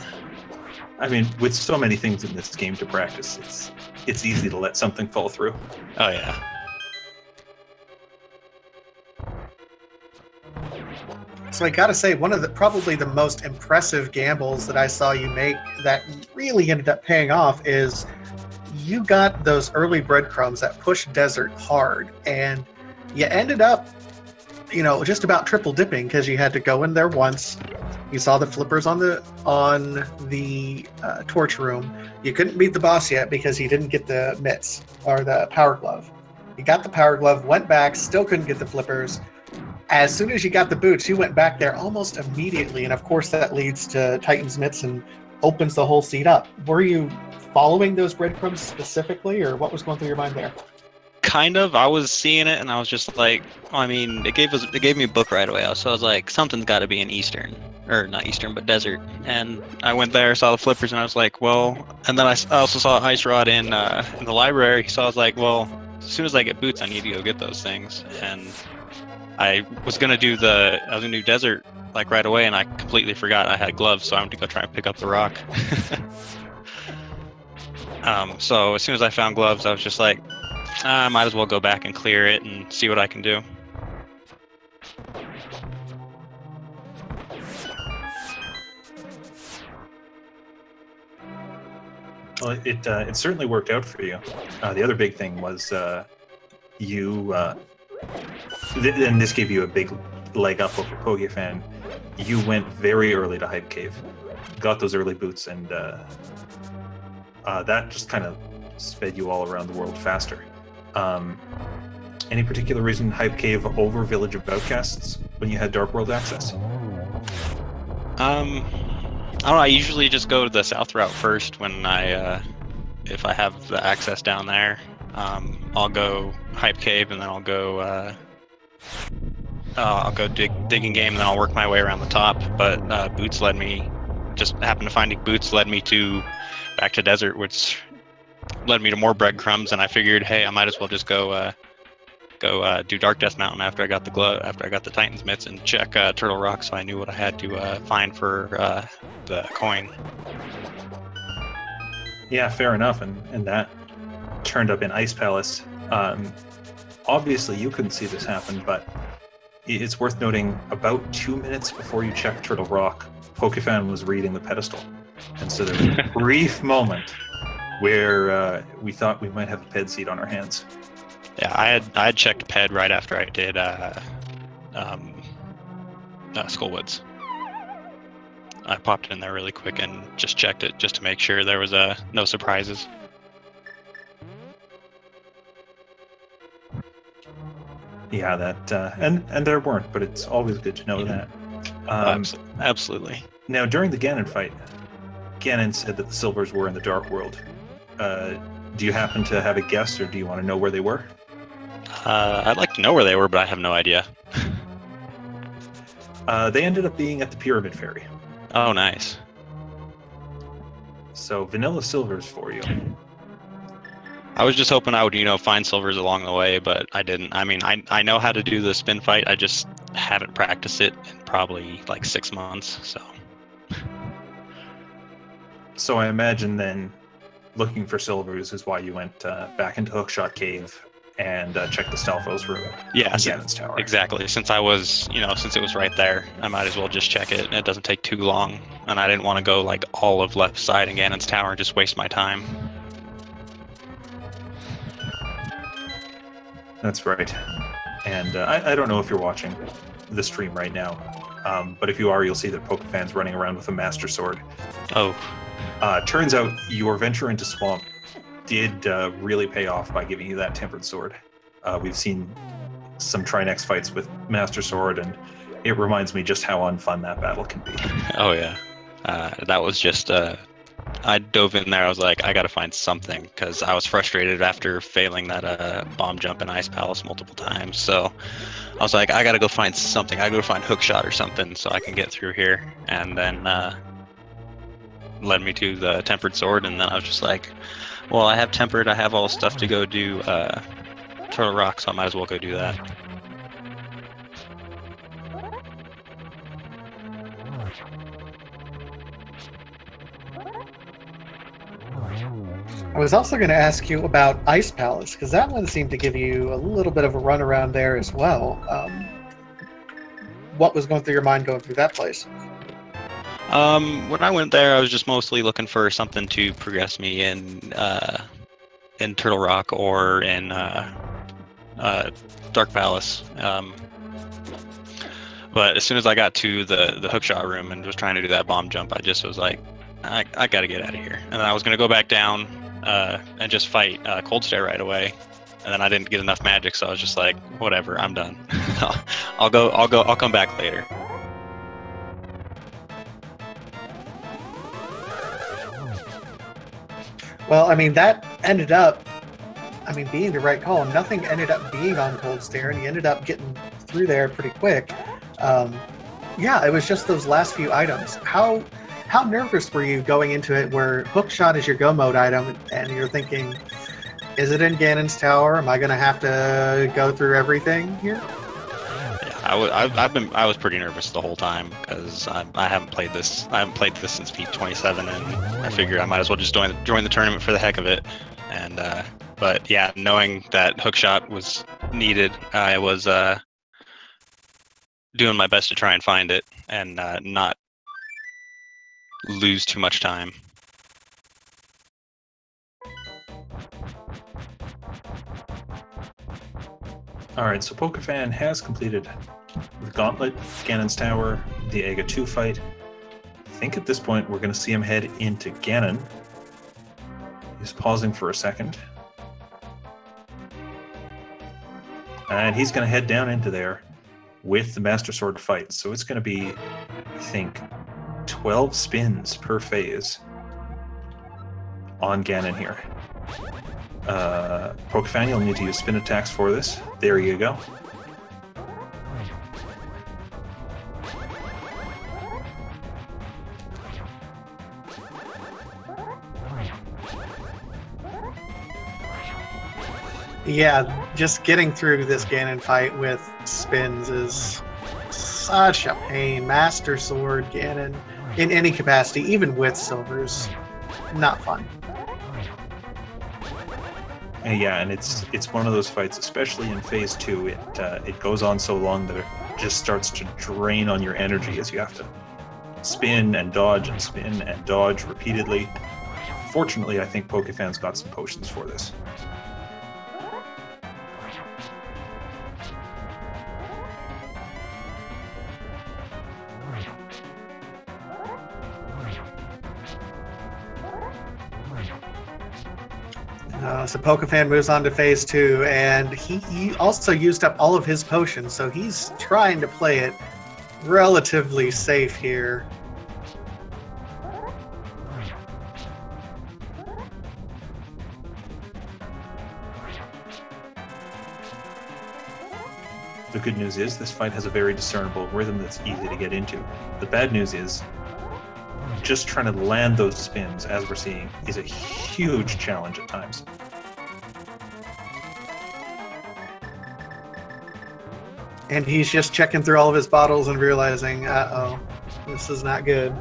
I mean, with so many things in this game to practice, it's easy to let something fall through. Oh, yeah. So I gotta say, one of the probably the most impressive gambles that I saw you make that really ended up paying off is you got those early breadcrumbs that pushed Desert hard, and you ended up, just about triple dipping because you had to go in there once. You saw the flippers on the torch room. You couldn't beat the boss yet because you didn't get the mitts or the power glove. You got the power glove, went back, still couldn't get the flippers. As soon as you got the boots, you went back there almost immediately, and of course that leads to Titan's mitts and opens the whole seat up. Were you following those breadcrumbs specifically, or what was going through your mind there? Kind of. I was seeing it, and I was just like, it gave me a book right away. So I was like, something's got to be in Eastern, or not Eastern, but Desert. And I went there, saw the flippers, and I was like, well. And then I also saw Ice Rod in the library, so I was like, well, as soon as I get boots, I need to go get those things. And I was gonna do Desert like right away, and I completely forgot I had gloves, so I went to go try and pick up the rock. So as soon as I found gloves, I was just like, I might as well go back and clear it and see what I can do. Well, it certainly worked out for you. The other big thing was and this gave you a big leg up over Pokefan. You went very early to Hype Cave, got those early boots, and that just kind of sped you all around the world faster. Any particular reason Hype Cave over Village of Outcasts when you had Dark World access? I don't know. I usually just go to the south route first when if I have the access down there. I'll go Hype Cave, and then I'll go digging game, and then I'll work my way around the top. But boots led me, just happened to finding boots led me back to Desert, which led me to more breadcrumbs, and I figured, hey, I might as well just go do Dark Death Mountain after I got the Titan's Mitts, and check Turtle Rock, so I knew what I had to find for the coin. Yeah, fair enough, and that turned up in Ice Palace. Obviously, you couldn't see this happen, but it's worth noting about 2 minutes before you checked Turtle Rock, Pokefan was reading the pedestal. And so there was a brief moment where we thought we might have a ped seat on our hands. Yeah, I had checked ped right after I did Skullwoods. I popped in there really quick and just checked it just to make sure there was no surprises. Yeah, that and there weren't, but it's always good to know that. Absolutely. Now, during the Ganon fight, Ganon said that the silvers were in the Dark World. Do you happen to have a guess, or do you want to know where they were? I'd like to know where they were, but I have no idea. They ended up being at the Pyramid Fairy. Oh, nice. So, vanilla silvers for you. I was just hoping I would, find silvers along the way, but I didn't. I mean, I know how to do the spin fight. I just haven't practiced it in probably like 6 months. So I imagine then looking for silvers is why you went back into Hookshot Cave and checked the Stalfos room. Yeah, in Ganon's Tower. Exactly. Since I was, since it was right there, I might as well just check it. It doesn't take too long, and I didn't want to go like all of left side in Ganon's Tower and just waste my time. That's right. And I don't know if you're watching the stream right now, but if you are, you'll see that Pokefan's running around with a Master Sword. Oh. Turns out your venture into Swamp did really pay off by giving you that Tempered Sword. We've seen some Trinex fights with Master Sword, and it reminds me just how unfun that battle can be. Oh, yeah. That was just... I dove in there. I was like, I gotta find something, because I was frustrated after failing that bomb jump in Ice Palace multiple times. So I was like, I gotta go find something. I gotta go find Hookshot or something so I can get through here. And then led me to the Tempered Sword, and then I was just like, well, I have Tempered. I have all the stuff to go do Turtle Rock, so I might as well go do that. I was also going to ask you about Ice Palace, because that one seemed to give you a little bit of a run around there as well. What was going through your mind going through that place? When I went there, I was just mostly looking for something to progress me in Turtle Rock or in Dark Palace. But as soon as I got to the Hookshot room and was trying to do that bomb jump, I just was like, I gotta get out of here. And then I was gonna go back down and just fight Cold Stare right away. And then I didn't get enough magic, so I was just like, whatever, I'm done. I'll come back later. Well, I mean, that ended up, being the right call. Nothing ended up being on Cold Stare, and he ended up getting through there pretty quick. Yeah, it was just those last few items. How nervous were you going into it where Hookshot is your go mode item, and you're thinking, is it in Ganon's Tower? Am I going to have to go through everything here? Yeah, I was pretty nervous the whole time because I haven't played this. I haven't played this since P 27, and I figured I might as well just join the tournament for the heck of it. And but yeah, knowing that Hookshot was needed, I was doing my best to try and find it and not lose too much time. Alright, so Pokefan has completed the Gauntlet, Ganon's Tower, the Aga 2 fight. I think at this point we're going to see him head into Ganon. He's pausing for a second. And he's going to head down into there with the Master Sword fight. So it's going to be, I think, 12 spins per phase on Ganon here. Pokefan, you'll need to use spin attacks for this. There you go. Yeah, just getting through this Ganon fight with spins is such a pain. Master Sword Ganon, in any capacity, even with silvers, not fun. Yeah, and it's one of those fights, especially in phase 2. It goes on so long that it just starts to drain on your energy as you have to spin and dodge repeatedly. Fortunately, I think Pokefan's got some potions for this. So Pokefan moves on to phase 2, and he also used up all of his potions, so he's trying to play it relatively safe here. The good news is this fight has a very discernible rhythm that's easy to get into. The bad news is just trying to land those spins, as we're seeing, is a huge challenge at times. And he's just checking through all of his bottles and realizing, uh-oh, this is not good.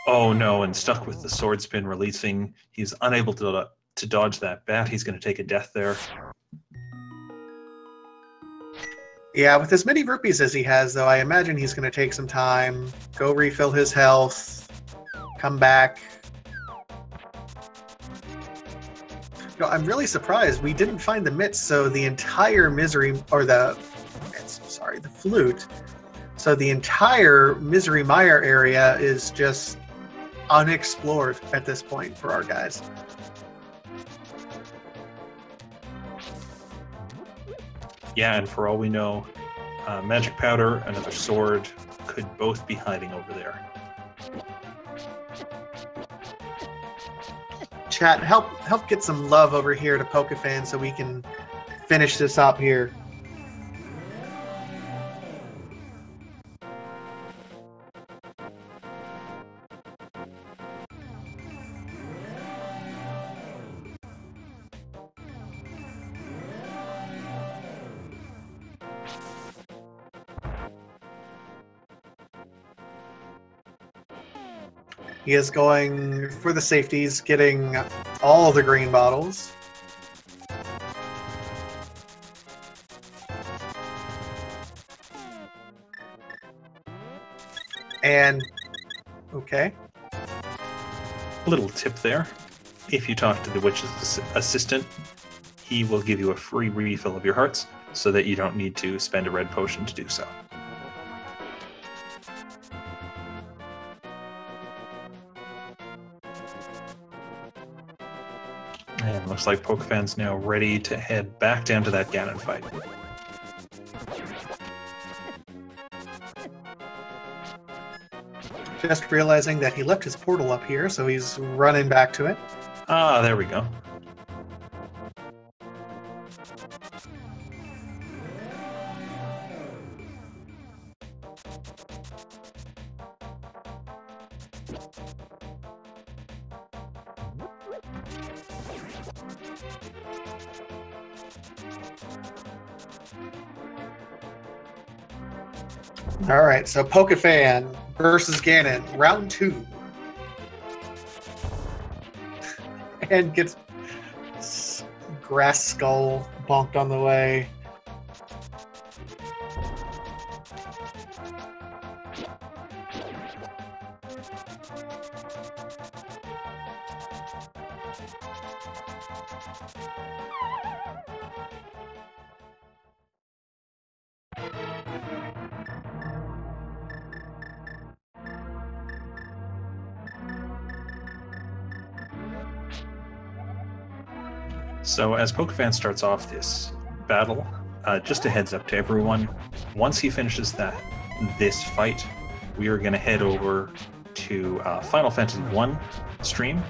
Oh no, and stuck with the sword spin releasing. He's unable to dodge that bat. He's going to take a death there. Yeah, with as many rupees as he has, though, I imagine he's going to take some time, go refill his health, come back. You know, I'm really surprised we didn't find the mitts, so the entire the flute. So the entire Misery Mire area is just unexplored at this point for our guys. Yeah, and for all we know, Magic Powder, another sword, could both be hiding over there. Chat, help get some love over here to Pokefan so we can finish this up here. He is going for the safeties, getting all the green bottles. And, okay. Little tip there. If you talk to the witch's assistant, he will give you a free refill of your hearts so that you don't need to spend a red potion to do so. And looks like Pokefan's now ready to head back down to that Ganon fight. Just realizing that he left his portal up here, so he's running back to it. Ah, there we go. All right, so Pokefan versus Ganon, round 2. And gets grass skull bonked on the way. So as Pokefan starts off this battle, just a heads up to everyone, once he finishes this fight, we are going to head over to Final Fantasy 1 stream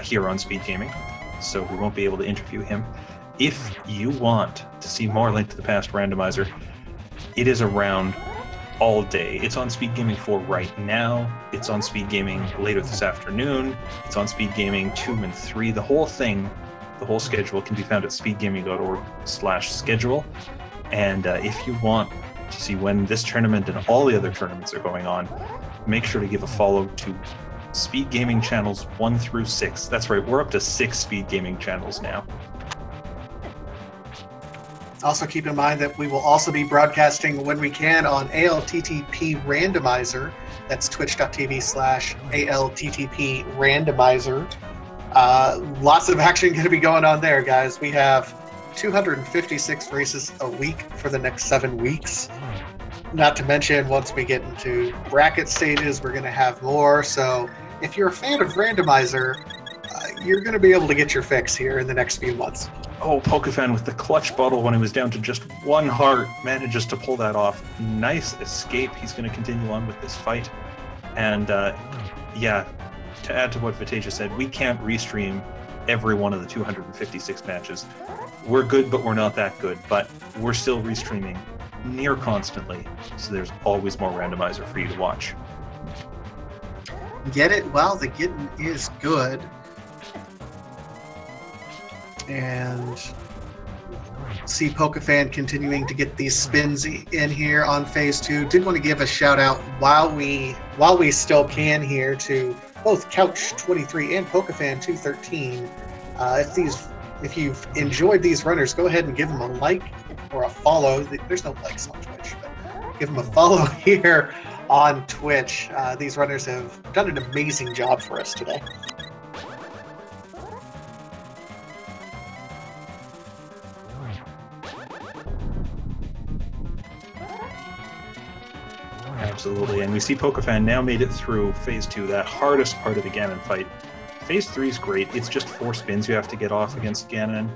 here on Speed Gaming, so we won't be able to interview him. If you want to see more Link to the Past Randomizer, it is around all day. It's on Speed Gaming 4 right now. It's on Speed Gaming later this afternoon. It's on Speed Gaming 2 and 3. The whole thing, the whole schedule can be found at speedgaming.org/schedule. And if you want to see when this tournament and all the other tournaments are going on, make sure to give a follow to Speed Gaming channels 1 through 6. That's right, we're up to 6 Speed Gaming channels now. Also keep in mind that we will also be broadcasting when we can on ALTTP Randomizer. That's twitch.tv/ALTTP Randomizer. Lots of action going to be going on there, guys. We have 256 races a week for the next 7 weeks. Not to mention, once we get into bracket stages, we're going to have more. So if you're a fan of Randomizer, you're going to be able to get your fix here in the next few months. Oh, Pokefan with the clutch bottle when he was down to just 1 heart manages to pull that off. Nice escape. He's going to continue on with this fight. And yeah, to add to what Vitasia said, we can't restream every one of the 256 matches. We're good, but we're not that good. But we're still restreaming near constantly, so there's always more Randomizer for you to watch. Get it while the getting is good. And see Pokefan continuing to get these spins in here on phase 2. Did want to give a shout out while we still can here to both Couch23 and Pokefan213. If you've enjoyed these runners, go ahead and give them a like or a follow. There's no likes on Twitch, but give them a follow here on Twitch. These runners have done an amazing job for us today. Absolutely, and we see Pokefan now made it through phase 2, that hardest part of the Ganon fight. Phase 3 is great. It's just 4 spins you have to get off against Ganon.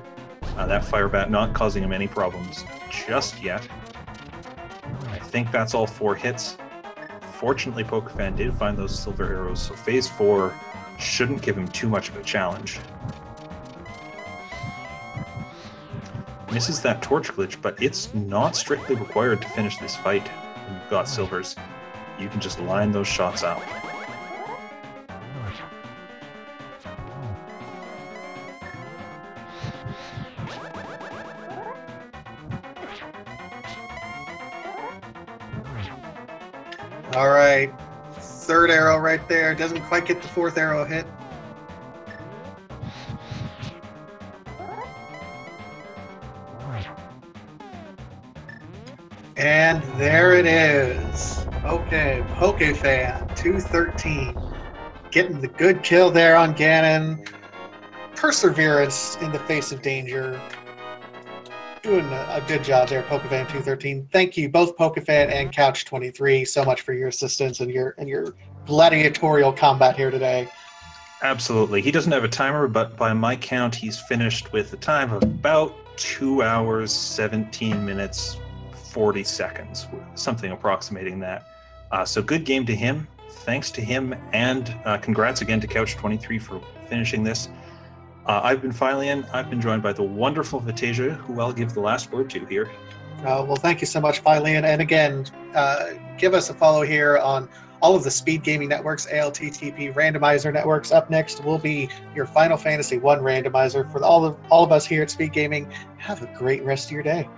That fire bat not causing him any problems just yet. I think that's all 4 hits. Fortunately, Pokefan did find those silver arrows, so phase 4 shouldn't give him too much of a challenge. Misses that torch glitch, but it's not strictly required to finish this fight. When you've got silvers, you can just line those shots out. All right, 3rd arrow right there. Doesn't quite get the 4th arrow hit. And there it is. Okay, Pokefan213 getting the good kill there on Ganon. Perseverance in the face of danger. Doing a good job there, Pokefan213. Thank you, both Pokefan and Couch23, so much for your assistance and your gladiatorial combat here today. Absolutely. He doesn't have a timer, but by my count, he's finished with a time of about 2 hours, 17 minutes, 40 seconds, something approximating that. So good game to him. Thanks to him, and congrats again to Couch23 for finishing this. I've been Philian. I've been joined by the wonderful Vitasia, who I'll give the last word to here. Well, thank you so much, Philian. And again, give us a follow here on all of the Speed Gaming networks, ALTTP Randomizer networks. Up next will be your Final Fantasy 1 randomizer. For all of us here at Speed Gaming, have a great rest of your day.